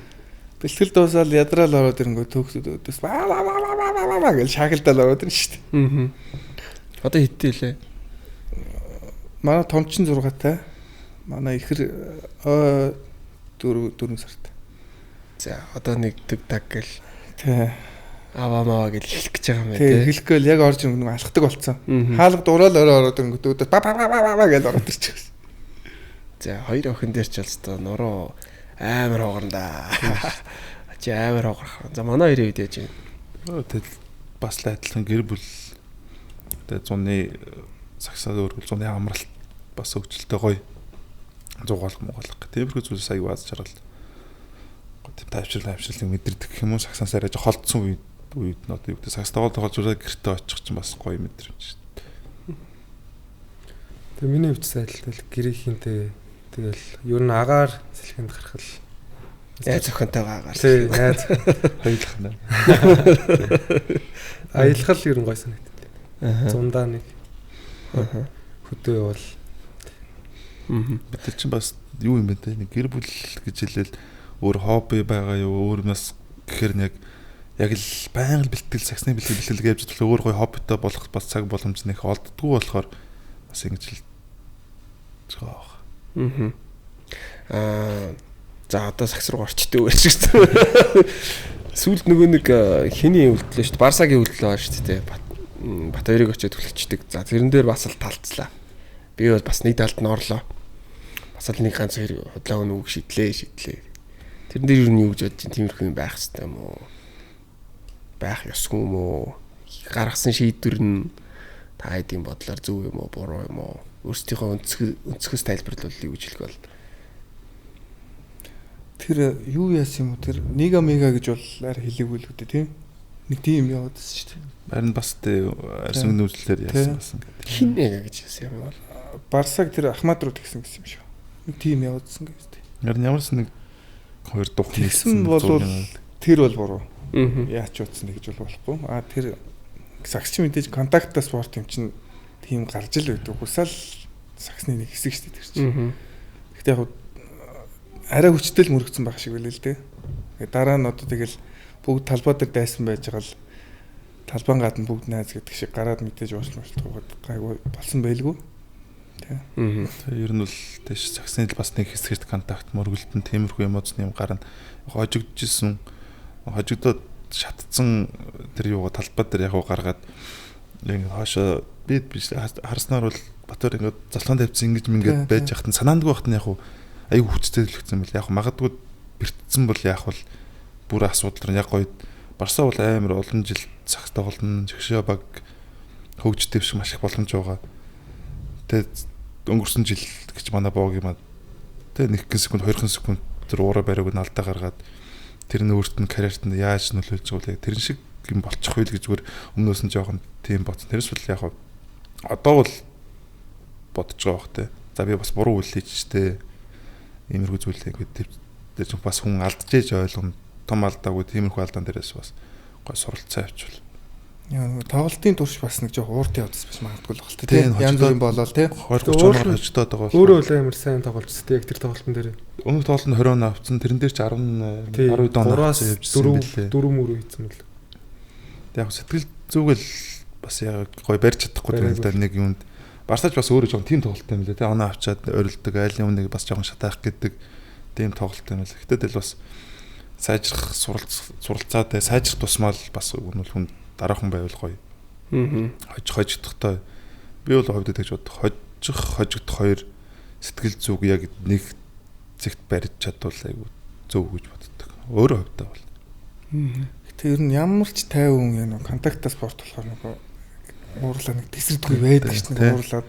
Бэлтгэл дуусаад ядраал ороод ирэнгөө төөхсөд өдөөс гэж шахалдаал ороод ирнэ шүү дээ. Аа. Одоо хиттэй лээ. Манай том чин 6-тай. Манай ихэр 4 сартай. За одоо нэг таг гэл Тий. аваа гэж хэлэх гэж байгаа юм байна тий. Хэлэхгүй яг орж ирэх нэг алхдаг болцсон. Хаалга дуурал ороод ирэнгөө өдөөс гэж ороод ирчихсэн. За хоёр охин дээр ч болстой нуруу амар хоогорнда. Чи амар хоогорох. За манай хоёрын үед яаж юм? Тэгэл бас л адилхан гэр бүл тэгээ зуны сагсаад өөргөл зуны амралт бас хөгжилтэй гоё зугаалга муугаалга гэх тиймэрхүү зүйлс аяг аз жаргал тийм тайвшрал мэдэрдэг гэх юм уу сагсаас арайж холдсон үед нь одоо юу гэдэг сагс тоглож ураа гэртээ очих чинь бас гоё мэдрэмж шүү дээ. Тэгээ миний хувьд адилхан гэрийнхэнтэй тэгэл ер нь агаар сэлхэнд гарахал яаж охинтойгоо агаар. Тий, яаж хоёулах нь. аялахал ер нь гоё санагдав. Зундаа нэг хөдөө бол бид чинь бас юу юм бэ те нэг гэр бүл гэж хэлээл өөр хобби байгаа юу өөр нас гэхэр яг л байнга бэлтгэл саксны бэлтгэл гэж бодвол өөр гоё хоббитой болох бас цаг боломж нэх олддгүй болохоор бас ингэж л цаах. За одоо сакс руу орчтой өөр шүү дээ. Сүүлд нөгөө нэг хэний үлдлээ шүү дээ. Барсагийн үлдлээ байгаа шүү дээ. Бат хоёрыг очиод түлхчихдэг. За тэрэн дээр бас л талцлаа. Би бол бас нэг талд нь орлоо. Бас л нэг ганц хоёр худлаа өнөг шидлээ. Тэрэн дээр юу нь юу гэж бодож чинь тиймэрхүү юм байх хэрэгтэй юм уу? Байх ёсгүй юм уу? Гаргасан шийдвэр нь та хэдийн бодлоор зөв юм уу, буруу юм уу? Өөрсдийнхөө өнцгөөс тайлбарлуулъя гэж хэлэх бол тэр юу яасан юм уу? Тэр нега мега гэж бол арай хэлээгүй л үдэ тийм. Нэг тийм юм яваад байсан шүү дээ. Харин бас тэ арьсан нүүдлэлээр яасан гэдэг. хин нега гэж хэлсэн юм бол Барсаг тэр Ахмад руу тэгсэн гэсэн юм шүү. Нэг тийм яваадсан гэдэг. Харин ямарс нэг хоёр дух тэгсэн бол тэр бол буруу. Яач утсан гэж бол болохгүй. Тэр саксч мэдээж контактаа спорт юм чинь тийм гарч ил байдаг. Угсаал саксны нэг хэсэг шүү дээ тэр чинь. Гэхдээ яг арай хүчтэй л мөрөгцсөн байх шиг байлээ л дээ. Дараа нь одоо тэгэл бүгд талбай дээр дайсан байж байгаа л талбайн гадна бүгд найз гэдэг шиг гараад мэдээж уушлуулт гайгүй болсон байлгүй. Ер нь бол тийш саксны бас нэг хэсгэрт контакт мөргөлтөн тиймэрхүү эмоцны юм гарна. Хожигдчихсэн хожигдоод шатцсан тэр юугаа талбай дээр яг гаргаад ингэ хаашаа бид биш харснаар бол Батөр ингэ залхаан тавьсан ингэж мингээд байж яхад нь санаандгүй байхад нь яг аюу хүчтэй төлөвлөсөн бэл яг магадгүй бэртсэн бол яг бол бүр асуудал нь яг гоё Барсаа бол амар олон жил цагт тоглоно жигшээ баг хөгжтэй биш маш их боломж байгаа. Тэгээд өнгөрсөн жил гэж манай боог юм аа. Тэгээд 1 секунд 2 секунд тэр уураа бариаг нь алдаа гаргаад тэр нь өөрт нь карьерт нь яаж нөлөөлж байгаа вэ? Тэрэн шиг юм болчих байл гэж зүгээр өмнөөс нь жоохон тийм бодсон. Тэрс бол яг одоо бол бодож байгаа бох те. За би бас буруу үйл хийчихтэй. Иймэрхүү зүйлээ ингээд тэр ч бас хүн алдчихэж ойлгоно. Том алдаагүй тиймэрхүү алдаан дээрээс бас гой суралцаа авчвал. Яа тоглолтын турш бас нэг жоох уурт явдас биш магадгүй л байна тийм. Янз бүрийн болол тийм. 20-30 хождоод байгаа бол. Өөрөө л амар сайн тоглож зү яг тэр тоглолтын дээр. Өмнөх тоглолтод 20 он авцсан. Тэрэн дээр ч 10 он явжсэн. 4 мөрөө хийсэн мэл. Яг сэтгэл зүгэл бас яг гой барьж чадахгүй юм даа нэг юунд. Барсаач бас өөрөө жоохон тийм тоглолттой юм лээ. Тэ оноо авчаад ойрлдог айлын өмнөг бас жоохон шатаах гэдэг тийм тоглолттой юм лээ. Гэтэл бас сайжрах суралцаад сайжрах тусмал бас өнөл хүн дараахан байвал гоё. Хожигдохтой. Би бол хувьд тэгж бод хожигдох хоёр сэтгэл зүг яг нэг зэгт барьж чадвал айгу зөв гэж боддог. Өөрөө хувьдаа бол. Тэр нь ямар ч 50 хүн юм контактаа спорт болохоор нөгөө уурлаа нэг тесрдгүй байдаг шүү дээ. Уурлаад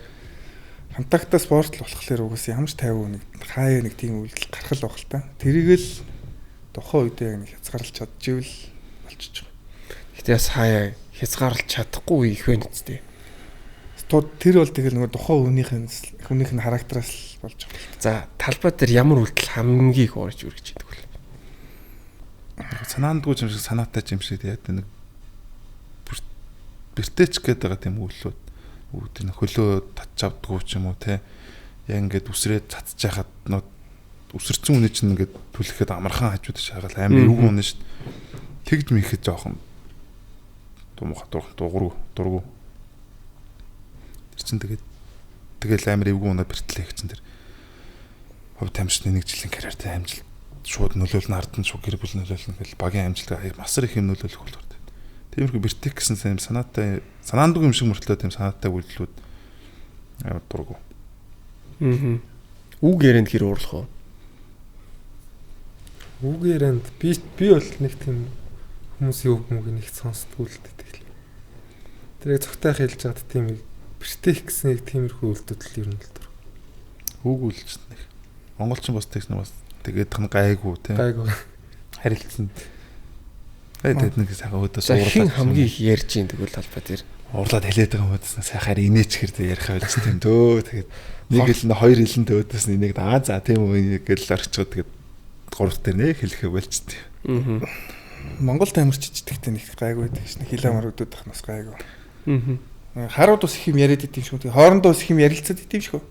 контактаа спорт болохоор угсаа ямар ч 50 хүн нэг хаяа нэг тийм үйлдэл гарах л баг л та. Тэрийгэл тухайн үедээ яг нэг хязгаарлаж чадчихвэл болчихж байгаа. Гэтэ бас хаяа хязгаарлаж чадахгүй их байна үстэй. Тэр бол тэгэл нөгөө тухайн хүнийх нь характераас болж байгаа. За талбай дээр ямар үйлдэл хамгийн их уурж үргэж байдаг вэ? Санаандгүй юм шиг санаатай юм шиг яа нэг бэртээч гээд байгаа тийм үйлүүд үүдэн хөлөө татч авдггүй ч юм уу те. Яг ингээд үсрээд цацж яхад нөө үсэрсэн үнэ чинь ингээд түлхэхэд амархан хажууд шаагаал амар эвгүй үнэ шүү дээ. Тэгж мэхэд жоохон дургу. Тэр чинь тэгэл амар эвгүй үнэ бэртлээ гэсэн тэр хов тамшны 1 жилийн карьертэй амжилт шууд нөлөөлнө ард нь шууд гэр бүл нөлөөлнө гэл багийн амжилт масар их юм нөлөөлөх болов. Тиймэрхүү бэртэх гэсэн юм санаандгүй юм шиг мөртлөө тийм санаатай үйлдэлүүд амар дургу. Үг ярианд хэр уурлах вэ? Үг ярианд би бол нэг тийм хүмүүсийн үг мөгийг нэг сонсдгүй л дээ. Тэр яг цогтой хэлж байгаад тийм бэртэх гэсэн яг тиймэрхүү үйлдэл ер нь л дургу. Үг үйлч нэг монголчин бас тэгс нэг бас тэгээд тань гайгүй тийм. Гайгүй. Харилцсан. Тэгээд нэг сайхан өдөөс уурлаад хамгийн их ярьж ийн тэгвэл талбай дээр уурлаад хэлээд байгаа юм удаас сайхаар инээч хэрэг ярих байлж тийм дөө. Тэгээд нэг хэл нь хоёр хэлэнд өдөөс нь нэг за тийм үү гэл орчиход тэгээд гурав дээр нэг хэлэхээ байлж тийм. Монгол тамирчид гэдэгт нэг гайгүй байдаг шнэ хилээ маргадууд байх нас гайгүй. Харууд ус их юм яриад идэв шүү. Хоорондоо ус их юм ярилцаад идэв шүү.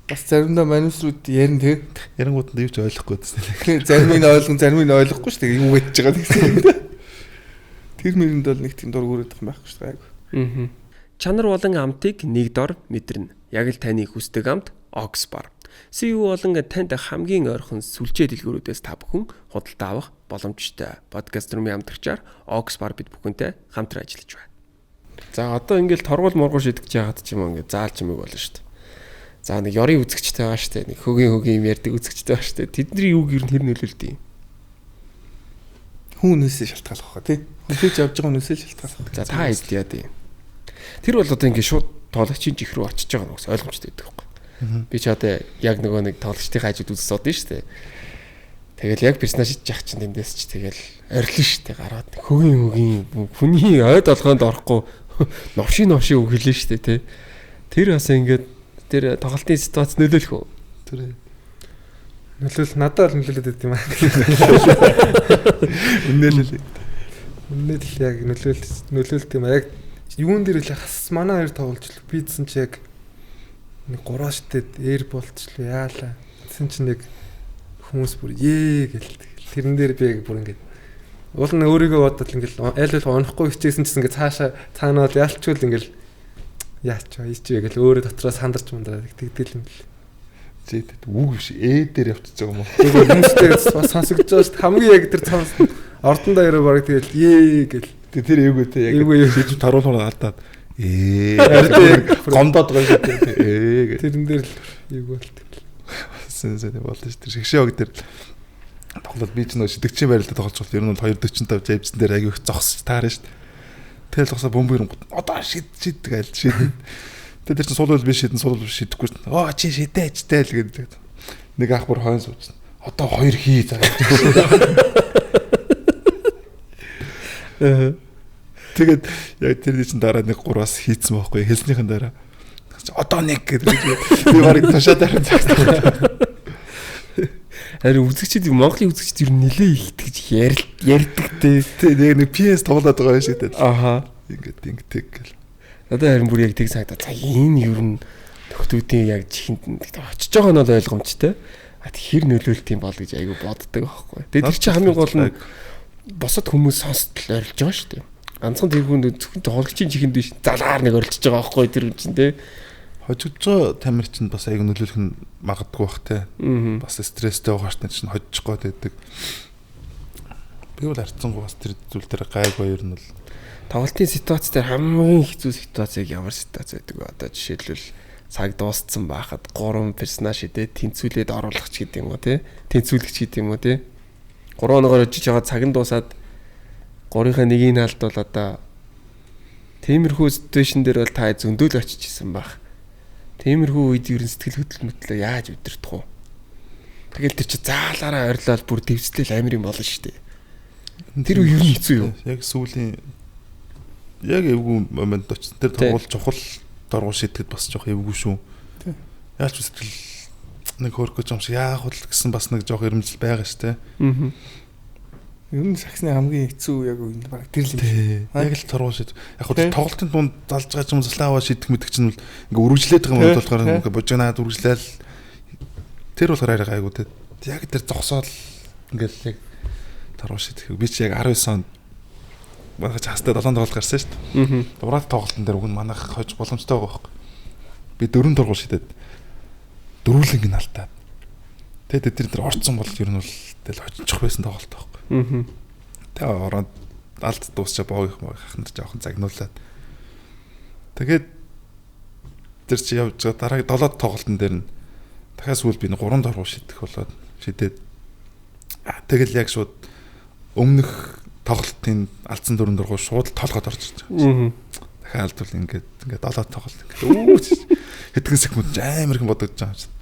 Бас заримдаа манусрууд ярина тэг. Ярангууд нь юу ч ойлгохгүй гэсэн. Зарим нь ойлгон, зарим нь ойлгохгүй шүү дээ. Юу гэж байгаа гэсэн. Тэр мэрэнд бол нэг тийм дургуурах юм байхгүй шүү дээ. Чанар болон амтыг нэг дор мэдэрнэ. Яг л таны хүсдэг амт Oxbar. CU болон танд хамгийн ойрхон сүлжээ дэлгүүрүүдээс та бүхэн худалдаа авах боломжтой. Подкаст румын амтгчаар Oxbar бид бүхэнтэй хамтран ажиллаж байна. За одоо ингээл торгуул мургуул шидэж яагаад ч юм уу ингээд заалж юмэг болно шүү дээ. За нэг ёрын үзэгчтэй байгаа шүү дээ. Нэг хөгийн юм ярьдаг үзэгчтэй байгаа шүү дээ. Тэдний үг ер нь хэр нөлөөлдөг юм? Хүнээсээ шалтгаалах хаа тий. Хүлээж авч байгаа хүнээсээ шалтгаалах. За та хэд яа дээ. Тэр бол одоо ингээд шууд тоглогчийн жих рүү очиж байгаа нь ойлгомжтой байдаг байхгүй. Би ч одоо яг нөгөө нэг тоглогчдын хажууд үзэж сууд нь шүү дээ. Тэгэл яг персонаж хийж яах чинь тэндээс ч тэгэл орилно шүү дээ. Гараад хөгийн хүний ойд олгоонд орохгүй новшин үг хэлнэ шүү дээ тий. Тэр бас ингээд тэр тоглолтын ситуац нөлөөлөх үү? Тэр надад нөлөөлөд байт юм аа. Үнээл яг нөлөөлт юм аа. Яг юун дээр л хас манай хоёр тоглож л бидсэн чи яг нэг гурааштэд эйр болчихлоо яалаа. Тэсэн чи нэг хүмүүс бүр гэл тэрэн дээр би яг бүр ингээд уул нь өөрийгөө бодоод ингээл айл айл онохгүй хичээсэн чинь ингээд цаашаа цаанаад ялчгүй ингээл Яач вэ? Ийч вэ гэл өөрөө дотроо сандарч мундраад тэгдэл юм бэл. Зээдэд үг биш дээр явчихж байгаа юм уу? Тэгээд хүмүүстэй бас сонсогдож байгаа шүү дээ. Хамгийн яг тэр цаас ордондоо яруу баг тэгэл гэл. Тэр эвгүйтэй яг шийдвэр таруулахаар алдаад гомдоод байгаа шүү дээ. Тэрэн дээр л эвгүүлт. Сэнсэд болдог шүү. Тэр шгшээг дээр тоглоод би ч нөө шидэгчийн байралд тоглож бол ер нь бол 245 James дээр аяг их зогсож таарна шүү. Тэгэл зогсоо бөмбөр одоо шид гээл шид. Тэр чинь суулвал би шидэн суулвал шидэхгүй шүү. Оо чи шидээчтэй л гэдэг. Нэг ах бүр хойно сууж. Одоо 2 хий заа. Тэгээд яг тэр чинь дараа нэг 3-аас хийцэн байхгүй хэлснийхэн дараа. Одоо нэг гэдэг. Би барыг тушаад харин цагтаа. Харин үзэгчид Монголын үзэгчид ер нь нилээ их тэгж ярьдаг те. Тэгээ нэг PS тоглоод байгаа шиг те. Аха. Ингээд гэл. Одоо харин бүр яг тэг санагдаа. За энэ ер нь төгтүүдийн яг чихэнд очиж байгаа нь бол ойлгомжтой. А хэр нөлөөлт юм бол гэж айгүй боддог байхгүй. Тэгээ тэр чинь хамгийн гол нь босод хүмүүс сонсдол орилж байгаа шүү дээ. Ганцхан тэр хүн зөвхөн тоглогчийн чихэнд биш залгаар нэг орилж байгаа байхгүй тэр хүн чинь те. Хожигдж тамир чинь бас айгүй нөлөөлөх нь магадгүй бах те. Бас стресстэй байгаа ч чинь хожиж гоод байдаг. Би бол харцсангүй бас тэр зүйл дээр гайгүй ер нь бол тоглолтын ситуац дээр хамгийн хэцүү ситуацыг ямар ситуац байдаг вэ? Одоо жишээлбэл цаг дууссан байхад 3 персонаж идэ тэнцвүүлээд оруулах ч гэдэг юм уу те. Тэнцвүүлэгч гэдэг юм уу те. 3 оногоор очиж байгаа цаг нь дуусаад 3-ынхаа нэгийг нь алдвал одоо тиймэрхүү ситуашн дээр бол та зөндөөл очиж исэн байх. Тиймэрхүү үед ер нь сэтгэл хөдлөлмөтлөө яаж өдөртөх вэ? Тэгэл тэр чи заалаараа орилол бүр дэвслэл амир юм болно шүү дээ. Тэр үе ер нь хэцүү юу? Яг сүүлийн яг эвгүй момент очсон. Тэр тоглол чухал дургуул шийдэхэд бас жоох эвгүй шүү. Яаж ч сэтгэл нэг хөргөж юм шиг яах вэ гэсэн бас нэг жоох ирмжил байгаа шүү дээ. Ер нь саксны хамгийн хэцүү яг үе баг тэр л юм. Яг л дургуул шийд. Яг хөө тоглолтын тунд залж байгаа юм заслаа шийдэх мэдэх чинь ингээ үргэлжлээд байгаа юм болохоор ингээ божигнаад үргэлжлээл тэр болохоор арай гайгүй те. Яг тэр зогсоол ингээл яг дургуул шийдэх. Би чи яг 19 онд манай хастад 7 тоглолт гарсан шүү дээ. Дураад тоглолтын дээр үн манайх хож боломжтой байгаа байхгүй. Би 4 дургуул шийдээд дөрвөлнг нь алдаад. Тэгээд тэр орцсон бол ер нь бол тэл хоцчих байсан тоглолт байхгүй. Тэгээ ороод алд дуусчаа боог хахнаар жоохон загнуулаад. Тэгээд тэр чи явж байгаа дараагийн 7 тоглолтын дээр нь дахиад сүүл би 3 дургуул шийдэх болоод шийдээд тэгэл яг шууд өмнөх тоглолтын алдсан 4 дургуул шууд толгойд орж ирж байгаа. Дахиад алдвал ингээд 7 тоглолт ингээд хэдхэн секунд амар их бодож байгаа юм.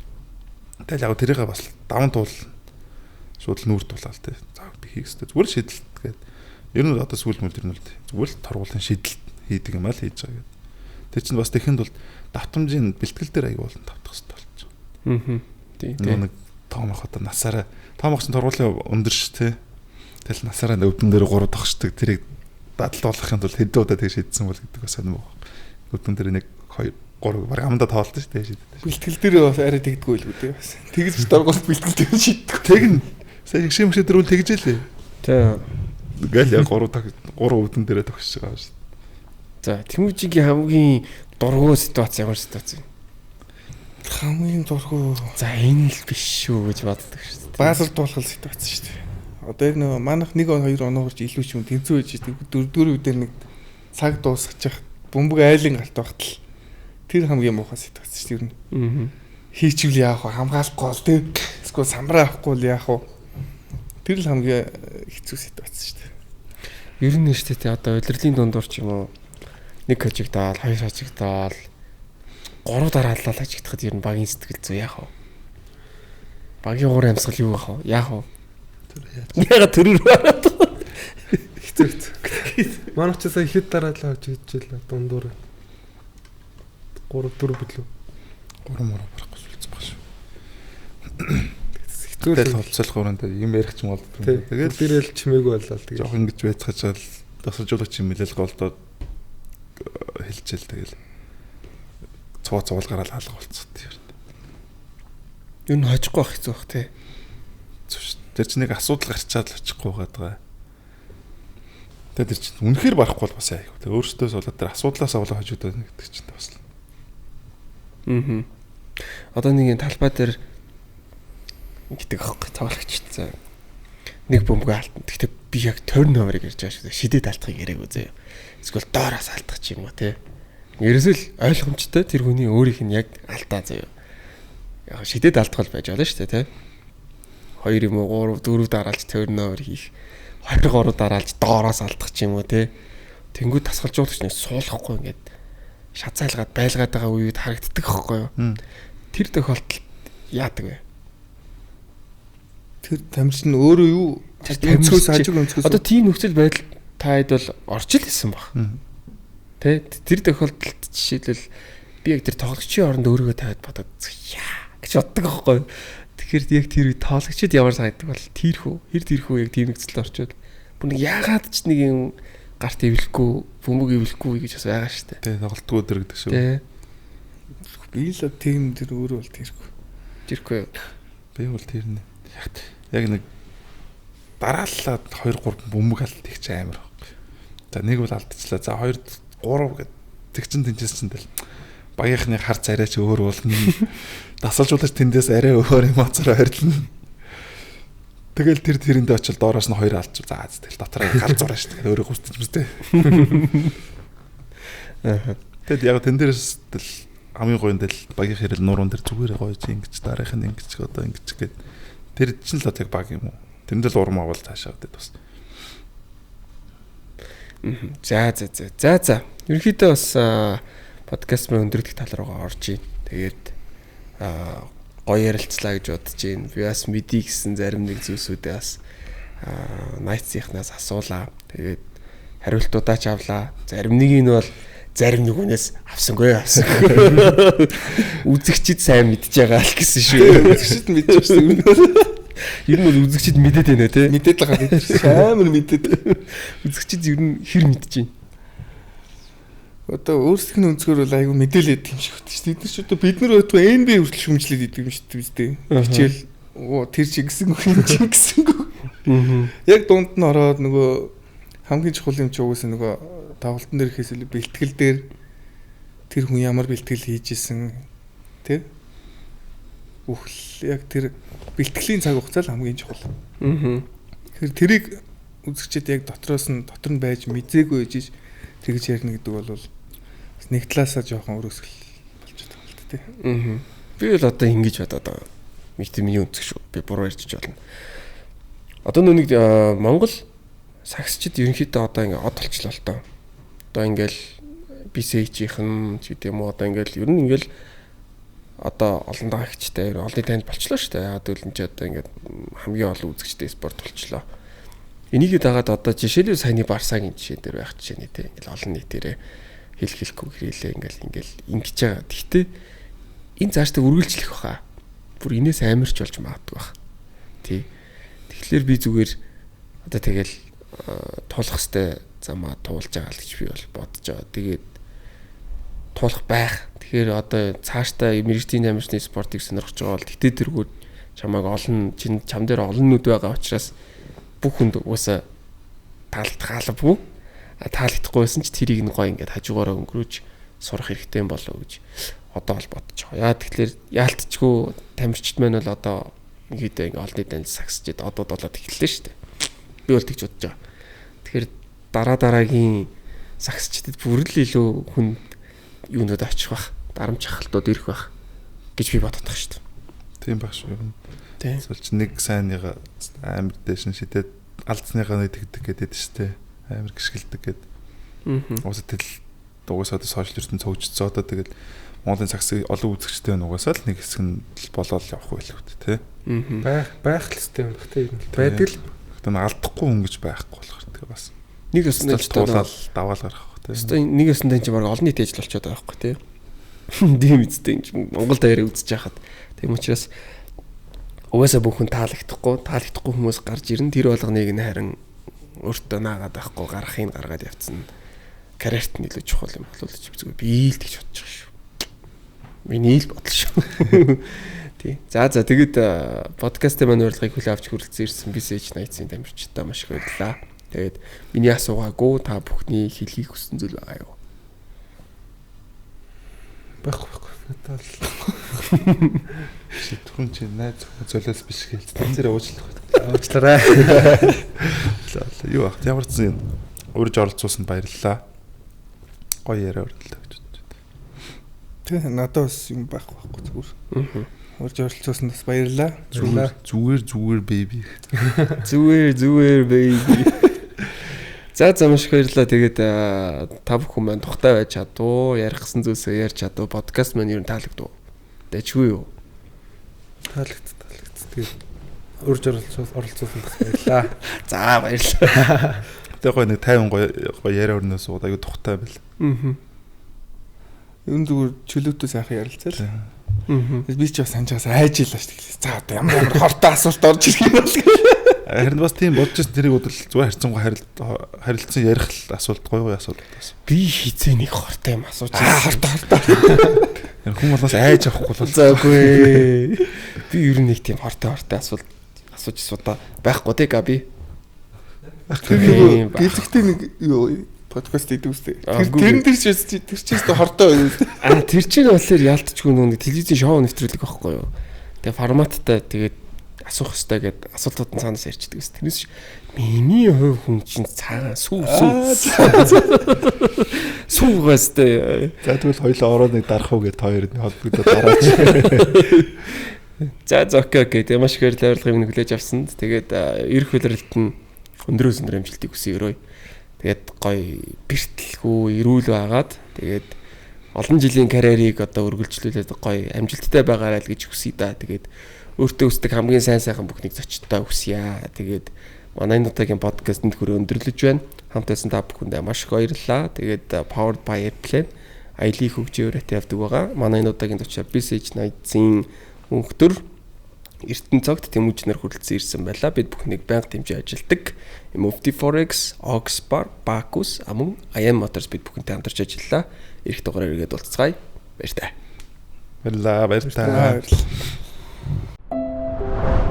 Тэгэл яг тэрийгээ бас даван туул шууд нүүр тулаал те. За би хийх хэрэгтэй. Зүгээр шийдэлт гээд ер нь одоо сүүл мөл ер нь зүгээр л торгуулийн шийдэлт хийдэг юм аа л хийж байгаа гэдэг. Тэр чинь бас тэхэнд бол давтамжийн бэлтгэл дээр аяг болон тавтах хэрэгтэй болж байгаа. Тийм. Нэг том ах одоо насаараа том ах чинь торгуулийн өндөр ш те. Тэгэл насаараа өвдөн дээр 3 тогшдог тэрийг дадлуулахын тулд хэдэн удаа тэг шийдсэн бол гэдэг бас сонирм баг. Өвдөн дээр 1 2 3 баг амдаа тоолсон ш те шийддэг. Бэлтгэл дээр бас арай тэгдэггүй л үү бас. Тэгж дургуул бэлтгэл дээр шийддэг. Тэгнь сайн шимшээ дөрөв тэгжээлээ. За. Гэл яг 3 өвдөн дээрээ тогсож байгаа шүү. За, Тэмүүжигийн хамгийн дургуй ситуац ямар ситуац вэ? Хамгийн дургуй. За, энэ л биш шүү гэж боддог шүү дээ. Баазар дуулах ситуац шүү дээ. Одоо яг нэг манайх 1-2 оногорч илүү ч юм тэнцүү байж дөрөв дээр нэг цаг дуусчих бөмбөг айлын галт багт л тэр хамгийн муухай ситуац шүү дээ. Ер нь. Хийчихвэл яах вэ? Хамгаалахгүй бол тэг. Эсвэл самбараа авахгүй л яах вэ? Тэр л хамгийн хэцүү ситуац шүү дээ. Ер нь шүү дээ. Одоо удирдлагын дундуур ч юм уу 1 хожигдаал, 2 хожигдаал 3 дараалал хожигдахад ер нь багийн сэтгэл зүй яах вэ? Багийн уур амьсгал юу яах вэ? Яах вэ? Яга төрөр бараад. Хэцүү. Манайх ч сая хэд дараалал хожигдчихлаа дундуур. 3 4 билүү. 3 мөр барахгүй сүлцэх баг шүү. Хэцүү толцолох өрөөнд юм ярих ч юм бол тэгээд тэрэл чимээгүй боллоо тэгээд жоох ингэж байцгаачаал тасалжуулагч юм хэлэл голдоод хэлчихэл тэгэл цуул гараад хаалга болцсон тийм. Юу н хожихгүй байх хэцүү бах тий. Тэр чинь нэг асуудал гарчаад л очихгүй байгаа. Тэгээд тэр чинь үнэхээр барахгүй бол бас яах вэ? Өөрөөсөө болоод тэр асуудлаас олоо хожигдоод нэг гэдэг чинь бас Одоо нэг юм талбай дээр гэдэг аахгүй тоглогчтой. Нэг бөмбөг алтан. Гэхдээ би яг turnover-ыг ярьж байгаа шүү дээ. Шидэд алдахыг яриаг үзье. Эсвэл доороос алдах ч юм уу те. Ерөөсөл ойлгомжтой тэр хүний өөрийнх нь яг алдаа заяа. Яг шидэд алдах бол байж болно шүү дээ те. 2 юм уу 3 4 дараалж turnover хийх. 2 3 дараалж доороос алдах ч юм уу те. Тэнгүүд тасгалжуулагч нэг суулгахгүй ингээд шацаалгаад байлгаад байгаа үед харагддаг байхгүй юу? Тэр тохиолдолд яадаг вэ? Тэр тамирч нь өөрөө юу өнцгөөс хажиг өнцгөөс одоо тийм нөхцөл байдал таад бол орж ил хэлсэн баг. Тэ тэр тохиолдолд жишээлбэл би яг тэр тоглогчийн оронд өөрийгөө тавиад бодоод яа гэж боддог байхгүй юу? Тэгэхээр яг тэр үед тоглогчид ямар санагддаг бол тэрхүү яг тийм нөхцөлд орчод бүр нэг яагаад ч нэг юм гарт ивлэхгүй бөмбөг ивлэхгүй гэж бас байгаа шүү дээ. Тэ тоглолтгүй өдөр гэдэг шүү. Тэ. Би л тийм тэр өөрөө бол тэргүй. Тэргүй. Би бол тэр нэ. Яг нэг дарааллаад 2 3 бөмбөг алт их ч амар байхгүй. За нэг бол алдчихлаа. За 2 3 гэдэг тэг чин тэнцээс чин тэл багийнхны хар царай ч өөр болно. Дасалжуулагч тэндээс арай өөр эмоцоор ойрлно. Тэгэл тэрэндээ очил доороос нь 2 алдчих. За тэгэл дотроо гал зураа шүү дээ. Өөрөө хүсдэж мэт. Тэгэд яг тэн дээрс тэл хамгийн гоё тэл багийн хэрэл нуруунд дэр зүгээр гоё чи ингэж дараах нь ингэж одоо ингэж гээд тэр чинь л яг баг юм уу. Тэрэндээ л урам авал цаашаа гэдэг бас. За. Ерөнхийдөө бас подкаст мөр өндөрлөх тал руугаа орж ийн. Тэгээд гоё ярилцлаа гэж бодож байна. Би бас мэдий гэсэн зарим нэг зүйлсүүдээ бас Nights-ийнхнаас асуулаа. Тэгээд хариултуудаа ч авлаа. Зарим нэг нь бол зарим нэгнээс авсангүй. Үзэгчид сайн мэдж байгаа л гэсэн шүү. үзэгчид мэдчихсэн юм. Ер нь бол үзэгчид мэдээд байна те. Мэдээд л байгаа. Амар мэдээд. Үзэгчид ер нь хэр мэдэж байна. Одоо өөрсдийнхний өнцгөр бол айгүй мэдээлээд юм шиг хөтөж. Тэд нар ч одоо бид нар өөртөө NBA хүртэл шүмжлээд идэв юм шиг үстэй. Хичээл тэр чи гисэнгүү. Яг дунд нь ороод нөгөө хамгийн чухал юм чи угсаа нөгөө тавлтан дээр ихээс бэлтгэл дээр тэр хүн ямар бэлтгэл хийж исэн тий? Үхэл яг тэр бэлтгэлийн цаг хугацаа л хамгийн чухал. Тэгэхээр тэрийг үзэгчид яг дотор нь байж мэдээгүй гэж тэгж ярина гэдэг бол нэг талаасаа жоохон өрөөсгөл болж байгаа юм л тий. Би л одоо ингэж бодоод байгаа. Миний өнцөг шүү. Би буруу ярьж болно. Одоо нүг Монгол сагсчид ерөнхийдөө одоо ингээ од болчлоо л доо. Одоо ингээл BCH-ийн ч гэдэм үү одоо ингээл ер нь ингээл одоо олон даагчтай олонний танд болчлоо шүү дээ. Яг л энэ ч одоо ингээд хамгийн олон үзэгчтэй спорт болчлоо. Энийгээ дагаад одоо жишээлбэл саяны Барсагийн жишээ дээр байх жишээ нэ тий. Ингээл олон нийтээрээ хэлэхгүй хэрэлээ ингээл ингэж байгаа. Гэхдээ энэ цаашдаа үргэлжлэх баха. Бүр инээс амарч болж магадгүй бах. Тий. Тэгэхээр би зүгээр одоо тэгэл туулах хэвээр замаа туулж байгаа л гэж би бол бодож байгаа. Тэгээд туулах байх. Тэгэхээр одоо цаашдаа мэрэгжлийн амарчны спортыг сонирхож байгаа бол тэгтээ тэргүүд чамайг олон чам дээр олон нүд байгаа учраас бүх хүнд уусаа таалагдах албагүй. Таалагдахгүйсэн ч тэрийг нь гоё ингээд хажуугаараа өнгөрөөж сурах хэрэгтэй юм болов уу гэж одоо бол бодож байгаа. Яа тэгэхээр яалтчгүй тамирчид маань бол одоо ихэд ингээд олны данил сагсчид одод болоод эхэллээ шүү дээ. Би бол тэгж бодож байгаа. Тэгэхээр дараагийн сагсчидад бүр л илүү хүн юунууд очих бах, дарамт хахалтууд ирэх бах гэж би боддог шүү дээ. Тийм баг шүү. Тийм. Сүүлч нэг сайныга амар дэшин шидэд алдсныгаа нэг тэгдэг гэдэг шүү дээ. Амар гიშгэлдэг гэдэг. Уусаа тэл угаасаа сошиал ертөнд цогжцоо одоо тэгэл Монголын сагсыг олон үзэгчтэй байна угаасаа л нэг хэсэг нь болоод явах байлгүй тий. Байх л хэвээр юм бах тий. Байдаг л. Гэтэ алдахгүй хүн гэж байхгүй болохоор тэгээ бас. Нэг өснөд туулаад даваал гарах тий. Эсвэл нэг өсөнд энэ чинь баг олон нийт ажил болчиход байгаа байхгүй тий. Тийм үстэй энэ чинь Монгол даяараа үзэж хахад. Тийм учраас угаасаа бүх хүн таалагдахгүй хүмүүс гарч ирэн тэр болгоныг нь харин өөртөө наагаад байхгүй гарахыг гаргаад явцсан. Карьерт нь илүү чухал юм болов уу гэж би л тэгж бодож байгаа шүү. Миний л бодол шүү. Тий. За тэгээд подкастын маань урилгыг хүлээн авч хүрэлцэн ирсэн BCH Nights-ийн тамирчдаа маш их баярлалаа. Тэгээд миний асуугаагүй та бүхний хэлхийг хүссэн зүйл байгаа юу? Байхгүй. Надад Түрүүн чи найз золиос биш гээл. Тэнцэрээ уучлах. уучлаарай. Юу ах ямар ч юм урьж оролцуулсанд баярлалаа. Гоё яриа өрнөлөө гэж бодож байна. Тэгээ надад бас юм байхгүй зүгээр. Урьж оролцуулсанд бас баярлалаа. Зүгээр baby. Зүгээр baby. За замш баярлаа. Тэгээд та бүхэн маань тухтай байж чадуу, ярих гэсэн зүйлсээ ярьж чадуу. Подкаст маань юу таалагдав? Дэчгүй юу? Таалагдц. Тэгээд урьж оролцуулсан бас баярлаа. За баярлалаа. Тэгээ гоё нэг 50 гоё яриа өрнөөс ууд аюу тухтай байл. Юм зүгээр чөлөөтэй сайхан ярилцаа. Би ч бас санджаас айж илаа шүү дээ. За одоо ямар хортой асуулт орж ирэх юм бол. Харин бас тийм бодож байсан тэрийг өдрөл зүгээр харьцангуй харилцсан ярих асуулт гоё асуулт бас. Би хизээ нэг хортой юм асууж Хортой. Хүн болоос айж авахгүй бол. Заагүй. Би ер нь нэг тийм хортой асуулт асууж суудаа байхгүй тий Габи. Гэлэгтэй нэг юу подкаст хийдэг үстэй. Тэр чийс хортой юу. Тэр чинь болохоор яалтчгүй нэг телевизийн шоу нэвтрүүлэг байхгүй юу. Тэгээ форматтай тэгээд асуух хэрэгтэй гэдэг асуултууд нь цаанаас ярьчихдаг ус. Тэрнээс миний хувь хүн чинь цаагаа суугаастай. За тэгвэл хоёлоо ороо нэг дарах уу гэд хоёр нь холбогдоод дараач. За окей. Тэгээ маш их баярлалаа минь хүлээж авсанд. Тэгээд эрх хөлрөлт нь өндрөөс өндөр амжилтыг хүсье. Тэгээд гоё бэртэлгүй эрүүл байгаад тэгээд олон жилийн карьерийг одоо үргэлжлүүлээд гоё амжилттай байгаарай л гэж хүсье да. Тэгээд өөртөө хүсдэг хамгийн сайн бүхнийг зочдтой хүсье. Тэгээд манай нутагийн подкастэнд хүрээ өндөрлөж байна. Хамт байсан та бүхэндээ маш их баярлалаа. Тэгээд Powered by Airplane аялын хөгжөөрөт явдаг байгаа. Манай нутагийн төвчээр Bisage Night-ийн өнхтөр Эрдэнэ цогт тэмүүжнэр хүрэлцэн ирсэн байлаа. Бид бүхнийг байнга дэмжиж ажилдаг. Mufti Forex, Oxbar, Bacchus, амун IM Motors бид бүхэнтэй хамтарч ажиллаа. Ирэх дугаараар ирээд уулзцгаая. Баярлалаа.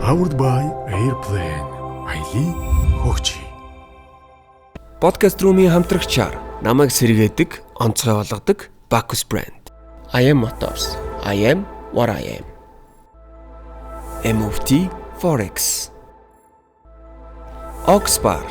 Powered by Airplane. Аялын хөгжий. Podcast Room-ийн хамтрагчаар намайг сэргээдэг, онцгой болгодог Bacchus brand. IM Motors. I am what I am. Mufti Forex. Oxbar